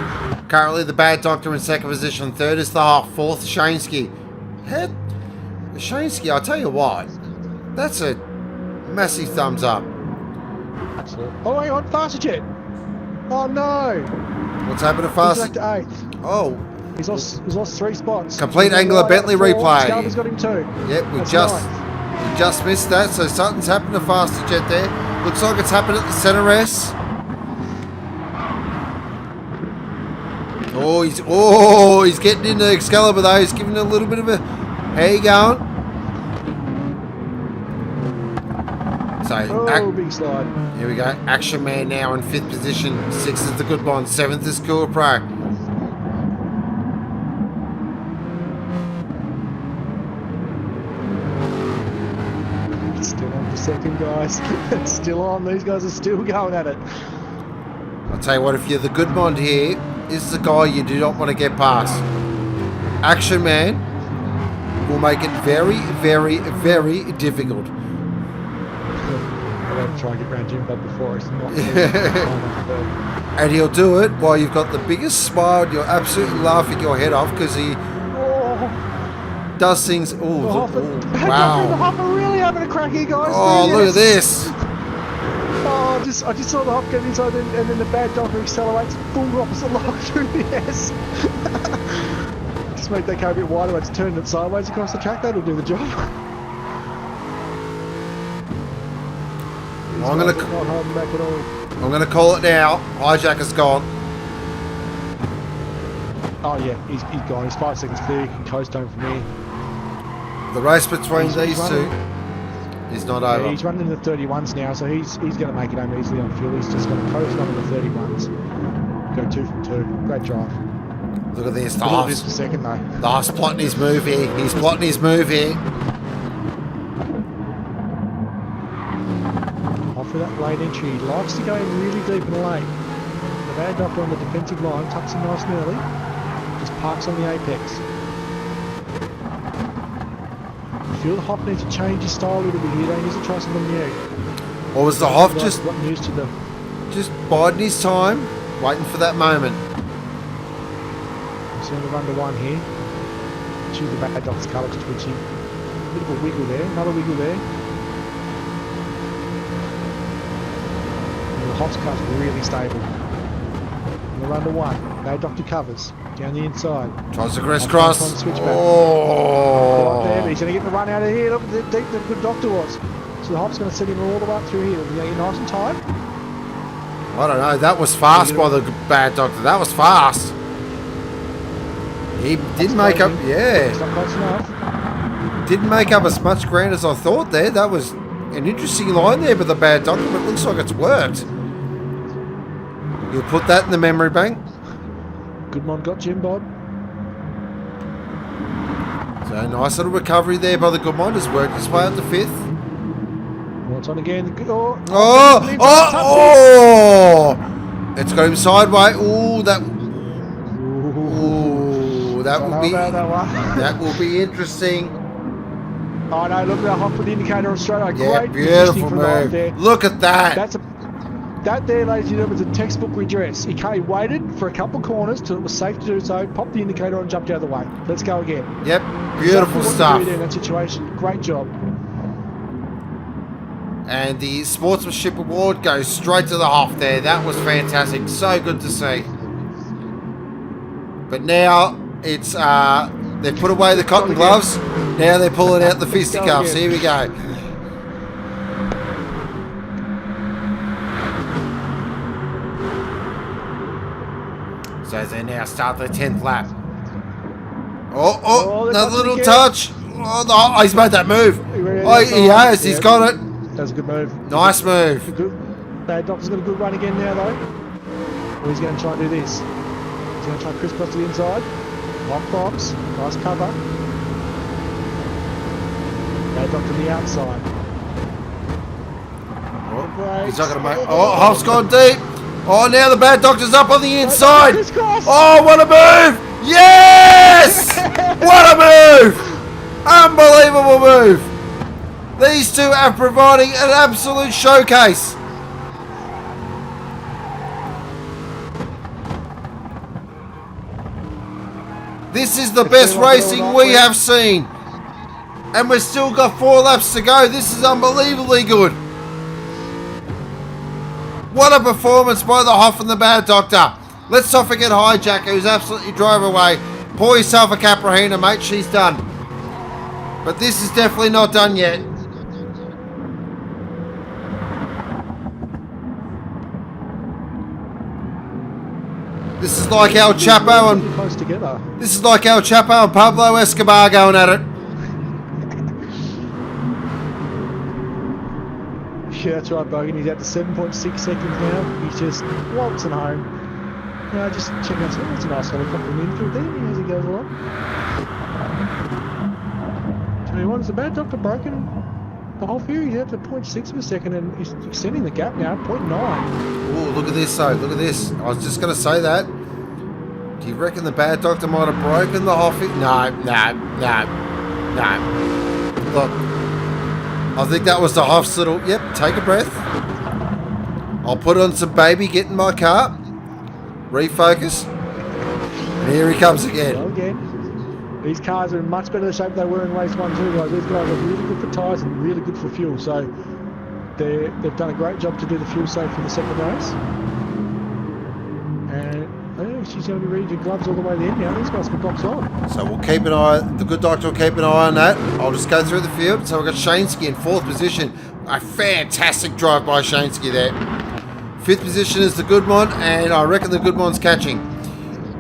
B: Currently the Bad Doctor in 2nd position. 3rd is the Huff. 4th, Shansky. Shansky, I'll tell you what, that's a massive thumbs up.
C: Oh, hang on, Faster Jet. Oh no.
B: What's happened to
C: He's
B: Fast?
C: back to 8th.
B: Oh,
C: He's lost 3 spots.
B: complete
C: He's
B: angular
C: got
B: Bentley
C: 4.
B: replay.
C: Scarby's got him 2.
B: Yep, we
C: That's
B: just
C: 9th.
B: we just missed that. So something's happened to Faster Jet there. Looks like it's happened at the center S. He's getting into Excalibur though. He's giving it a little bit of a. How you going? So
C: Big slide.
B: here we go. Action Man now in 5th position. 6th is the good one. 7th is Cool Pro.
C: Still on for second, guys. It's still on. These guys are still going at it.
B: I'll tell you what, if you're the good mod here, this is the guy you do not want to get past. Action Man will make it very, very, very difficult.
C: I'm going to try and get round Jim Bob before it's not.
B: And he'll do it while you've got the biggest smile and you're absolutely laughing your head off because he does things. Wow.
C: The Hopper really having a crack here, guys.
B: Oh, look at this.
C: Oh, I just saw the Hop get inside and then the bad doctor accelerates full opposite line through the S. Just make that car a bit wider, let's turn it sideways across the track, that'll do the job.
B: I'm
C: not holding back at all.
B: I'm gonna call it now. Hijacker's gone.
C: Oh yeah, he's gone. He's 5 seconds clear. He can coast home from here.
B: The race between these two is not over.
C: Yeah, he's running in the 31s now, so he's going to make it home easily on fuel. He's just going to coast on in the 31s. Go 2 from 2. Great drive.
B: Look at this.
C: Look at this for second though.
B: He's plotting his move here. He's plotting his move here.
C: Off of that late entry. He likes to go in really deep and late. The bad doctor on the defensive line tucks him nice and early. Just parks on the apex. I feel the Hop needs to change his style a little bit here. They need to try something new.
B: Or was the Hoff just
C: news to them.
B: biding his time, waiting for that moment?
C: So we're under 1 here. Choose the bad doc's colours twitching. A bit of a wiggle there. Another wiggle there. And the Hop's car's really stable. And we're under 1. Bad doctor covers. Down the inside.
B: Tries to crisscross.
C: Right there,
B: Oh!
C: he's going to get the run out of here. Look how deep the good doctor was. So the Hop's going to send him all the way up through here. He'll be nice and tight.
B: I don't know. That was fast by the bad doctor. That was fast. He didn't make up. Yeah.
C: It's not close enough.
B: Didn't make up as much ground as I thought there. That was an interesting line there with the bad doctor, but it looks like it's worked. You'll put that in the memory bank.
C: Good mod got Jim Bob.
B: So nice little recovery there by the good mod. Has worked his way up to 5th.
C: What's on again?
B: Oh! It's got him sideways. Ooh, that will be that will be interesting.
C: Oh no! Look at that Hop with the indicator on straight.
B: Yeah,
C: Great
B: beautiful move.
C: there.
B: Look at that.
C: That there, ladies and gentlemen, is a textbook redress. He waited for a couple of corners till it was safe to do so. Popped the indicator on, and jumped out of the way. Let's go again.
B: Yep, beautiful stuff.
C: In that situation, great job.
B: And the sportsmanship award goes straight to the Hoff there. That was fantastic. So good to see. But now it's they've put away the cotton gloves. Now they're pulling out the fisticuffs. Here we go. So they now start the 10th lap. Oh, another little touch. Oh, he's made that move. Oh, he has. He's got it.
C: That's a good move.
B: Nice move.
C: Bad Doctor's got a good run again now, though. Or he's going to try and do this. He's going to try and crisscross to the inside. Lock box. Nice cover. Bad Doctor on the outside.
B: He's not going to make. Oh, Hoff's gone deep. Oh, now the Bad Doctor's up on the inside. Oh, what a move! Yes! What a move! Unbelievable move. These two are providing an absolute showcase. This is the best racing we have seen. And we've still got 4 laps to go. This is unbelievably good. What a performance by the Hoff and the Bad Doctor. Let's not forget Hijacker, who's absolutely drove away. Pour yourself a Caprahina, mate. She's done. But this is definitely not done yet. This is like El Chapo and
C: close together.
B: This is like El Chapo and Pablo Escobar going at it.
C: Yeah, that's right, Bogan. He's at the 7.6 seconds now. He's just waltzing home. Just checking out. That's a nice helicopter in the infield there as he goes along. Tell you what, is the Bad Doctor broken? The whole here, he's at the 0.6 of a second and he's extending the gap now, 0.9.
B: Oh, look at this though, look at this. I was just going to say that. Do you reckon the Bad Doctor might have broken the Hoffy? No. Look, I think that was the Hoff's little, yep, take a breath. I'll put on some baby, get in my car, refocus, and here he comes again.
C: Well, again. These cars are in much better shape than they were in race 1 too, guys. These guys are really good for tyres and really good for fuel. So they've done a great job to do the fuel safe for the second race. And I think she's going to be ready to gloves all the way to the end now. These guys can box on.
B: So we'll keep an eye, the good doctor will keep an eye on that. I'll just go through the field. So we've got Shansky in 4th position. A fantastic drive by Shansky there. 5th position is the good one, and I reckon the good one's catching.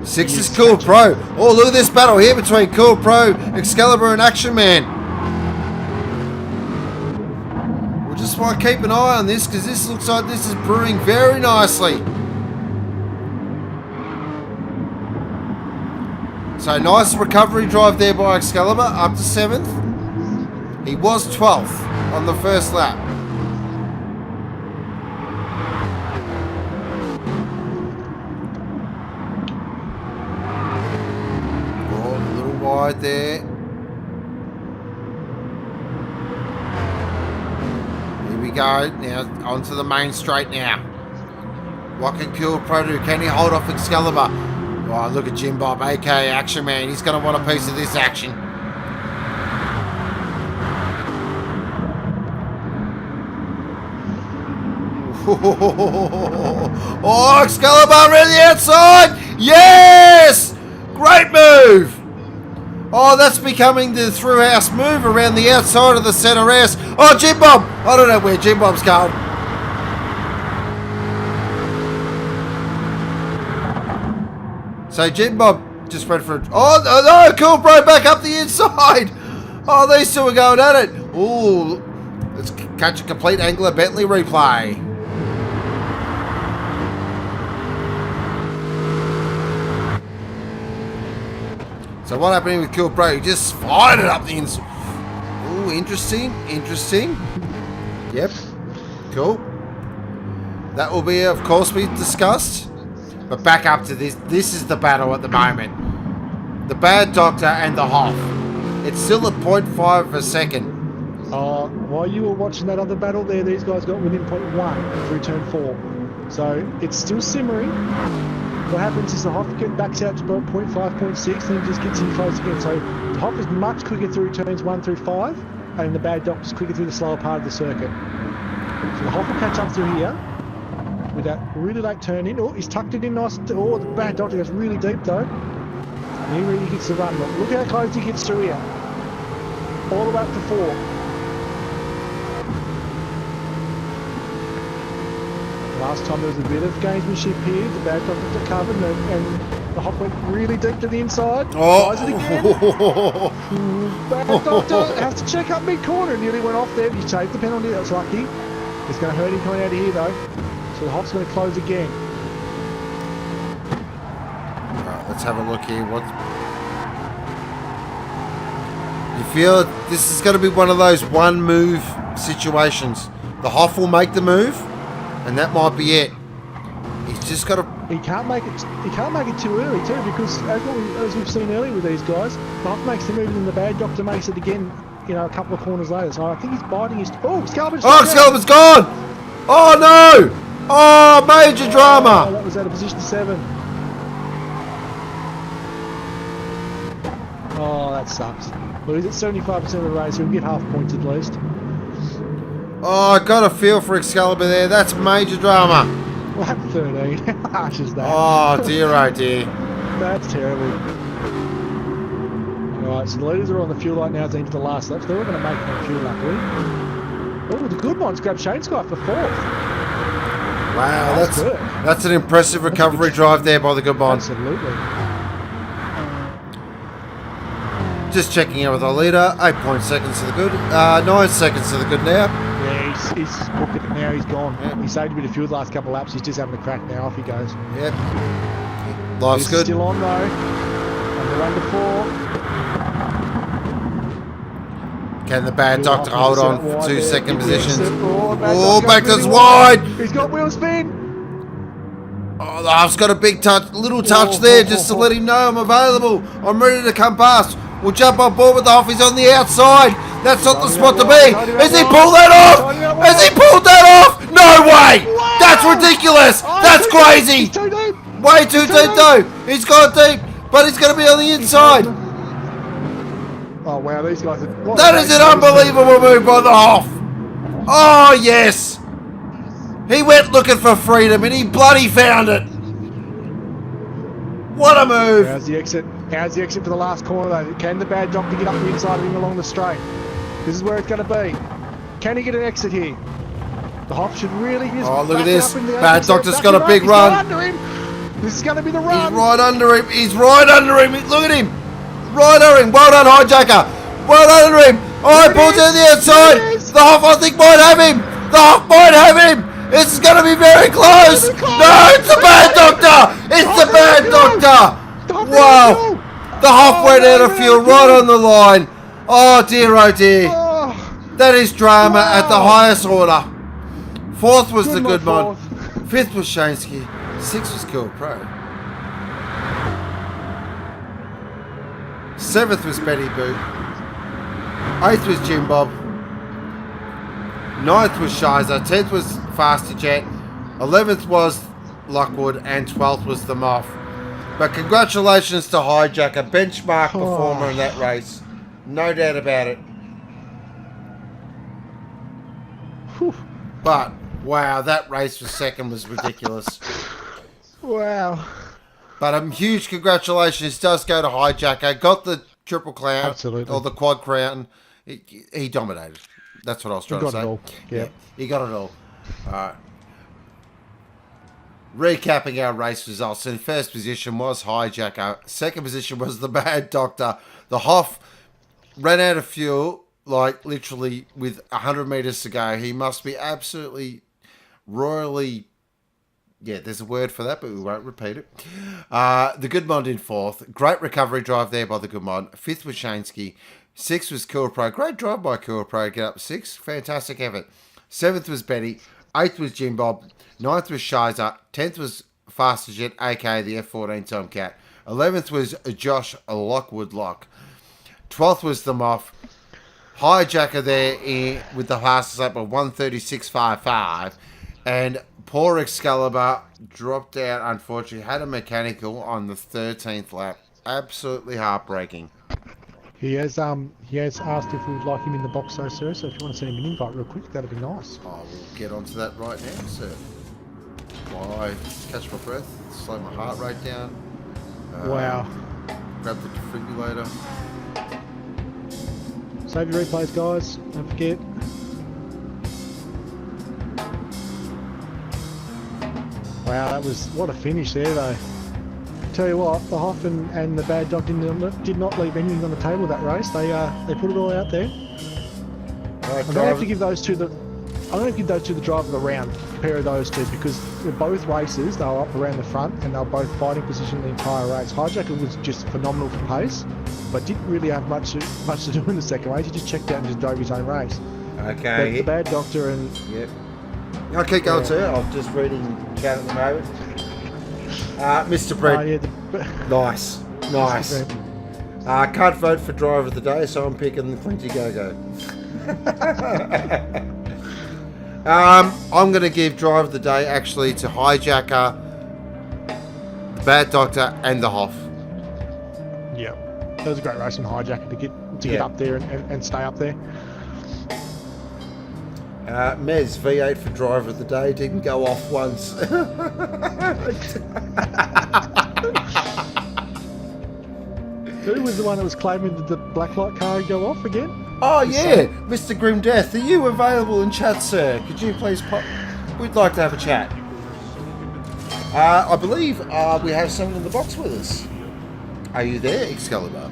B: 6 is Cool Pro. Oh, look at this battle here between Cool Pro, Excalibur, and Action Man. We'll just want to keep an eye on this because this looks like this is brewing very nicely. So nice recovery drive there by Excalibur, up to 7th. He was 12th on the first lap. Wide there. Here we go. Now onto the main straight now. What can Cool Pro do? Can he hold off Excalibur? Oh, look at Jim Bob, aka Action Man. He's going to want a piece of this action. Oh, Excalibur around the outside. Yes! Great move. Oh, that's becoming the Thrillhouse move around the outside of the centre S. Oh, Jim Bob! I don't know where Jim Bob's going. So Jim Bob just went for... Oh, no! Cool Bro back up the inside! Oh, these two are going at it. Ooh, let's catch a complete Angler Bentley replay. So what happened with Cool Pro? He just fired it up the inside. Ooh, interesting. Yep. Cool. That will be, of course, be discussed. But back up to this. This is the battle at the moment. The Bad Doctor and the Hoff. It's still at 0.5 of a second.
C: While you were watching that other battle there, these guys got within 0.1 through turn 4. So it's still simmering. What happens is the Hoff backs out to about 0.5, 0.6, and he just gets in close again. So the Hoff is much quicker through turns 1 through 5, and the Bad Doctor's quicker through the slower part of the circuit. So the Hoff will catch up through here with that really late turn in. Oh, he's tucked it in nice. Oh, the Bad Doctor goes really deep though. And he really gets the run. Look how close he gets through here. All the way up to 4. Last time there was a bit of gamesmanship here. The Bad Doctor took cover and the Hoff went really deep to the inside. Tries it again. Bad Doctor has to check up mid-corner. Nearly went off there. He saved the penalty. That was lucky. It's going to hurt him coming out of here though. So the Hoff's going to close again.
B: Alright, let's have a look here. You feel this is going to be one of those one move situations. The Hoff will make the move. And that might be it. He's just got to...
C: He can't make it too early too, because as we've seen earlier with these guys, the Hoff makes the move and then the Bad Doctor makes it again, a couple of corners later. So I think he's biding his... Oh,
B: Excalibur's gone! Oh, no! Oh, major drama!
C: Oh, that was out of position 7. Oh, that sucks. Well, he's at 75% of the race, so he'll get half points at least.
B: Oh, I got a feel for Excalibur there. That's major drama.
C: Lap 13. How harsh is that?
B: Oh dear, oh dear.
C: That's terrible. Alright, so the leaders are on the fuel light now into the last laps. They're all going to make it on fuel, luckily. Oh, the good ones grabbed Shane's guy for 4th.
B: Wow,
C: Nice work.
B: that's an impressive recovery drive there by the good one.
C: Absolutely.
B: Just checking out with our leader. 8 seconds to the good. 9 seconds to the good now.
C: Yeah, he's booked it now. He's gone.
B: Yep.
C: He saved a bit of fuel the last couple of laps. He's just having a crack now. Off he goes.
B: Yep. Life's
C: He's
B: good.
C: still on though. Under 4.
B: Can the bad doctor hold on for 2 second positions?
C: Oh,
B: Backton's wide.
C: He's got wheel spin.
B: Oh, the half's got a big touch, little touch there just to let him know I'm available. I'm ready to come past. We'll jump on board with the half. He's on the outside. That's not the spot to be. Has he pulled that off? Has he pulled that off? No way. That's ridiculous. That's crazy.
C: Too deep.
B: Way too deep though. He's gone deep, but he's going to be on the inside.
C: Oh wow, these guys are...
B: That is an unbelievable move by the Hoff. Oh yes. He went looking for freedom and he bloody found it. What a move.
C: How's the exit? How's the exit for the last corner though? Can the bad doctor get up the inside of him along the straight? This is where it's going to be. Can he get an exit here? The Hoff should really...
B: Oh, look at this. Bad doctor's got a big run.
C: Under him. This is going to be the run.
B: He's right under him. He's right under him. Look at him. Right under him. Well done, Hijacker. Well under him. Oh, he pulls out the outside. The Hoff, I think, might have him. The Hoff might have him. This is going to be very close. No, it's the bad doctor. It's the bad doctor. Wow. The Hoff went out of fuel right on the line. Oh, dear, oh, dear. That is drama at the highest order. 4th was the good one. 5th was Shansky. 6th was Kill Pro. 7th was Betty Boo. 8th was Jim Bob. 9th was Shizer. 10th was Faster Jet. 11th was Lockwood. And 12th was the Moth. But congratulations to Hijacker. Benchmark performer in that race. No doubt about it.
C: Whew.
B: But, wow, that race for second was ridiculous.
C: Wow.
B: But huge congratulations does go to Hijacker. Got the Triple Crown.
C: Absolutely.
B: Or the Quad Crown. He dominated. That's what I was trying to say.
C: He got it all. Yeah.
B: He got it all. Alright. Recapping our race results. In first position was Hijacker. Second position was the Bad Doctor. The Hoff ran out of fuel, like literally with 100 meters to go. He must be absolutely royally... Yeah, there's a word for that, but we won't repeat it. The Goodmond in 4th. Great recovery drive there by the Goodmond. 5th was Shansky. 6th was Pro. Great drive by Pro to get up 6th. Fantastic effort. 7th was Betty. 8th was Jim Bob. 9th was Shizer. 10th was Faster Jet, aka the F14 Tomcat. 11th was Josh Lockwood Lock. 12th was the Moth. Hijacker there with the fastest lap of 1:36.55. And poor Excalibur dropped out, unfortunately. Had a mechanical on the 13th lap. Absolutely heartbreaking.
C: He has asked if we would like him in the box though, sir, so if you want to send him an invite real quick, that'd be nice.
B: I will get onto that right now, sir. While I catch my breath, slow my heart rate down.
C: Wow.
B: Grab the defibrillator.
C: Save your replays, guys. Don't forget. Wow, that was... What a finish there, though. Tell you what, the Hoff and the Bad Dog did not leave anything on the table that race. They put it all out there.
B: Right,
C: I'm going to have to give those two the drive of the round, a pair of those two, because in both races they were up around the front and they were both fighting position the entire race. Hijacker was just phenomenal for pace, but didn't really have much to do in the second race. He just checked out and just drove his own race.
B: Okay.
C: The Bad Doctor and...
B: Yep. I'll keep going, sir. I'm just reading chat at the moment. Mr. Brett.
C: Yeah,
B: Nice. Can't vote for driver of the day, so I'm picking the Clinty Go-Go. I'm going to give driver of the day actually to Hijacker, the Bad Doctor, and the Hoff.
C: Yeah, that was a great race from Hijacker to get up there and stay up there.
B: Mez, V8 for driver of the day, didn't go off once.
C: Who was the one that was claiming that the blacklight car would go off again?
B: Oh, yeah, Mr. Grim Death, are you available in chat, sir? Could you please pop... We'd like to have a chat. I believe we have someone in the box with us. Are you there, Excalibur?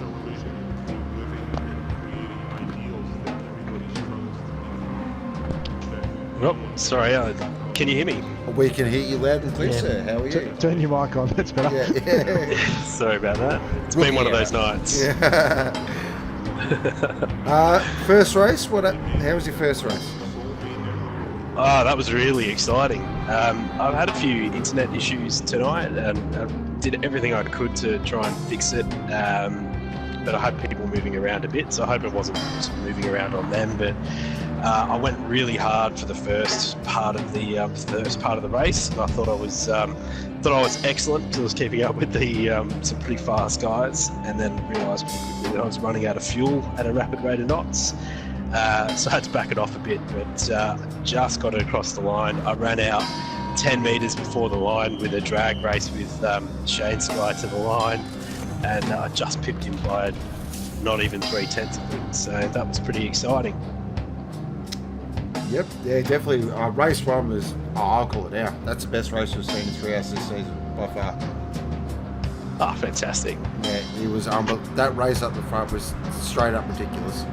D: Oh, sorry, can you hear me?
B: We can hear you loud and clear, sir. How are you?
C: Turn your mic on, that's better.
B: Yeah.
D: Sorry about that. It's been one of those nights.
B: Yeah. First race? How was your first race?
D: Oh, that was really exciting. I've had a few internet issues tonight and I did everything I could to try and fix it. But I had people moving around a bit, so I hope it wasn't moving around on them. But I went really hard for the first part of the race. And I thought I was excellent because I was keeping up with the some pretty fast guys, and then realised pretty quickly that I was running out of fuel at a rapid rate of knots. So I had to back it off a bit, but just got it across the line. I ran out 10 metres before the line with a drag race with Shane Sky to the line, and I just pipped him by not even 3/10 of it. So that was pretty exciting.
B: Yep, yeah, definitely. Race 1 was, I'll call it out. That's the best race we've seen in Thrillhouse this season, by far.
D: Ah, fantastic.
B: Yeah, it was, that race up the front was straight up ridiculous.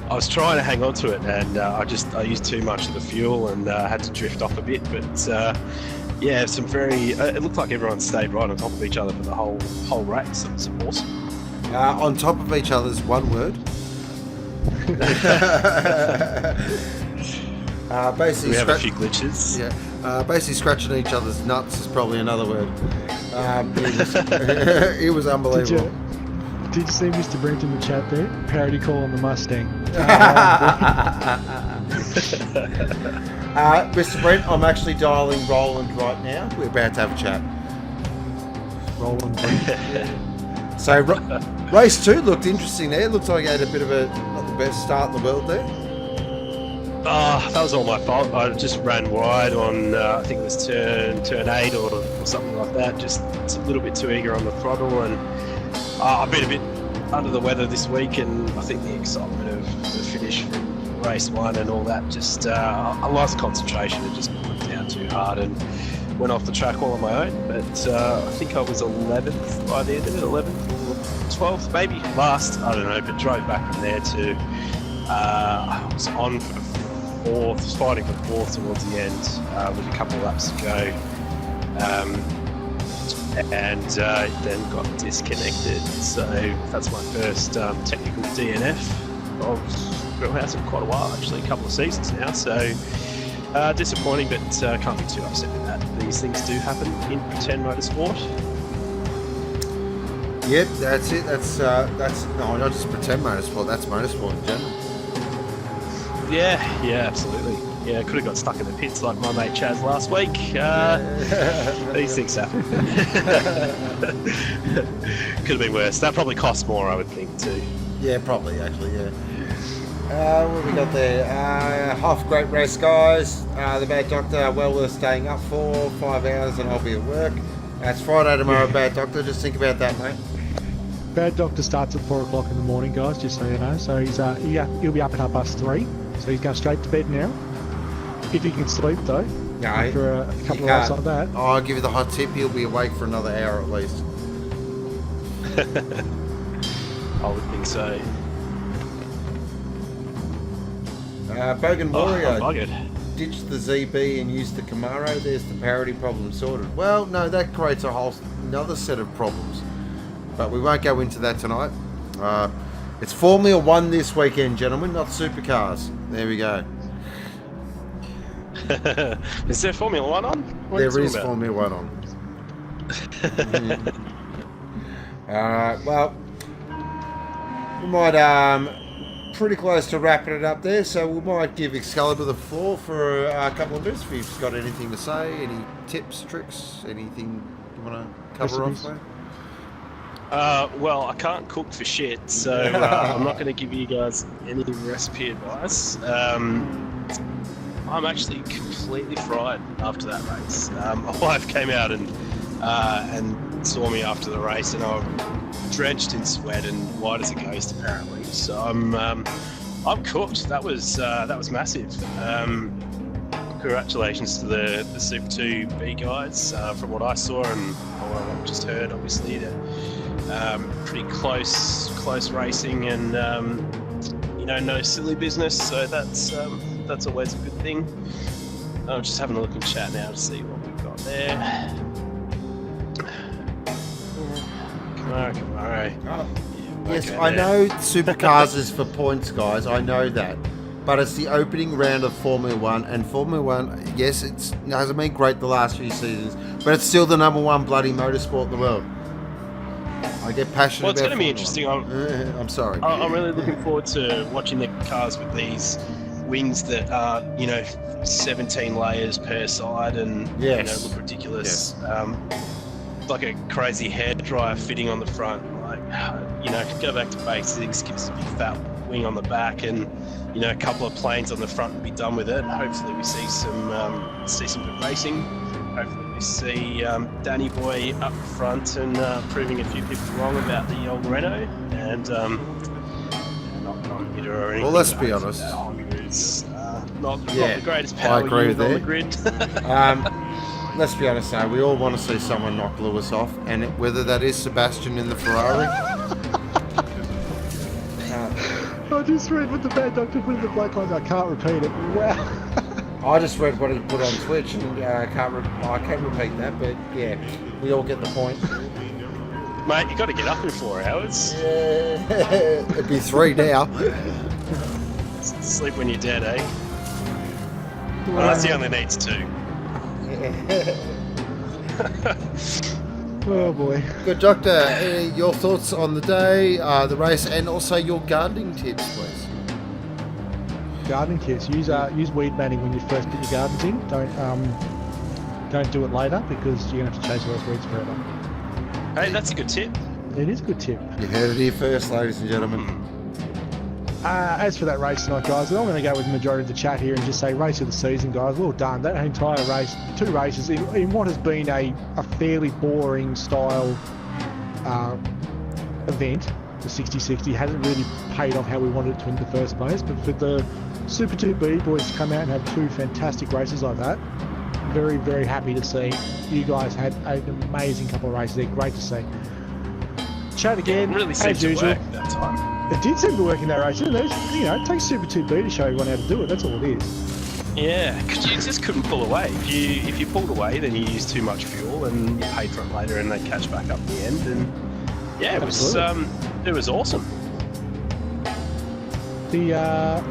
D: I was trying to hang on to it, and I used too much of the fuel and had to drift off a bit. But yeah, some very. It looked like everyone stayed right on top of each other for the whole race. It was awesome.
B: On top of each other's one word. Basically,
D: we have a few glitches.
B: Yeah, basically scratching each other's nuts is probably another word. It was unbelievable.
C: Did you see Mr. Brent in the chat there? Parody call on the Mustang.
B: Mr. Brent, I'm actually dialing Roland right now. We're about to have a chat.
C: Roland.
B: So, race 2 looked interesting there. Looks like you had a bit of not the best start in the world there.
D: Oh, that was all my fault. I just ran wide on, I think it was turn 8 or something like that. Just a little bit too eager on the throttle, and I've been a bit under the weather this week, and I think the excitement of the finish from race 1 and all that, just I lost concentration and just put down too hard and went off the track all on my own. But I think I was 11th by the end of it, 11th or 12th, maybe last, I don't know, but drove back from there to, I was on for the 4th, fighting for 4th towards the end with a couple of laps to go. And then got disconnected. So that's my first technical DNF of Thrillhouse in quite a while, actually, a couple of seasons now. So disappointing, but can't be too upset with that. These things do happen in pretend motorsport.
B: Yep, that's it. That's no, not just pretend motorsport. That's motorsport in general.
D: Yeah, absolutely. Yeah, could have got stuck in the pits like my mate Chaz last week. These things happen. Could have been worse. That probably cost more, I would think, too.
B: Yeah, probably, actually, yeah. What have we got there? Half great race, guys. The Bad Doctor, well worth staying up for. 5 hours and I'll be at work. It's Friday tomorrow, Bad Doctor. Just think about that, mate.
C: Bad Doctor starts at 4 o'clock in the morning, guys, just so you know. So he'll be up at 3:30. So he's going straight to bed now. If he can sleep, though.
B: No,
C: after a couple of hours like that.
B: Oh, I'll give you the hot tip. He'll be awake for another hour at least.
D: I would think so.
B: Bogan Warrior
D: buggered.
B: ditched the ZB and used the Camaro. There's the parity problem sorted. Well, no, that creates another set of problems. But we won't go into that tonight. It's Formula 1 this weekend, gentlemen, not supercars. There we go.
D: Is there Formula 1 on?
B: There is Formula 1 on. Well, we might pretty close to wrapping it up there, so we might give Excalibur the floor for a couple of minutes if you've got anything to say, any tips, tricks, anything you want to cover off, mate?
D: Well, I can't cook for shit, so I'm not going to give you guys any recipe advice. I'm actually completely fried after that race. My wife came out and saw me after the race, and I'm drenched in sweat and white as a ghost, apparently. So I'm cooked. That was massive. Congratulations to the Super 2B guys. From what I saw and what I've just heard, obviously, pretty close racing, and no silly business. So that's always a good thing. I'm just having a look in chat now to see what we've got there. Kamara.
B: Yes,
D: Okay,
B: I
D: there.
B: know Supercars is for points, guys. I know that. But it's the opening round of Formula 1, and Formula 1, yes, it hasn't been great the last few seasons, but it's still the number one bloody motorsport in the world. I get passionate
D: Well, it's
B: about
D: going to be
B: Formula
D: interesting.
B: 1. I'm sorry.
D: I'm really looking forward to watching the cars with these wings that are, 17 layers per side and
B: Yes.
D: look ridiculous. Like a crazy hairdryer fitting on the front. Like, go back to basics, give us a big fat wing on the back, and a couple of planes on the front and be done with it. Hopefully we see some good racing. Hopefully we see Danny Boy up front and proving a few people wrong about the old Renault, and not hitter or anything.
B: Well, let's
D: but
B: be
D: hopefully
B: honest.
D: that Honda is not
B: Yeah,
D: the greatest
B: I
D: power
B: agree
D: unit
B: with
D: on the
B: that.
D: grid.
B: Let's be honest now, we all want to see someone knock Lewis off, and whether that is Sebastian in the Ferrari.
C: I just read what the bad doctor put in the black lines. I can't repeat it. Wow.
B: I just read what he put on Twitch, and I can't repeat that, but yeah, we all get the point.
D: Mate, you got to get up in 4 hours.
B: It'd be 3 now.
D: Sleep when you're dead, eh? Unless he only needs 2.
C: Oh boy.
B: Good, Doctor. Your thoughts on the day, the race, and also your gardening tips, please.
C: Gardening tips. Use weed banning when you first put your gardens in. Don't do it later, because you're gonna have to chase all those weeds forever.
D: Hey, that's a good tip.
C: It is a good tip.
B: You heard it here first, ladies and gentlemen.
C: As for that race tonight, guys, I'm going to go with the majority of the chat here and just say race of the season, guys. Well done. That entire race, 2 races in what has been a fairly boring style event. The 60-60 hasn't really paid off how we wanted it to in the first place. But for the Super 2B boys to come out and have 2 fantastic races like that, very, very happy to see. You guys had an amazing couple of races. They're great to see. Chat again,
D: It really seemed
C: as
D: to
C: usual.
D: work that time.
C: It did seem to work in that race, didn't it? It takes Super 2B to show everyone how to do it. That's all it is.
D: Yeah, because you just couldn't pull away. If you pulled away, then you used too much fuel, and you paid for it later, and they catch back up at the end. And yeah, it was awesome.
C: The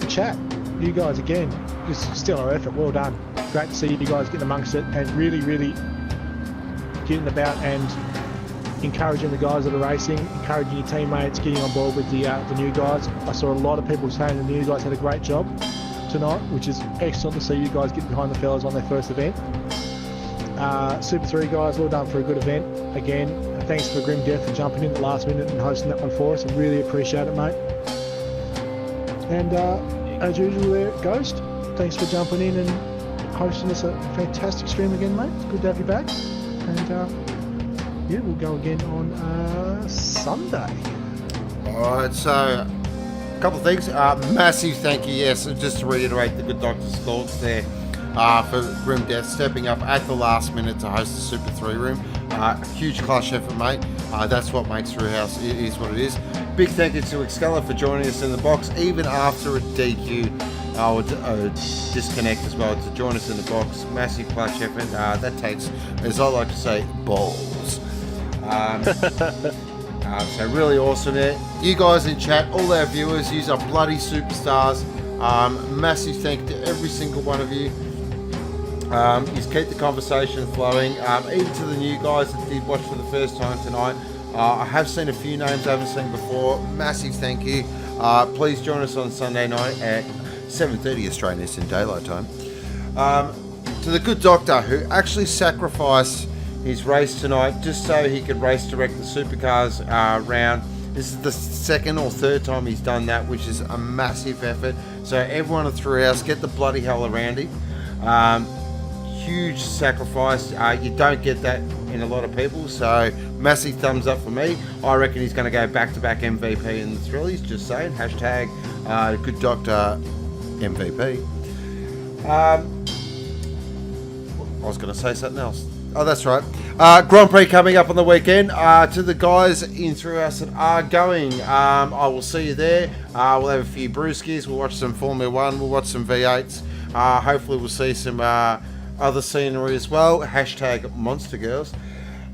C: chat, you guys again, just still our effort. Well done. Great to see you guys getting amongst it and really, really getting about and encouraging the guys that are racing, encouraging your teammates, getting on board with the new guys. I saw a lot of people saying the new guys had a great job tonight, which is excellent to see you guys get behind the fellas on their first event. Super 3 guys, well done for a good event. Again, thanks for Grim Death for jumping in the last minute and hosting that one for us. I really appreciate it, mate. And as usual there, Ghost, thanks for jumping in and hosting us a fantastic stream again, mate. It's good to have you back. And yeah, we'll go again on Sunday.
B: Alright, so a couple of things. Massive thank you, yes, just to reiterate the good doctor's thoughts there for Grim Death stepping up at the last minute to host the Super 3 room. Huge clutch effort, mate. That's what makes Thrillhouse. It is what it is. Big thank you to Excella for joining us in the box, even after a DQ or disconnect as well, to join us in the box. Massive clutch effort. That takes, as I like to say, balls. So really awesome there. You guys in chat, all our viewers, you are bloody superstars. Massive thank you to every single one of you. Just keep the conversation flowing. Even to the new guys that did watch for the first time tonight. I have seen a few names I haven't seen before. Massive thank you. Please join us on Sunday night at 7:30 Australian Eastern Daylight Time. To the good doctor who actually sacrificed his race tonight just so he could race direct the supercars round. This is the second or third time he's done that, which is a massive effort. So everyone at Thrillhouse, get the bloody hell around him. Huge sacrifice. You don't get that in a lot of people, so massive thumbs up for me. I reckon he's going to go back-to-back MVP in the Thrillies, just saying. Hashtag good doctor MVP. I was going to say something else. Oh, that's right. Grand Prix coming up on the weekend. To the guys in Thrillhouse that are going, I will see you there. We'll have a few brewskis. We'll watch some Formula 1. We'll watch some V8s. Hopefully we'll see some other scenery as well. Hashtag Monster Girls.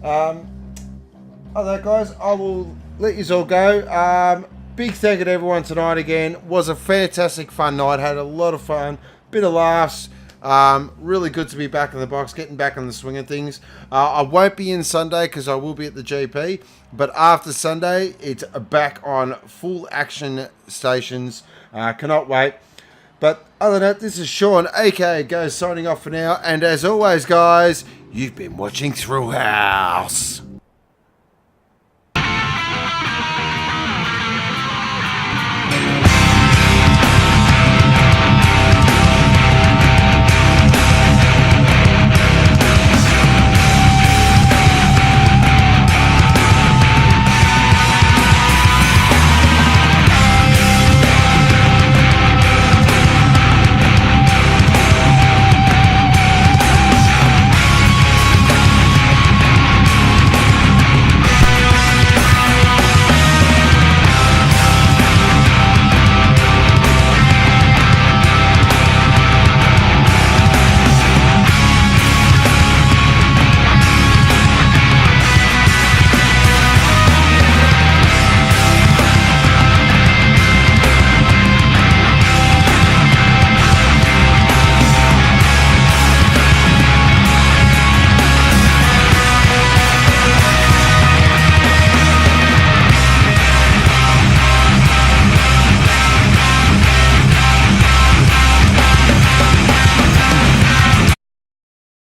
B: Other guys, I will let you all go. Big thank you to everyone tonight again. Was a fantastic fun night. Had a lot of fun. Bit of laughs. Really good to be back in the box, getting back on the swing of things. I won't be in Sunday because I will be at the GP, but after Sunday, it's back on full action stations. Cannot wait. But other than that, this is Sean, aka Go, signing off for now. And as always, guys, you've been watching Thrillhouse.